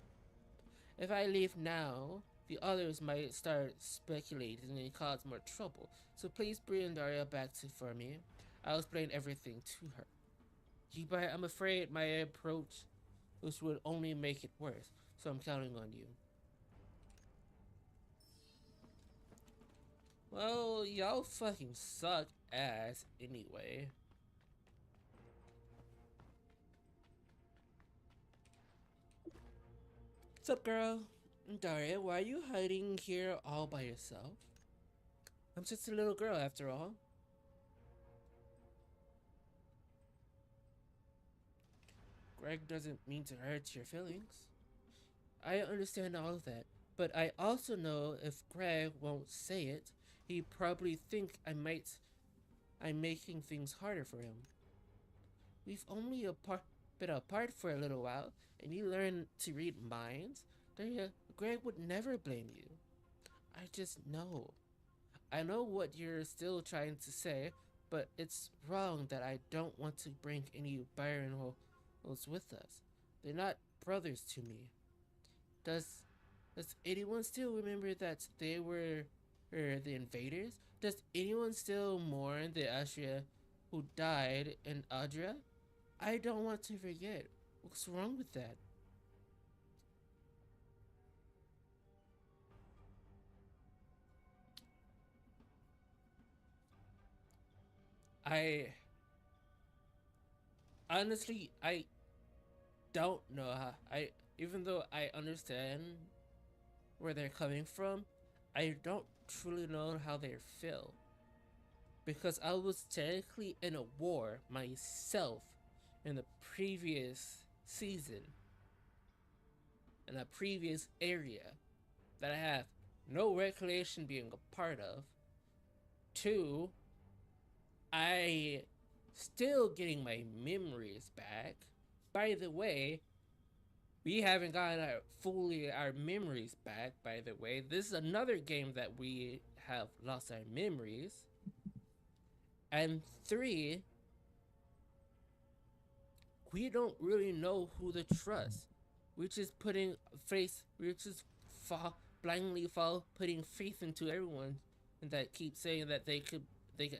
If I leave now, the others might start speculating and cause more trouble. So please bring Daria back for me. I'll explain everything to her. But I'm afraid my approach would only make it worse. So I'm counting on you. Well, y'all fucking suck ass anyway. What's up, girl? Daria, why are you hiding here all by yourself? I'm just a little girl after all. Greg doesn't mean to hurt your feelings. I understand all of that, but I also know if Greg won't say it, he probably think I'm making things harder for him. We've only been apart for a little while, and you learn to read minds. Greg would never blame you. I just know. I know what you're still trying to say, but it's wrong that I don't want to bring any Byron holes with us. They're not brothers to me. Does anyone still remember that they were the invaders? Does anyone still mourn the Ashria who died in Adria? I don't want to forget. What's wrong with that? I honestly, I don't know how. Even though I understand where they're coming from. I don't truly know how they feel. Because I was technically in a war myself in the previous season, in a previous area that I have no recollection being a part of. Two, I still getting my memories back. By the way, we haven't gotten our memories back, by the way. This is another game that we have lost our memories. And three, we don't really know who to trust. We're just blindly putting faith into everyone that keeps saying that they could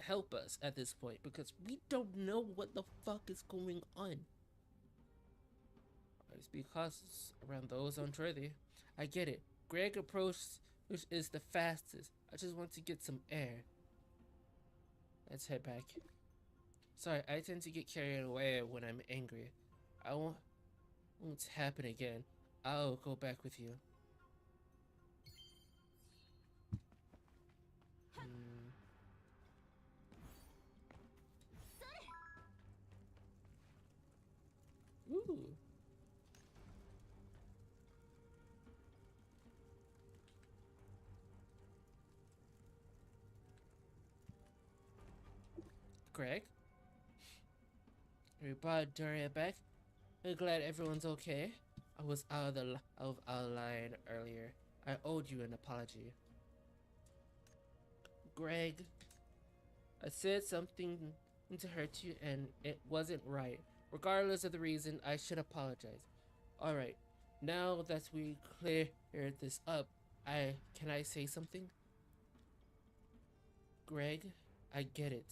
help us at this point, because we don't know what the fuck is going on. It's because around those untrustworthy. I get it. Greg approach which is the fastest. I just want to get some air. Let's head back. Sorry, I tend to get carried away when I'm angry. I won't happen again. I'll go back with you. Ooh. Greg? We brought Daria back. I'm glad everyone's okay. I was out of line earlier. I owed you an apology. Greg, I said something to hurt you and it wasn't right. Regardless of the reason, I should apologize. Alright, now that we cleared this up, can I say something? Greg, I get it.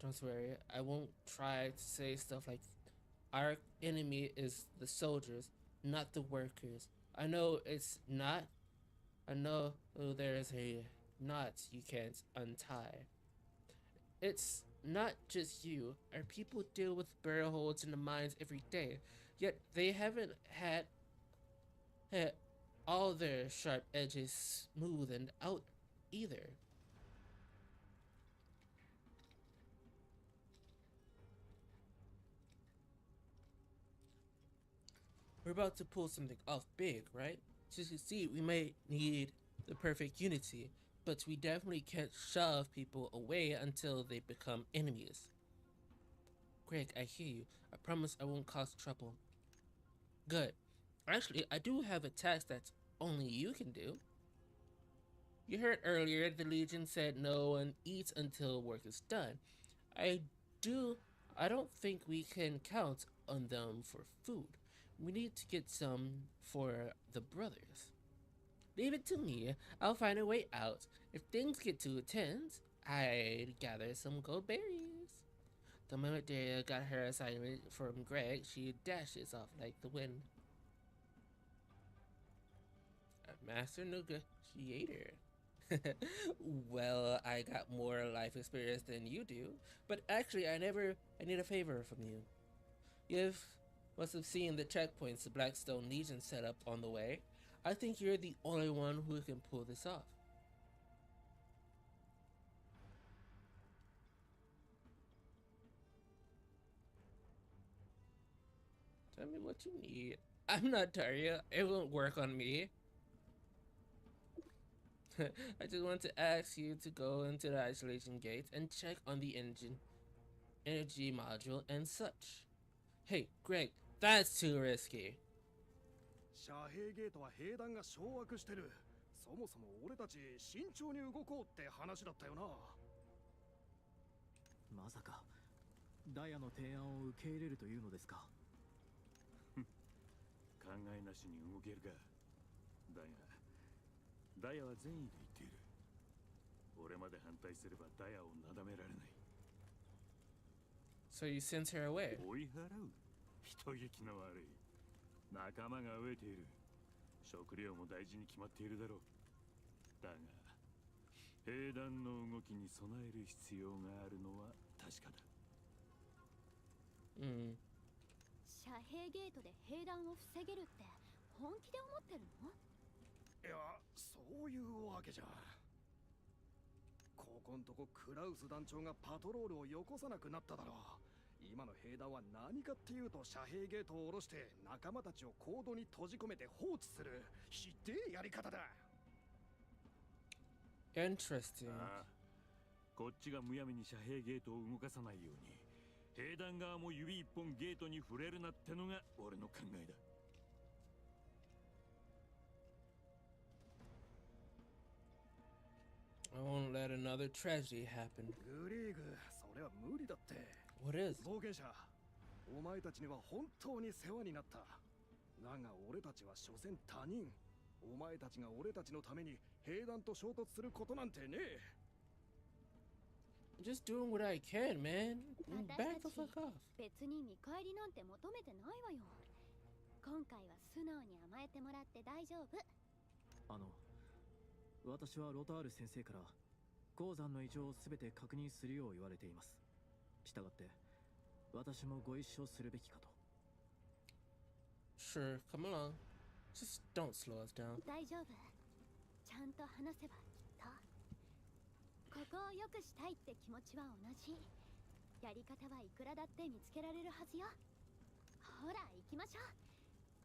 Don't worry, I won't try to say stuff like our enemy is the soldiers, not the workers. I know it's not. I know there's a knot you can't untie. It's not just you. Our people deal with burrow holes in the mines every day, yet they haven't had all their sharp edges smoothed out either. We're about to pull something off big, right? To succeed, we might need the perfect unity, but we definitely can't shove people away until they become enemies. Greg, I hear you. I promise I won't cause trouble. Good. Actually, I do have a task that only you can do. You heard earlier the Legion said no one eats until work is done. I don't think we can count on them for food. We need to get some for the brothers. Leave it to me. I'll find a way out. If things get too tense, I'd gather some gold berries. The moment Daria got her assignment from Greg, she dashes off like the wind. A master negotiator. Well, I got more life experience than you do, but actually I need a favor from you. You must have seen the checkpoints the Blackstone Legion set up on the way. I think you're the only one who can pull this off. Tell me what you need. I'm not Daria. It won't work on me. I just want to ask you to go into the isolation gate and check on the energy module and such. Hey, Greg, that's too risky. 遮蔽ゲートは兵団が掌握してる。そもそも俺たち慎重に動こうって話だったよな。まさかダイヤの提案を受け入れるというのですか。考えなしに動けるか。だがダイヤは善意で言っている。俺まで反対すればダイヤをなだめられない。So you sent her away. 追い払う。人聞きの悪い。仲間が飢えている。食料も大事に決まっているだろう。だが兵団の動きに備える必要があるのは確かだ。遮蔽ゲートで兵団を防げるって本気で思ってるの？いや、そういうわけじゃ。ここんとこクラウス団長がパトロールをよこさなくなっただろう。今の兵団は何かっていうと遮蔽ゲートを下ろして仲間たちをコードに閉じ込めて放置するひでえやり方だ。Interesting. ああ、こっちがむやみに遮蔽ゲートを動かさないように兵団側も指一本ゲートに触れるなってのが俺の考えだ。I won't let another tragedy happen. グリーグ、それは無理だって。 What is? 冒険者、お前たちには本当に世話になった。だが俺たちは所詮他人。お前たちが俺たちのために兵団と衝突することなんてねえ。 Just doing what I can, man. Back the fuck off. 別に見返りなんて求めてないわよ。今回は素直に甘えてもらって大丈夫。私はロタール先生から鉱山の異常を全て確認するよう言われています。したがって私もご一緒するべきかと。 Sure, come along. Just don't slow us down. 大丈夫。ちゃんと話せばきっと。ここを良くしたいって気持ちは同じ。やり方はいくらだって見つけられるはずよ。ほら行きましょう。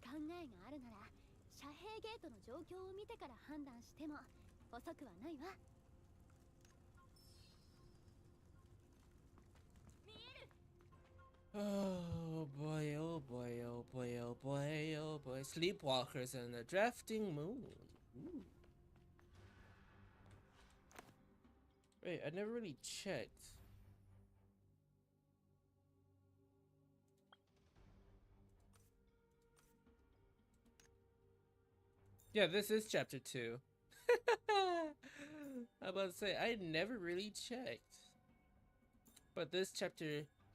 考えがあるなら遮蔽ゲートの状況を見てから判断しても遅くはないわ。 Oh boy, oh boy, oh boy, oh boy, oh boy. Sleepwalkers and a drafting moon. Ooh. Wait, I never really checked. Yeah, this is chapter 2. I'm about to say, I never really checked. But this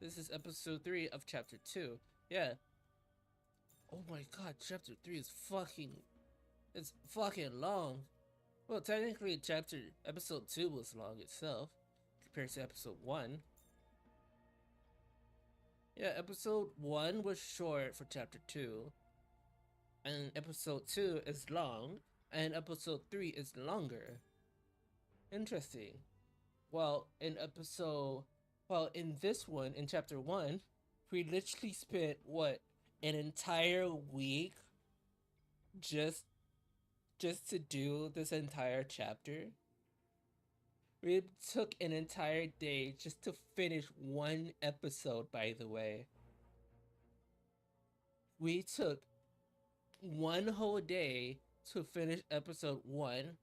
is episode 3 of chapter 2. Yeah. Oh my god, chapter 3 is it's fucking long. Well, technically episode 2 was long itself compared to episode 1. Yeah, episode 1 was short for chapter 2. And episode 2 is long, and episode 3 is longer. Interesting. Well, in this one, in chapter 1, we literally spent, what, an entire week just to do this entire chapter? We took an entire day just to finish one episode, by the way. We took one whole day to finish episode 1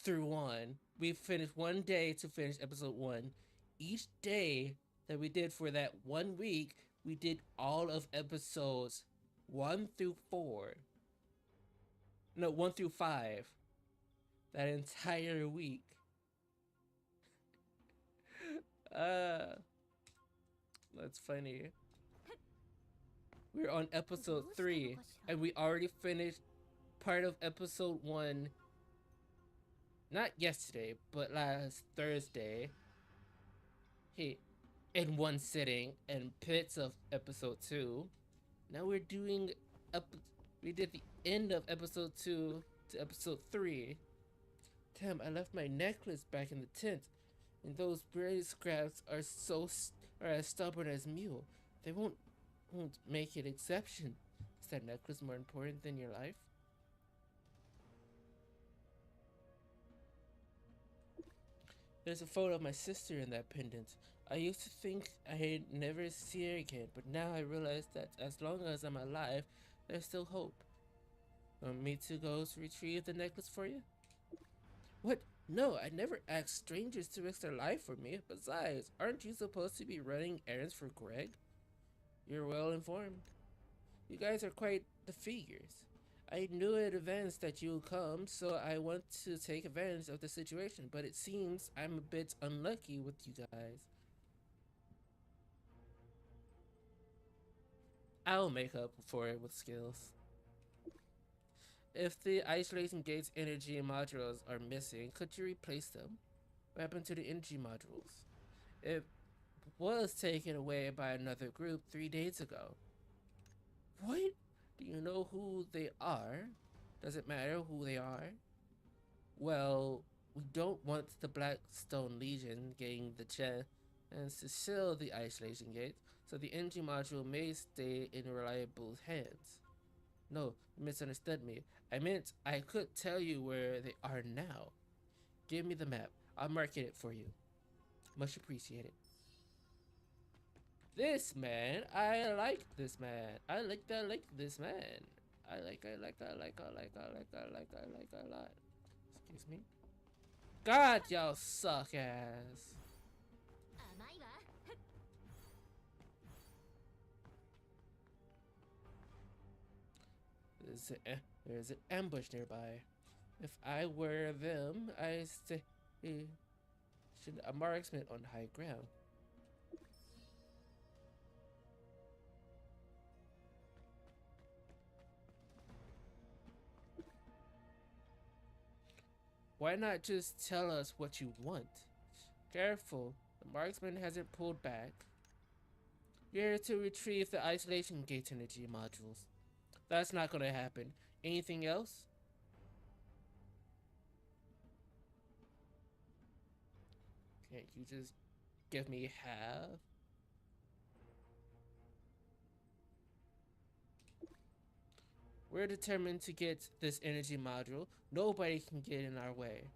through 1. We finished one day to finish episode 1. Each day that we did for that 1 week, we did all of episodes 1 through 4. No, 1 through 5. That entire week. That's funny. We're on episode 3, and we already finished part of episode 1. Not yesterday, but last Thursday. Hey, in one sitting, and bits of episode 2. Now we're doing we did the end of episode 2 to episode 3. Damn, I left my necklace back in the tent, and those berry scraps are as stubborn as mule. They won't make it exception. Is that necklace more important than your life? There's a photo of my sister in that pendant. I used to think I'd never see her again, but now I realize that as long as I'm alive, there's still hope. Want me to go retrieve the necklace for you? What? No, I never asked strangers to risk their life for me. Besides, aren't you supposed to be running errands for Greg? You're well informed. You guys are quite the figures. I knew in advance that you would come, so I want to take advantage of the situation, but it seems I'm a bit unlucky with you guys. I'll make up for it with skills. If the isolation gate's energy modules are missing, could you replace them? What happened to the energy modules? It was taken away by another group 3 days ago. What? Do you know who they are? Does it matter who they are? Well, we don't want the Blackstone Legion getting the chance to seal the isolation gate, so the energy module may stay in reliable hands. No, you misunderstood me. I meant I could tell you where they are now. Give me the map. I'll mark it for you. Much appreciated. This man, I like this man. I like this man. I like a lot. Excuse me. God, y'all suck ass. 甘いわ。 There's an ambush nearby. If I were them, I should a marksman on high ground. Why not just tell us what you want? Careful, the marksman hasn't pulled back. You're here to retrieve the isolation gate energy modules. That's not gonna happen. Anything else? Can't you just give me half? We're determined to get this energy module. Nobody can get in our way.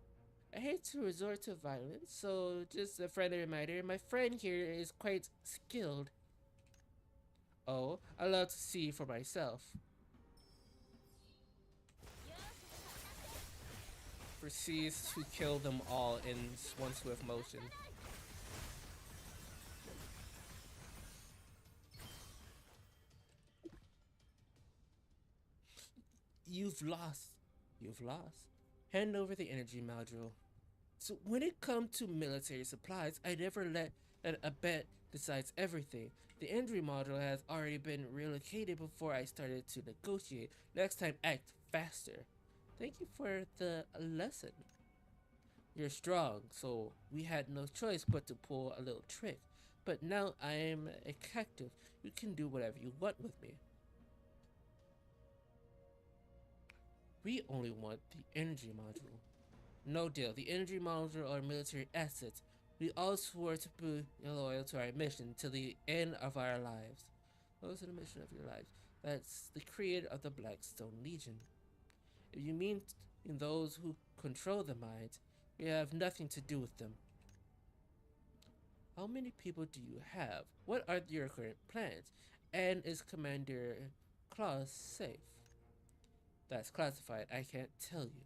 I hate to resort to violence, so just a friendly reminder, my friend here is quite skilled. Oh, I love to see for myself. Proceeds to kill them all in one swift motion. You've lost. You've lost. Hand over the energy module. So when it comes to military supplies, I never let a bet decides everything. The energy module has already been relocated before I started to negotiate. Next time, act faster. Thank you for the lesson. You're strong, so we had no choice but to pull a little trick. But now I am a captive. You can do whatever you want with me. We only want the energy module. No deal. The energy module are military assets. We all swore to be loyal to our mission till the end of our lives. Those are the mission of your lives. That's the creator of the Blackstone Legion. If you mean those who control the mines, we have nothing to do with them. How many people do you have? What are your current plans? And is Commander Claus safe? That's classified. I can't tell you.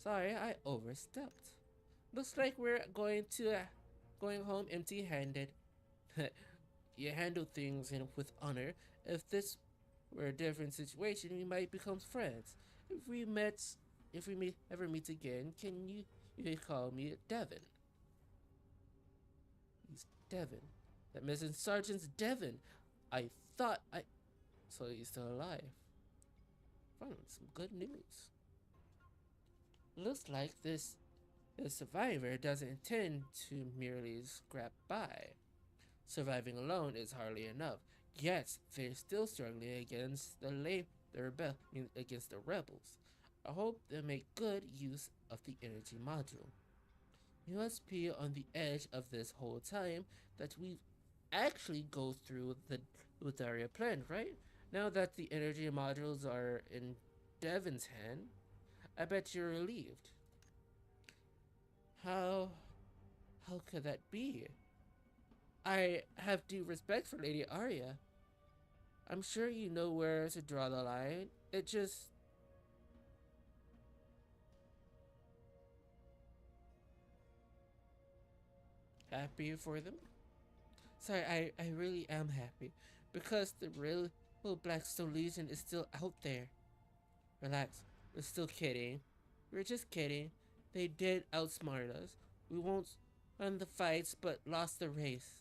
Sorry, I overstepped. Looks like we're going home empty-handed. You handle things with honor. If this were a different situation, we might become friends. If we ever meet again, you call me Devin? He's Devin. That missing sergeant's Devin. So he's still alive. Finally, some good news. Looks like the survivor doesn't intend to merely scrap by. Surviving alone is hardly enough. Yet they're still struggling against against the rebels. I hope they make good use of the energy module. You must be on the edge of this whole time that we actually go through the Udaria plan, right? Now that the energy modules are in Devin's hand, I bet you're relieved. How could that be? I have due respect for Lady Arya. I'm sure you know where to draw the line. It just... Happy for them? Sorry, I really am happy. Because the real Blackstone Legion is still out there. Relax, we're still kidding. We're just kidding. They did outsmart us. We won't won the fights, but lost the race.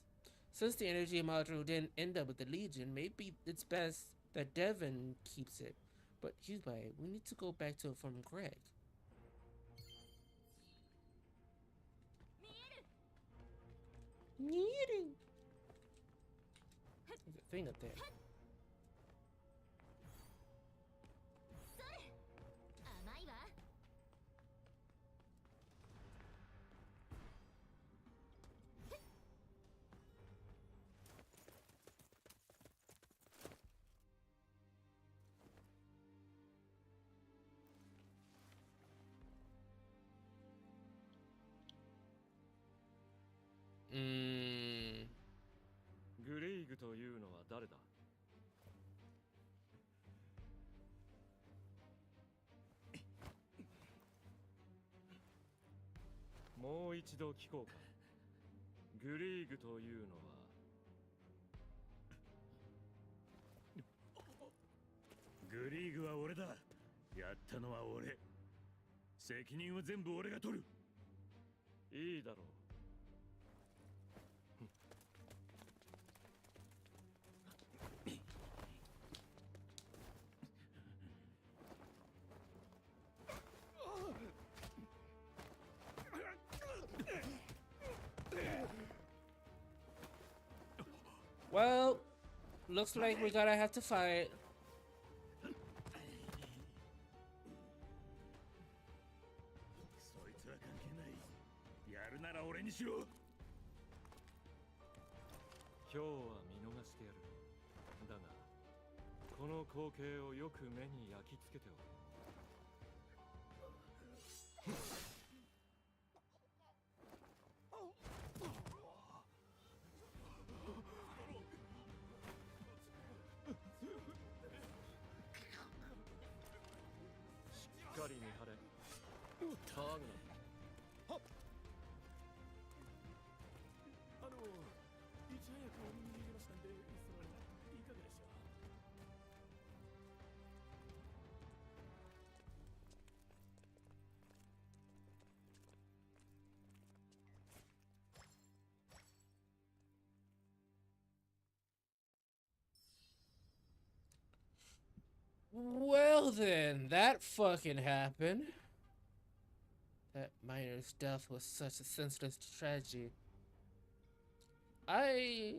Since the energy module didn't end up with the Legion, maybe it's best that Devin keeps it. But Hubei, we need to go back to inform Greg. There's a thing up there. うーん。グレイグというのは誰だ？もう一度聞こうか。グレイグというのは。グリーグは俺だ。やったのは俺。責任は全部俺が取る。いいだろう。Well, looks like we gotta have to fight. そいつは関係ない。やるなら俺にしろ。今日は見逃してやる。だがこの光景をよく目に焼き付けておく。しっかり見張れ。ターグはっ。いち早くお耳に入れましたんで、それいかがでしょう。Well then, that fucking happened. That miner's death was such a senseless tragedy. I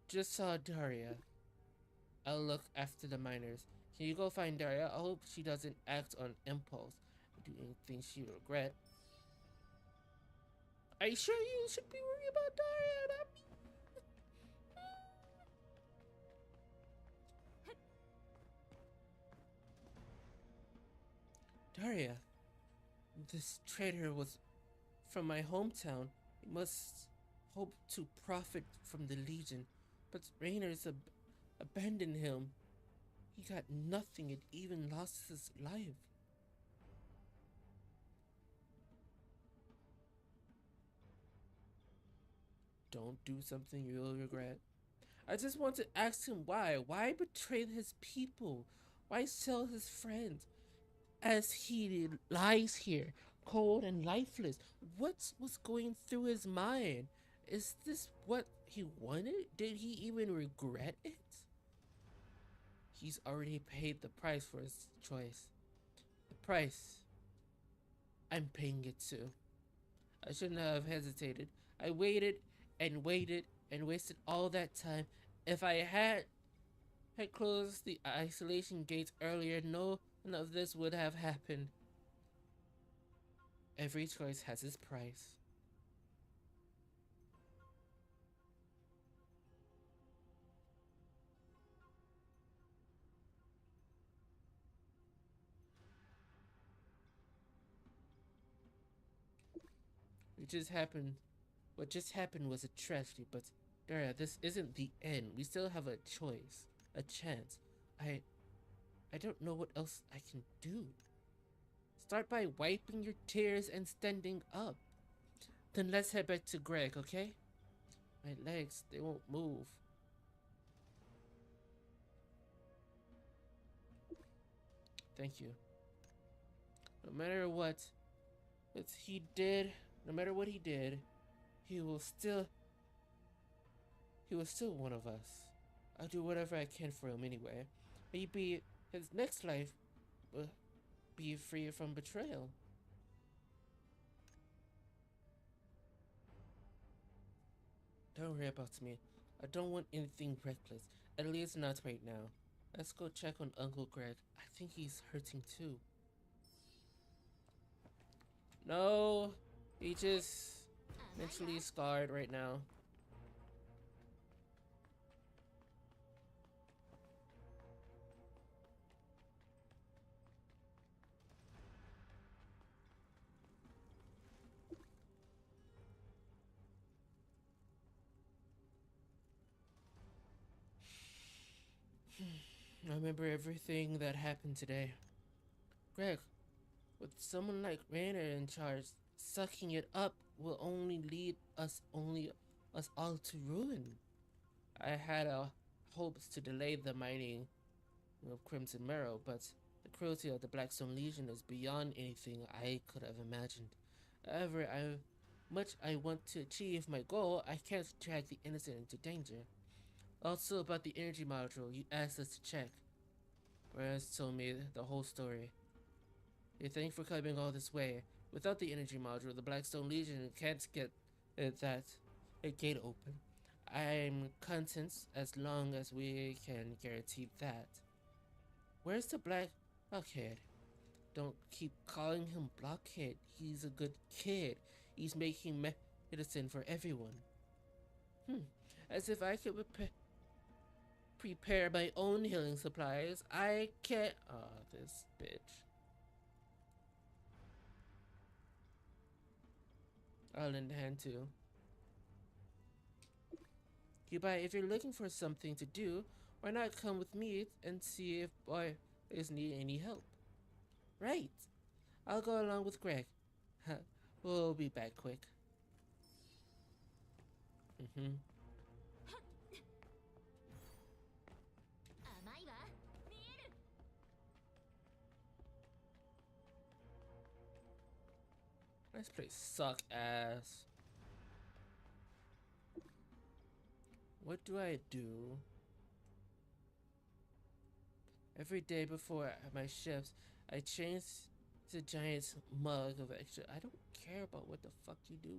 just saw Daria. I'll look after the miners. Can you go find Daria? I hope she doesn't act on impulse and do anything she regret. Are you sure you should be worried about Daria? Daria, this traitor was from my hometown. He must hope to profit from the Legion, but Rainer's abandoned him. He got nothing and even lost his life. Don't do something you'll regret. I just want to ask him why. Why betray his people? Why sell his friends? As he lies here, cold and lifeless, what was going through his mind? Is this what he wanted? Did he even regret it? He's already paid the price for his choice. The price. I'm paying it too. I shouldn't have hesitated. I waited and waited and wasted all that time. If I had closed the isolation gates earlier, none of this would have happened. Every choice has its price. What just happened was a tragedy, but Daria, this isn't the end. We still have a choice, a chance. I don't know what else I can do. Start by wiping your tears and standing up. Then let's head back to Greg, okay? My legs, they won't move. Thank you. No matter what he did, no matter what he did, he was still one of us. I'll do whatever I can for him anyway. Maybe his next life will be free from betrayal. Don't worry about me. I don't want anything reckless. At least not right now. Let's go check on Uncle Greg. I think he's hurting too. No, he's just mentally scarred right now. I remember everything that happened today. Greg, with someone like Rainer in charge, sucking it up will only lead us all to ruin. I had hopes to delay the mining of Crimson Marrow, but the cruelty of the Blackstone Legion is beyond anything I could have imagined. However, much I want to achieve my goal, I can't drag the innocent into danger. Also, about the energy module you asked us to check. Whereas told me the whole story. Hey, thanks for coming all this way. Without the energy module, the Blackstone Legion can't get that gate open. I'm content as long as we can guarantee that. Where's the blockhead? Don't keep calling him blockhead. He's a good kid. He's making medicine for everyone. As if I could prepare my own healing supplies. I can't. Oh, this bitch. I'll lend a hand too. Goodbye. If you're looking for something to do, why not come with me and see if boys need any help? Right. I'll go along with Greg. We'll be back quick. Mm-hmm. This place suck ass. What do I do? Every day before my shifts, I change the giant's mug of extra. I don't care about what the fuck you do.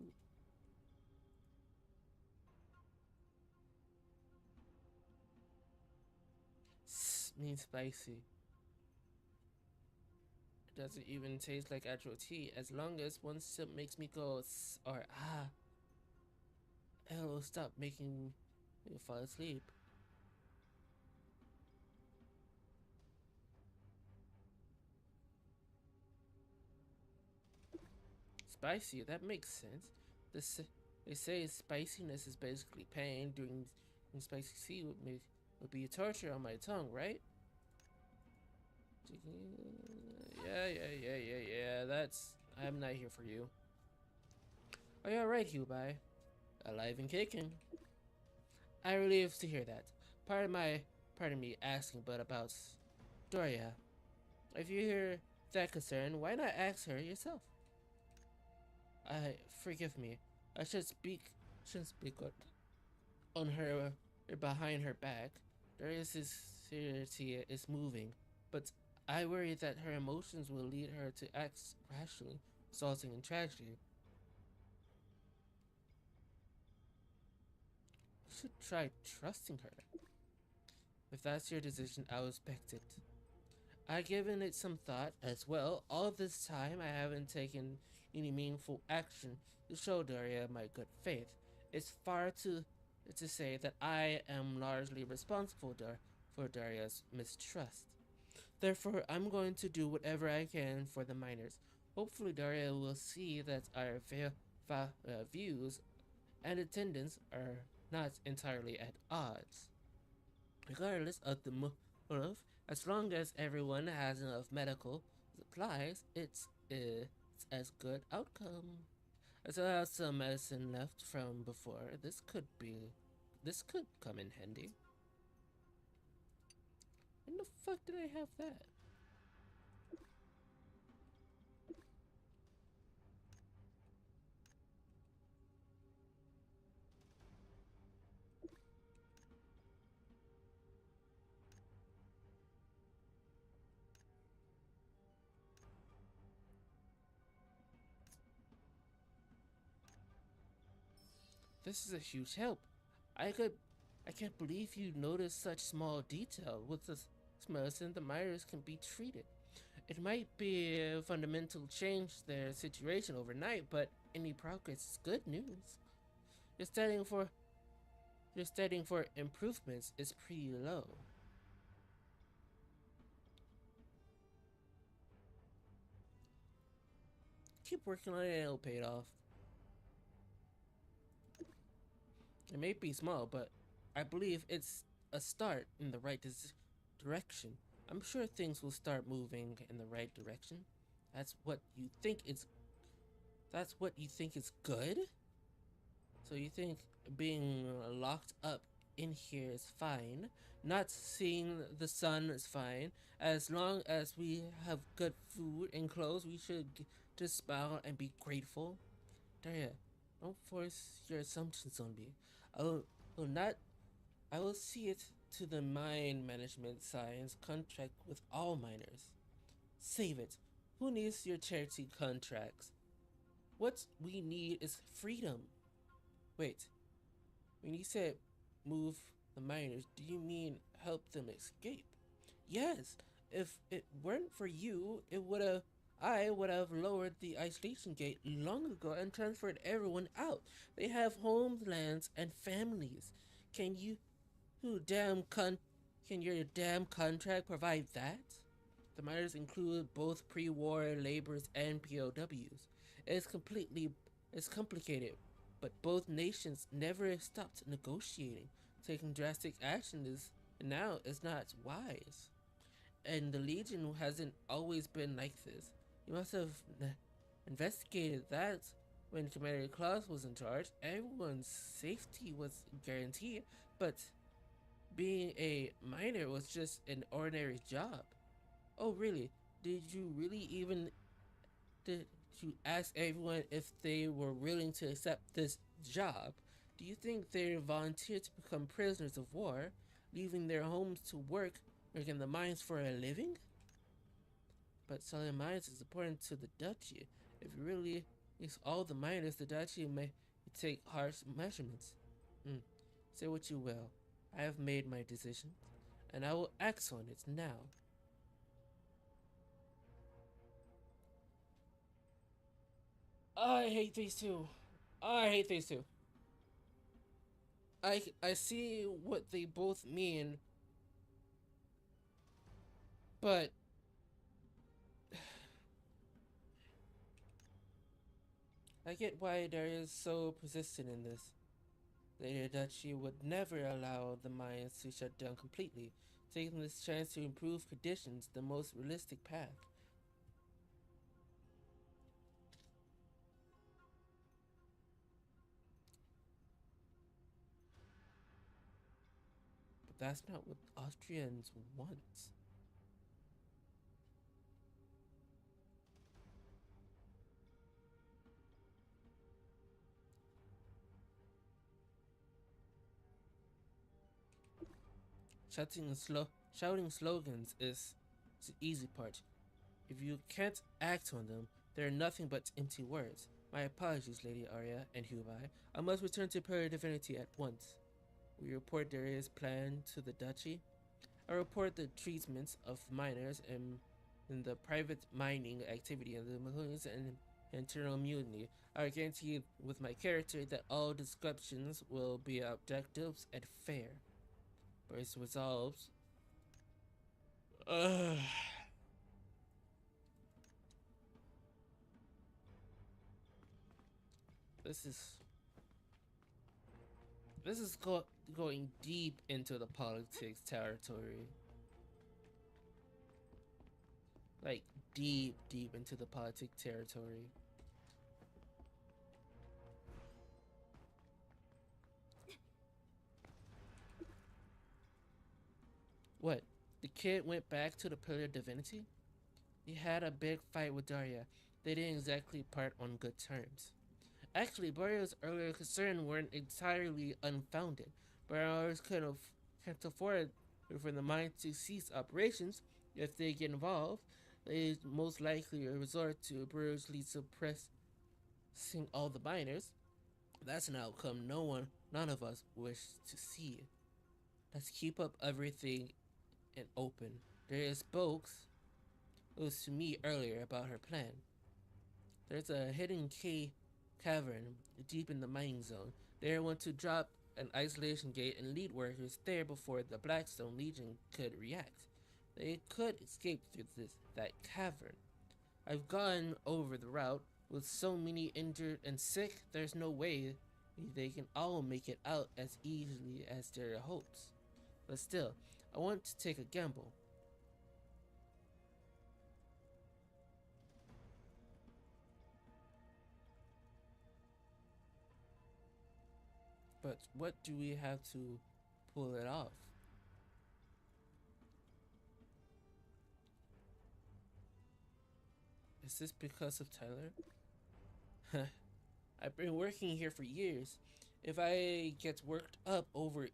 Means spicy. It doesn't even taste like actual tea. As long as one sip makes me go or ah, it'll stop making me fall asleep. Spicy, that makes sense. They say spiciness is basically pain. Doing spicy tea would be a torture on my tongue, right? Yeah. I'm not here for you. Are you alright, Hubai? Alive and kicking. I relieved to hear that. Pardon me asking, but about Doria. If you hear that concern, why not ask her yourself? Forgive me. I shouldn't speak on her behind her back. Doria's sincerity is moving, but I worry that her emotions will lead her to act rashly, resulting in tragedy. You should try trusting her. If that's your decision, I'll respect it. I've given it some thought as well. All this time, I haven't taken any meaningful action to show Daria my good faith. It's far to say that I am largely responsible for Daria's mistrust. Therefore, I'm going to do whatever I can for the miners. Hopefully, Daria will see that our views and attendance are not entirely at odds. Regardless of the motive, as long as everyone has enough medical supplies, it's as good outcome. I still have some medicine left from before. This could come in handy. When the fuck did I have that? This is a huge help. I could I can't believe you noticed such small detail. With this medicine, the miners can be treated. It might be a fundamental change their situation overnight, but any progress is good news. Your studying for your studying for improvements is pretty low. Keep working on it and it'll pay off. It may be small, but I believe it's a start in the right direction. I'm sure things will start moving in the right direction. That's what you think is that's what you think is good? So you think being locked up in here is fine? Not seeing the sun is fine? As long as we have good food and clothes, we should just smile and be grateful? Daria, don't force your assumptions on me. I will not. I will see it to the mine management science contract with all miners. Save it. Who needs your charity contracts? What we need is freedom. Wait, when you said move the miners, do you mean help them escape? Yes. If it weren't for you, I would have lowered the isolation gate long ago and transferred everyone out. They have homelands and families. Can you who damn can your damn contract provide that? The miners include both pre-war laborers and POWs. It's completely it's complicated, but both nations never stopped negotiating. Taking drastic action is not wise. And the Legion hasn't always been like this. You must have investigated that when Commander Klaus was in charge. Everyone's safety was guaranteed, but being a miner was just an ordinary job. Oh, really? Did you really even did you ask everyone if they were willing to accept this job? Do you think they volunteered to become prisoners of war, leaving their homes to work, working the mines for a living? But selling mines is important to the duchy. If you really use all the miners, the duchy may take harsh measurements. Mm. Say what you will. I have made my decision, and I will act on it now. I hate these two. I hate these two. I see what they both mean, but I get why Daria is so persistent in this. Lady Duchy would never allow the mines to shut down completely, taking this chance to improve conditions the most realistic path. But that's not what Austrians want. Shouting slogans is the easy part. If you can't act on them, they are nothing but empty words. My apologies, Lady Arya and Hubai. I must return to Prayer Divinity at once. We report Daria's plan to the Duchy. I report the treatment of miners in the private mining activity and the Mahonians and internal mutiny. I guarantee with my character that all descriptions will be objective and fair. Brace resolves. Ugh. This is going deep into the politics territory. Like deep into the politics territory. What? The kid went back to the Pillar of Divinity? He had a big fight with Daria. They didn't exactly part on good terms. Actually, Barrio's earlier concerns weren't entirely unfounded. Barrios can't afford for the mine to cease operations. If they get involved, they most likely resort to brutally suppressing all the miners. That's an outcome none of us wish to see. Let's keep up everything and open. There spoke it was to me earlier about her plan. There's a hidden cavern deep in the mining zone. They want to drop an isolation gate and lead workers there before the Blackstone Legion could react. They could escape through that cavern. I've gone over the route. With so many injured and sick, there's no way they can all make it out as easily as their hopes. But still, I want to take a gamble. But what do we have to pull it off? Is this because of Tyler? I've been working here for years. If I get worked up over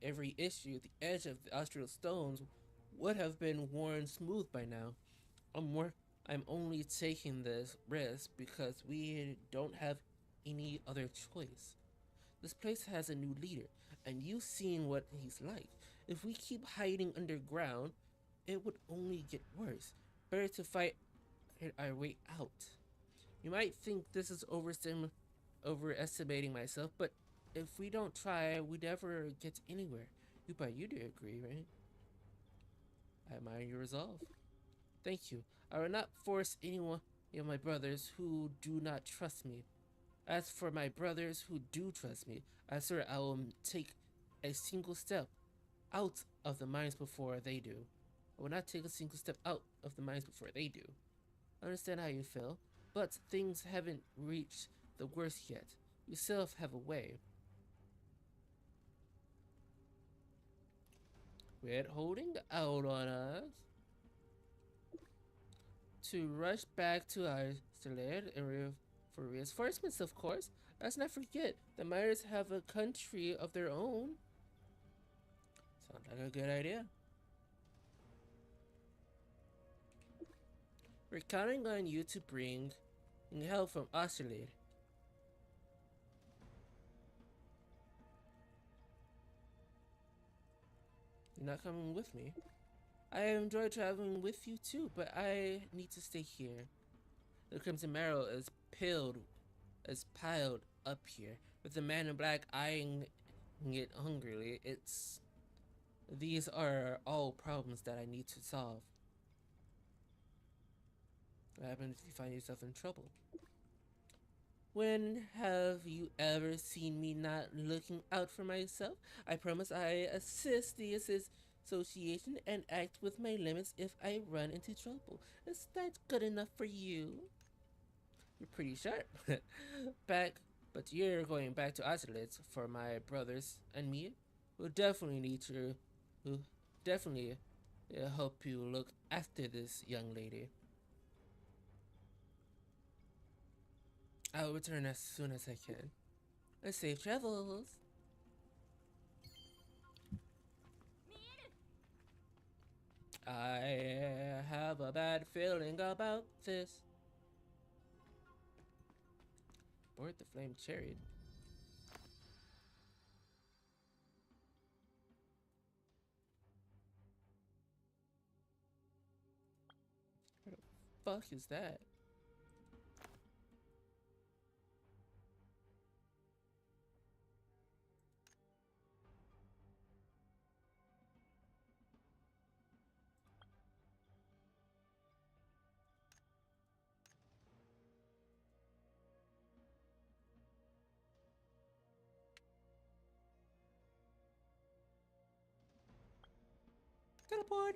every issue, the edge of the austral stones would have been worn smooth by now. I'm more. I'm only taking this risk because we don't have any other choice. This place has a new leader, and you've seen what he's like. If we keep hiding underground, it would only get worse. Better to fight our way out. You might think this is overestimating myself, but if we don't try, we never get anywhere. You do agree, right? I admire your resolve. Thank you. I will not force anyone of my brothers who do not trust me. As for my brothers who do trust me, I swear I will take a single step out of the mines before they do. I will not take a single step out of the mines before they do. I understand how you feel, but things haven't reached the worst yet. You still have a way. Quit holding out on us. To rush back to Iceland and for reinforcements, of course. Let's not forget, the miners have a country of their own. Sounds like a good idea. We're counting on you to bring help from Australia. You're not coming with me. I enjoy traveling with you too, but I need to stay here. The Crimson Marrow is piled up here, with the man in black eyeing it hungrily. These are all problems that I need to solve. What happens if you find yourself in trouble? When have you ever seen me not looking out for myself? I promise I assist the association and act with my limits if I run into trouble. Is that good enough for you? You're pretty sharp. But you're going back to Austerlitz for my brothers and me. We'll definitely need to, we'll definitely help you look after this young lady. I'll return as soon as I can. And safe travels. I have a bad feeling about this. Board the flame chariot. What the fuck is that? Teleport!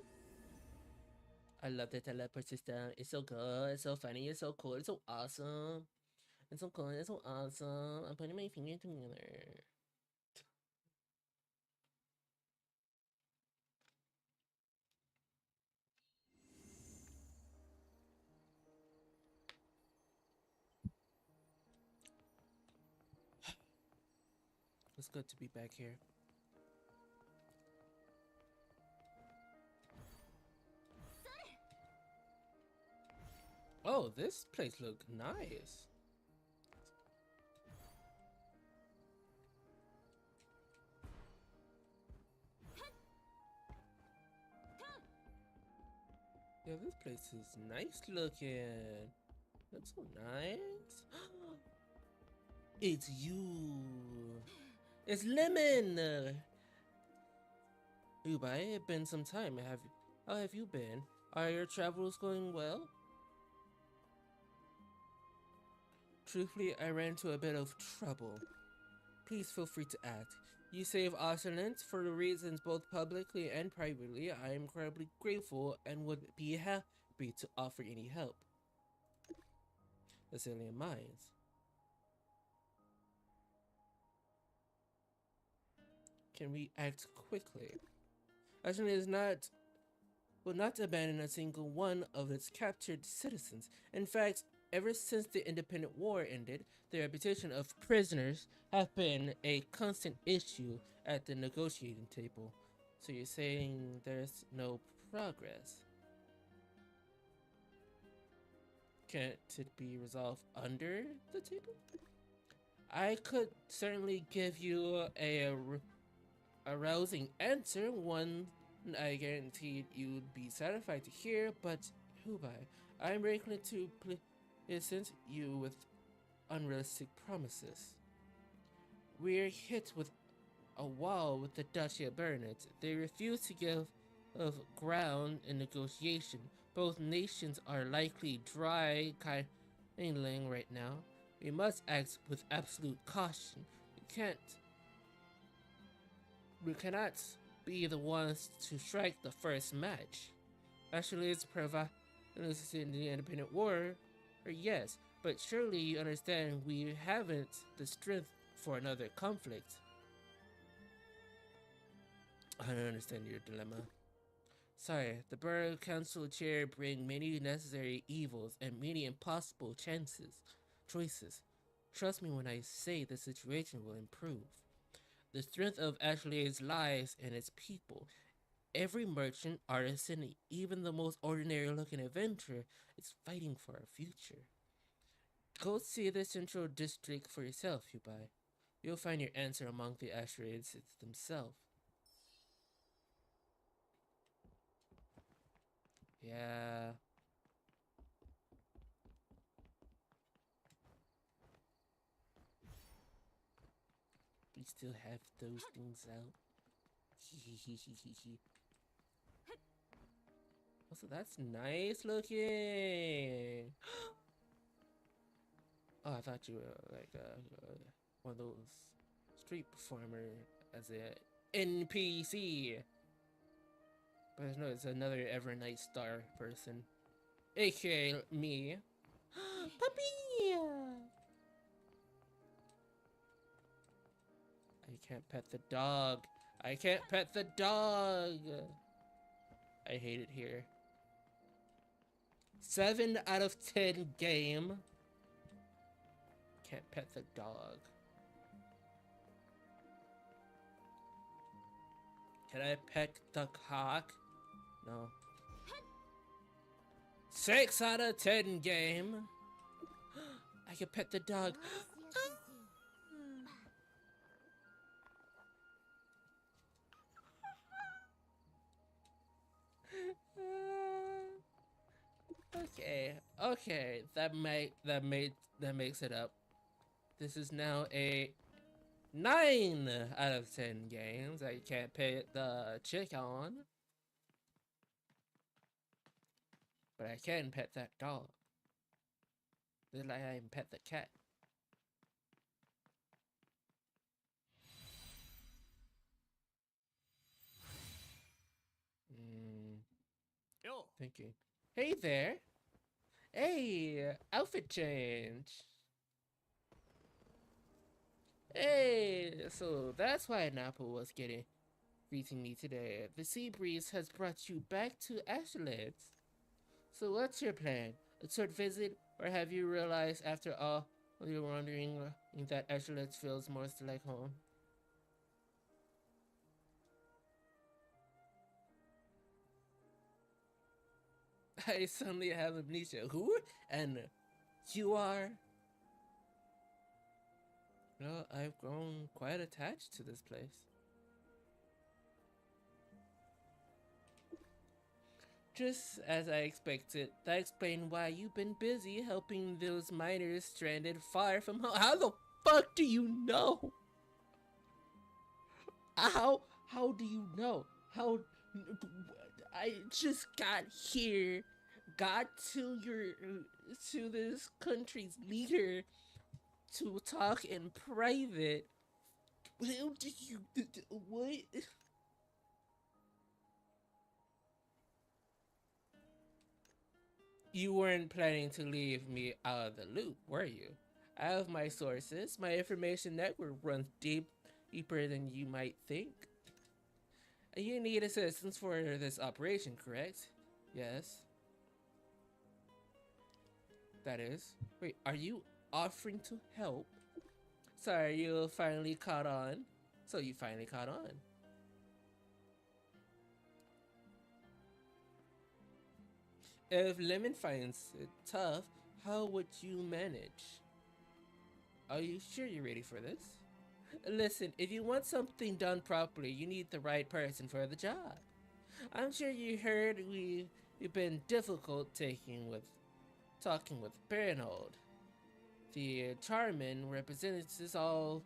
I love the teleport system. It's so good, it's so funny, it's so cool, it's so awesome. It's so cool, it's so awesome. I'm putting my finger together. It's good to be back here. Oh, this place looks nice. Yeah, this place is nice looking. That's so nice. It's you. It's Lemon. Ubai, it's been some time. How have you been? Are your travels going well? Truthfully, I ran into a bit of trouble. Please feel free to ask. You save Oscillants for the reasons both publicly and privately. I am incredibly grateful and would be happy to offer any help. The alien minds. Can we act quickly? Ashland will not abandon a single one of its captured citizens. In fact, ever since the independent war ended, the reputation of prisoners have been a constant issue at the negotiating table. So you're saying there's no progress? Can't it be resolved under the table? I could certainly give you a arousing answer, one I guaranteed you'd be satisfied to hear, but Hubai, I'm reluctant to present you with unrealistic promises. We're hit with a wall with the Duchy of Bernard. They refuse to give of ground in negotiation. Both nations are likely dry kindling right now. We must act with absolute caution. We cannot be the ones to strike the first match. Actually, it's providing in the independent war, or yes, but surely you understand we haven't the strength for another conflict. I don't understand your dilemma. Sorry, the Borough Council chair bring many necessary evils and many impossible choices. Trust me when I say the situation will improve. The strength of Ashleigh's lies in its people. Every merchant, artisan, even the most ordinary-looking adventurer is fighting for a future. Go see the Central District for yourself, Hubai. You'll find your answer among the Ashleighs themselves. Yeah. We still have those things out. Also, that's nice looking. Oh, I thought you were like one of those street performer as a NPC. But no, it's another Evernight Star person, aka me. Puppy! I can't pet the dog. I can't pet the dog. I hate it here. 7 out of 10 game. Can't pet the dog. Can I pet the cock? No. 6 out of 10 game. I can pet the dog. Okay, that makes it up. This is now a 9 out of 10 games. I can't pet the chicken, but I can pet that dog. Just like I can pet the cat. Thank you. Hey there. Hey, outfit change. Hey, so that's why Napa was greeting me today. The sea breeze has brought you back to Ashlands. So what's your plan? A short visit, or have you realized after all you're wondering that Ashlands feels more like home? I suddenly have amnesia. Who? And you are? Well, I've grown quite attached to this place. Just as I expected. That explains why you've been busy helping those miners stranded far from home. How the fuck do you know? How do you know? How? I just got here, got to this country's leader to talk in private, What? You weren't planning to leave me out of the loop, were you? I have my sources. My information network runs deeper than you might think. You need assistance for this operation, correct? Yes. That is. Wait, are you offering to help? Sorry, you finally caught on. So you finally caught on. If Lemon finds it tough, how would you manage? Are you sure you're ready for this? Listen, if you want something done properly, you need the right person for the job. I'm sure you heard we've been difficult talking with Bernold. The Charmin represents all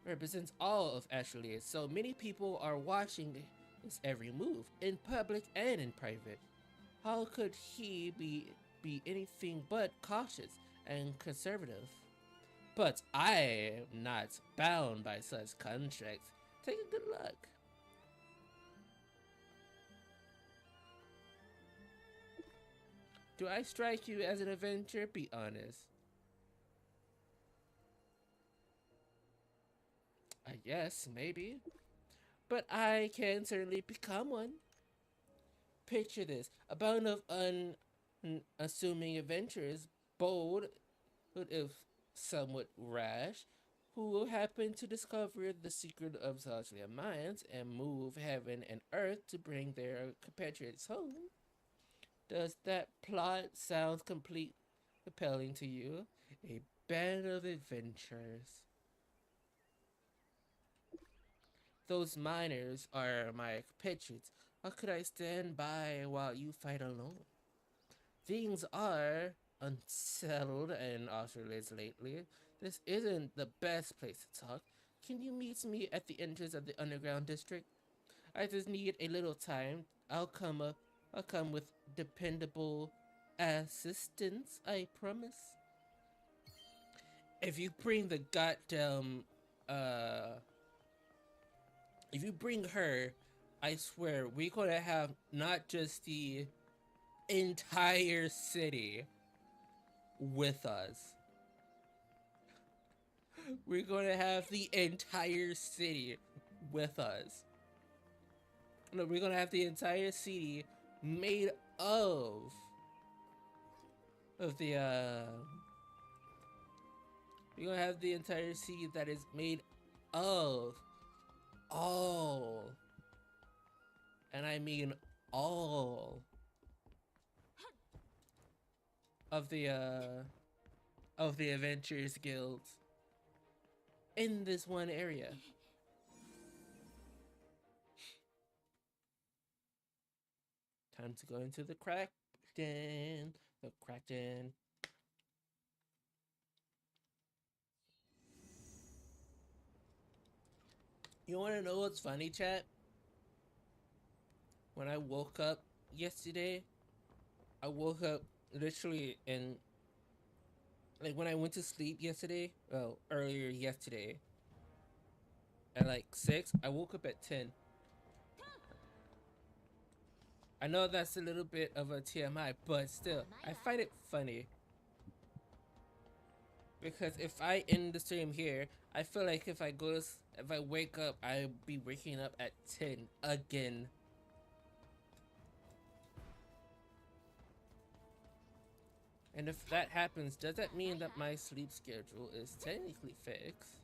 of Ashleigh, so many people are watching his every move, in public and in private. How could he be anything but cautious and conservative? But I am not bound by such contracts. Take a good look. Do I strike you as an adventurer? Be honest. I guess, maybe. But I can certainly become one. Picture this: a band of unassuming adventurers, bold, but if somewhat rash, who will happen to discover the secret of Zazlia mines and move heaven and earth to bring their compatriots home. Does that plot sound complete compelling to you? A band of adventurers. Those miners are my compatriots. How could I stand by while you fight alone? Things are unsettled in Austerlitz lately. This isn't the best place to talk. Can you meet me at the entrance of the underground district? I just need a little time. I'll come with dependable assistance, I promise. If you bring the goddamn if you bring her, I swear we're gonna have not just the entire city with us. We're gonna have the entire city with us. No, we're gonna have the entire city made of the we're gonna have the entire city that is made of all, and I mean all of the Adventurers Guilds in this one area. Time to go into the crack den. The crack den. You wanna know what's funny, chat? When I woke up yesterday, I woke up literally in, like, when I went to sleep yesterday, well, earlier yesterday, at like 6, I woke up at 10. I know that's a little bit of a TMI, but still, I find it funny. Because if I end the stream here, I feel like if I wake up, I'll be waking up at 10 again. And if that happens, does that mean that my sleep schedule is technically fixed?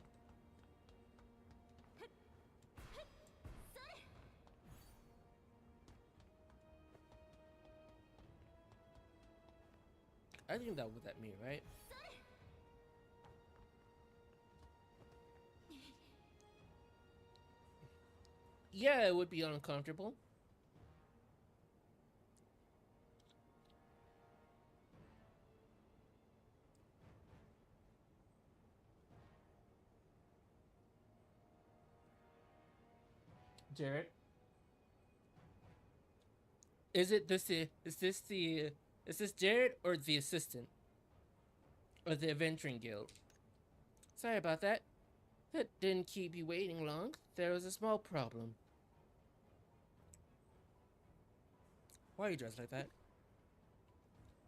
I think that's what that means, right? Yeah, it would be uncomfortable. Jared, is this Jared or the assistant? Or the Adventuring Guild? Sorry about that. That didn't keep you waiting long. There was a small problem. Why are you dressed like that?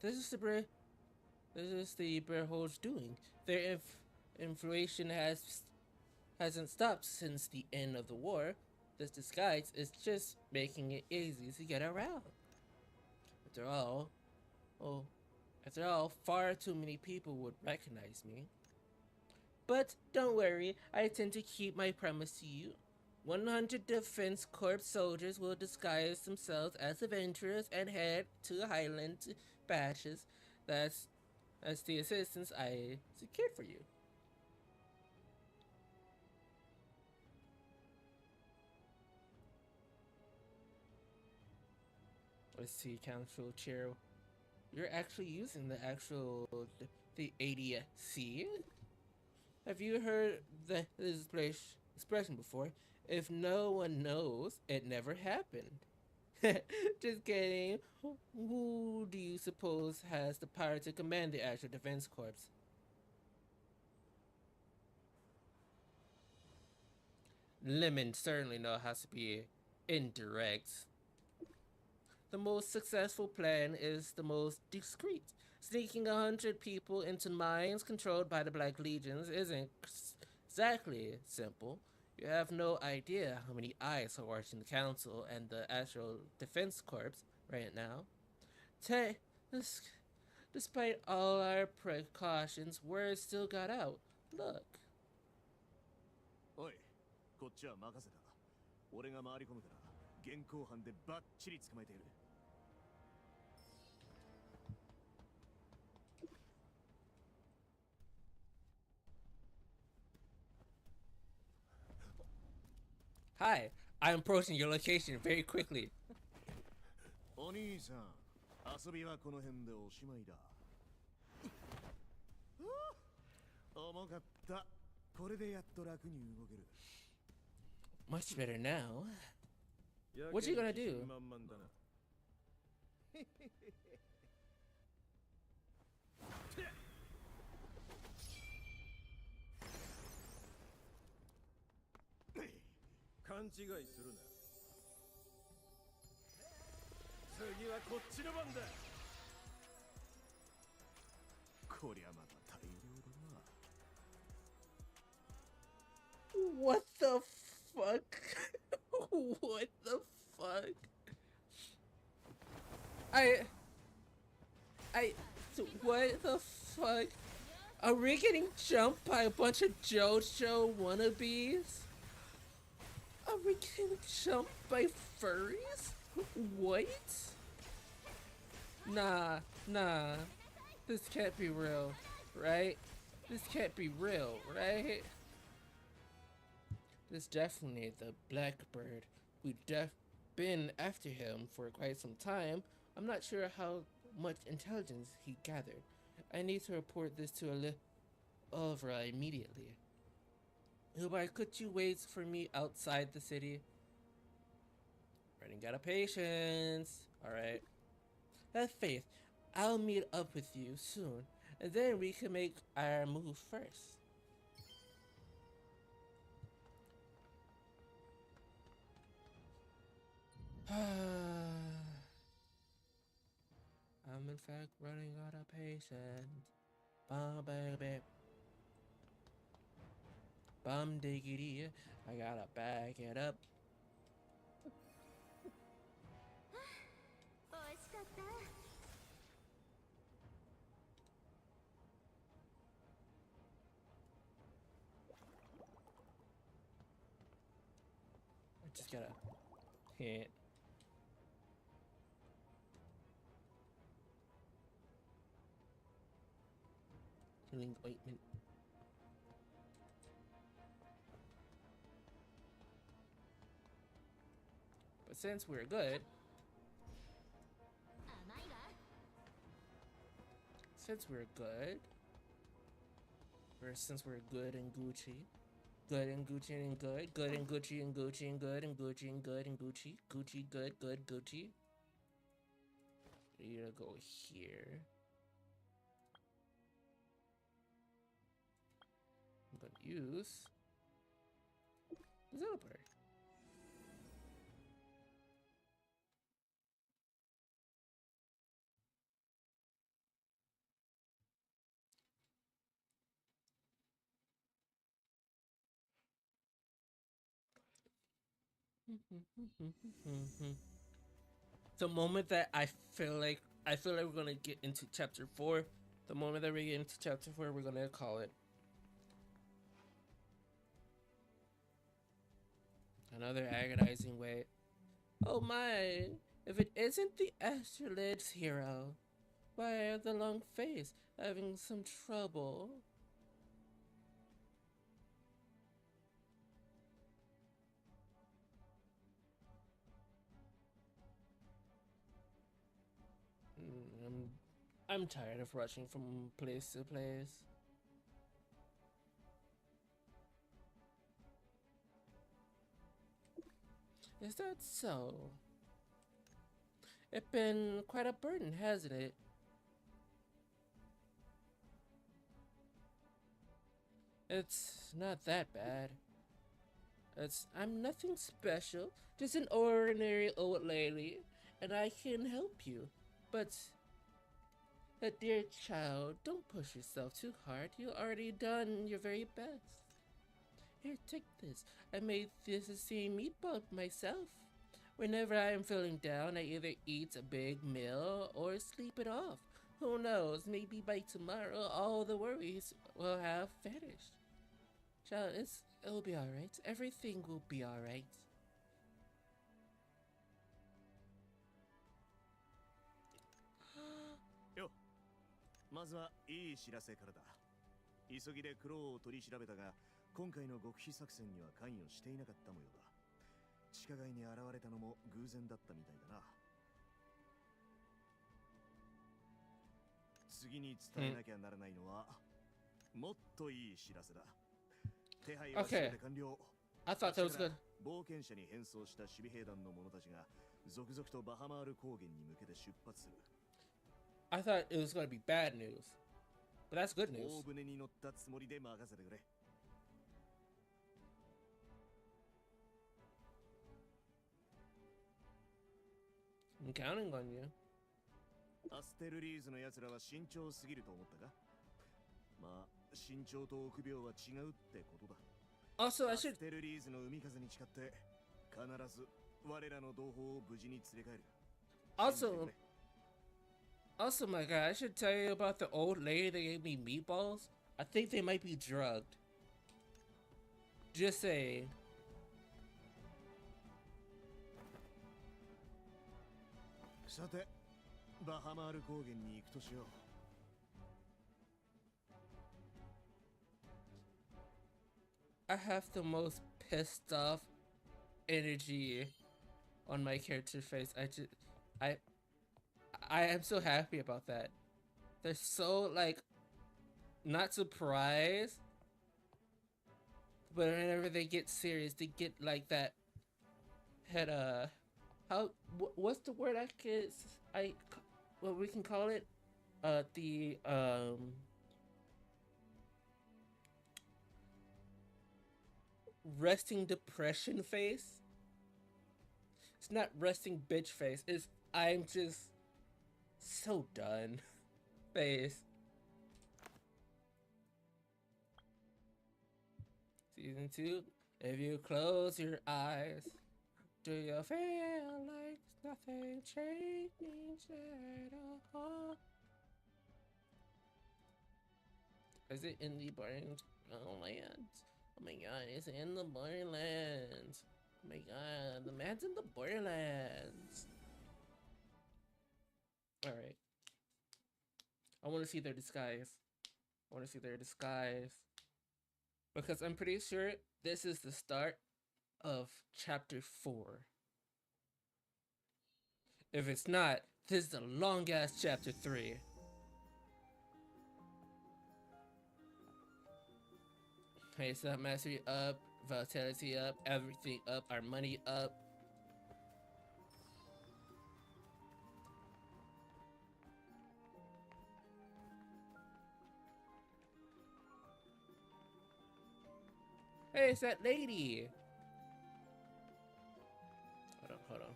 This is the Bearholds doing. Their inflation hasn't stopped since the end of the war. This disguise is just making it easy to get around. After all, oh, after all, far too many people would recognize me. But don't worry, I intend to keep my promise to you. 100 Defense Corps soldiers will disguise themselves as adventurers and head to Highland Bashes. That's the assistance I secured for you. Let's see, Council Chair. You're actually using the ADC? Have you heard this expression before? If no one knows, it never happened. Just kidding. Who do you suppose has the power to command the actual defense corps? Lemon certainly knows how to be indirect. The most successful plan is the most discreet. Sneaking 100 people into mines controlled by the Black Legions isn't exactly simple. You have no idea how many eyes are watching the Council and the actual Defense Corps right now. Despite all our precautions, word still got out. Look. おい、こっちは任せた。俺が回り込むから、現行犯でバッチリ捕まえてやる。Hi, I'm approaching your location very quickly. お兄さん、遊びはこの辺でおしまいだ。重かった。これでやっと楽に動ける。Much better now. What you gonna do? 勘違いするな。次はこっちの番だ。こりゃまた大量だな。What the fuck? What the fuck? What the fuck? Are we getting jumped by a bunch of JoJo wannabes? Are we getting jumped by furries? What? Nah. This can't be real, right? This can't be real, right? This definitely the Blackbird. We've been after him for quite some time. I'm not sure how much intelligence he gathered. I need to report this to Olivera immediately. Ubai, could you wait for me outside the city? Running out of patience. Alright. Have faith. I'll meet up with you soon, and then we can make our move first. I'm in fact running out of patience. Bum baby. Bum diggity. I gotta back it up. I just gotta hit. Healing ointment. But since we're good, since we're good and Gucci, good and Gucci and good and Gucci and Gucci and good and Gucci and good and Gucci, Gucci good Gucci. You gotta go here. I'm gonna use Developer. The moment that I feel like we're gonna get into chapter 4. The moment that we get into chapter 4, we're gonna call it. Another agonizing wait. Oh my! If it isn't the Astrolab's hero, why are the long face having some trouble? I'm tired of rushing from place to place. Is that so? It's been quite a burden, hasn't it? It's not that bad. I'm nothing special, just an ordinary old lady, and I can help you. But dear child, don't push yourself too hard. You've already done your very best. Here, take this. I made this the same meatball myself. Whenever I am feeling down, I either eat a big meal or sleep it off. Who knows, maybe by tomorrow all the worries will have vanished. Child, it'll be alright. Everything will be alright. よ、まずはいい知らせからだ。急ぎでクローを取り調べたが、今回の極秘作戦には関与していなかった模様だ。地下街に現れたのも偶然だったみたいだな。次に伝えなきゃならないのは、もっといい知らせだ。手配は全て完了。I thought that was good. 冒険者に変装した守備兵団の者たちが続々とバハマール高原に向けて出発する。I thought it was going to be bad news. But that's good news. 大船に乗ったつもりで任せてくれ。I'm counting on you. アステルリーズの奴らは慎重すぎると思ったか？まあ、慎重と臆病は違うってことだ。Also, I ア should ステルリーズの海風に誓って必ず我らの同胞を無事に連れ帰る。 also, my God, I should tell you about the old lady that gave me meatballs. I think they might be drugged. Just saying. Sate, バハマール高原に行くとしよう。I have the most pissed off energy on my character face. I am so happy about that. They're so like not surprised, but whenever they get serious, they get like that head what's the word what we can call it? The resting depression face. It's not resting bitch face. It's I'm just so done face. Season 2. If you close your eyes, do you feel like nothing changed at all? Is it in the Borderlands? Oh my god. Oh my god, it's in the Borderlands. Oh my god, the man's in the Borderlands. Alright. I want to see their disguise. I want to see their disguise. Because I'm pretty sure this is the start of chapter 4. If it's not, this is a long ass chapter 3. Okay, so mastery up, vitality up, everything up, our money up. Hey, it's that lady.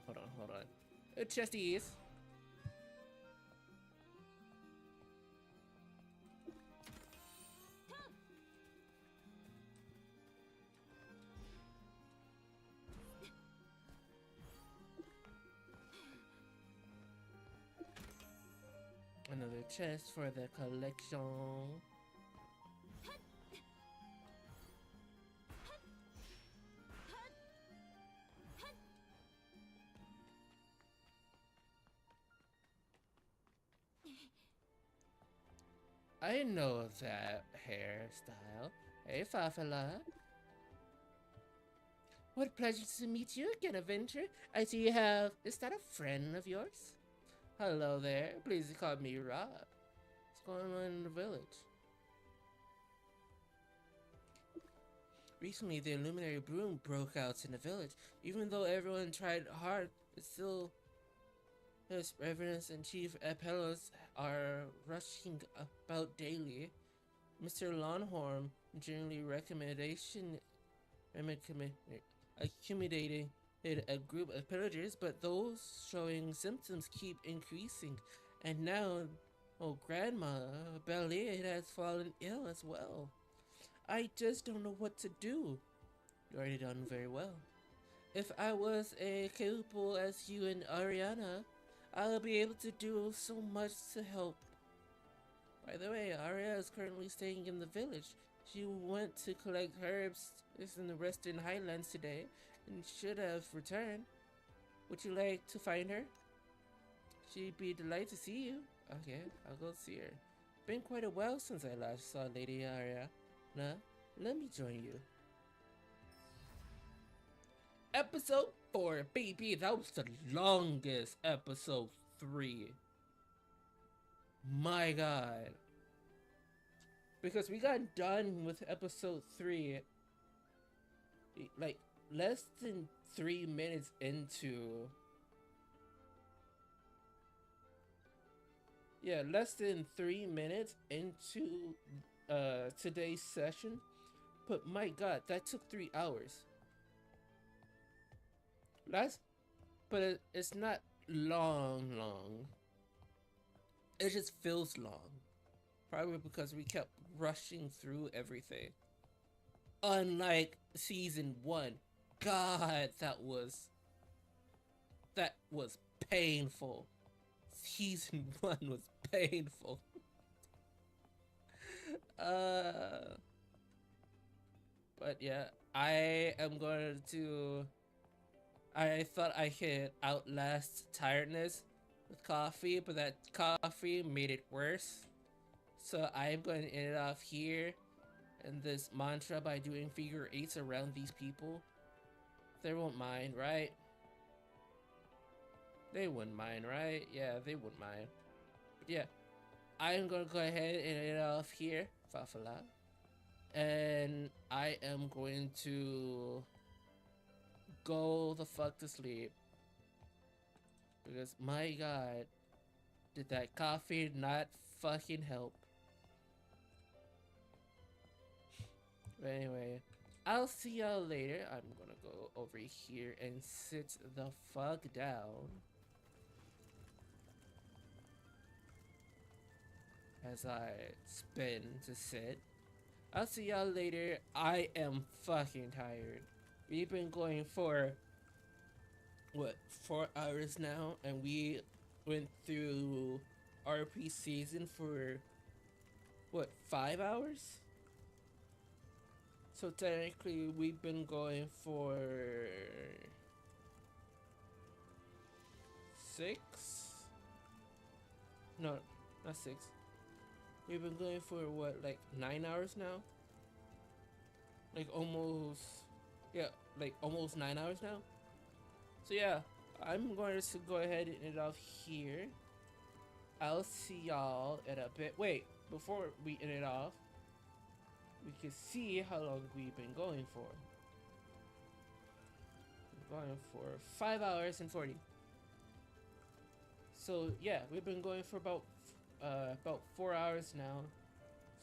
hold on. Chesties. Another chest for the collection. I know that hairstyle. Hey, Fafala. What a pleasure to meet you again, Avenger. I see you have... Is that a friend of yours? Hello there. Please call me Rob. What's going on in the village? Recently, the Illuminary Broom broke out in the village. Even though everyone tried hard, it still... His Reverence and Chief Apellos are rushing about daily. Mr. Longhorn generally accumulating a group of pillagers, but those showing symptoms keep increasing. And now, Grandma Bellier has fallen ill as well. I just don't know what to do. You already done very well. If I was as capable as you and Ariana, I'll be able to do so much to help. By the way, Aria is currently staying in the village. She went to collect herbs in the Western Highlands today and should have returned. Would you like to find her? She'd be delighted to see you. Okay, I'll go see her. Been quite a while since I last saw Lady Aria. Nah, let me join you. Episode 4, baby. That was the longest episode 3. My god. Because we got done with episode 3 like less than 3 minutes into... Yeah, less than 3 minutes into today's session. But my god, that took 3 hours. But it's not long. It just feels long. Probably because we kept rushing through everything. Unlike season 1. God, that was painful. Season 1 was painful. But yeah, I am going to... I thought I could outlast tiredness with coffee, but that coffee made it worse. So I'm going to end it off here in this mantra by doing figure 8s around these people. They won't mind, right? They wouldn't mind, right? Yeah, they wouldn't mind. But yeah, I'm going to go ahead and end it off here. Fafala. And I am going to go the fuck to sleep. Because my god, did that coffee not fucking help. But anyway, I'll see y'all later. I'm gonna go over here and sit the fuck down. As I spin to sit. I'll see y'all later. I am fucking tired. We've been going for, what, 4 hours now? And we went through RP season for, what, 5 hours? So technically, we've been going for 6? No, not 6. We've been going for what, like 9 hours now? Like almost, yeah, like almost 9 hours now. So yeah, I'm going to go ahead and end it off here. I'll see y'all in a bit. Wait, before we end it off, we can see how long we've been going for. We're going for 5 hours and 40. So yeah, we've been going for about 4 hours now.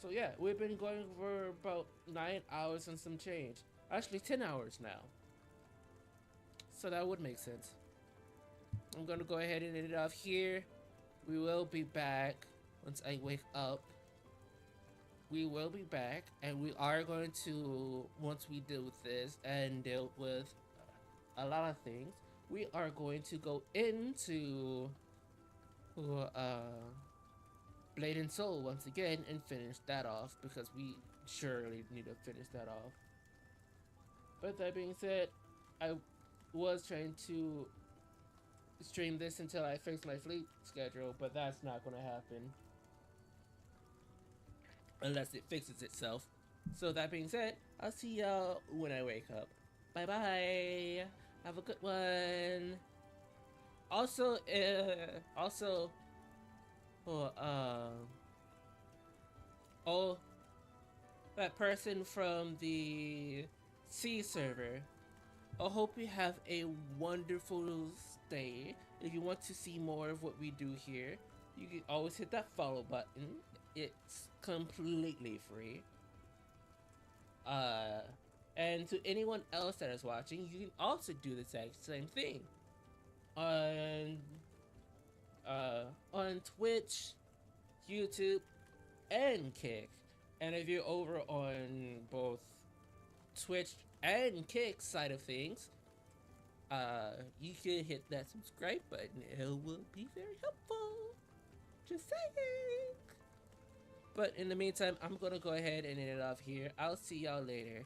So yeah, we've been going for about 9 hours and some change. Actually 10 hours now. So that would make sense. I'm gonna go ahead and end it off here. We will be back once I wake up. We will be back, and we are going to, once we deal with this and deal with a lot of things, we are going to go into Blade and Soul once again and finish that off, because we surely need to finish that off. But that being said, I was trying to stream this until I fix my sleep schedule, but that's not gonna happen unless it fixes itself. So that being said, I'll see y'all when I wake up. Bye bye. Have a good one. Also, oh, oh, that person from the C server. I hope you have a wonderful stay. If you want to see more of what we do here, you can always hit that follow button. It's completely free. And to anyone else that is watching, you can also do the exact same thing on Twitch, YouTube, and Kick. And if you're over on both Twitch and Kick side of things, you can hit that subscribe button. It will be very helpful. Just saying. But in the meantime, I'm gonna go ahead and end it off here. I'll see y'all later.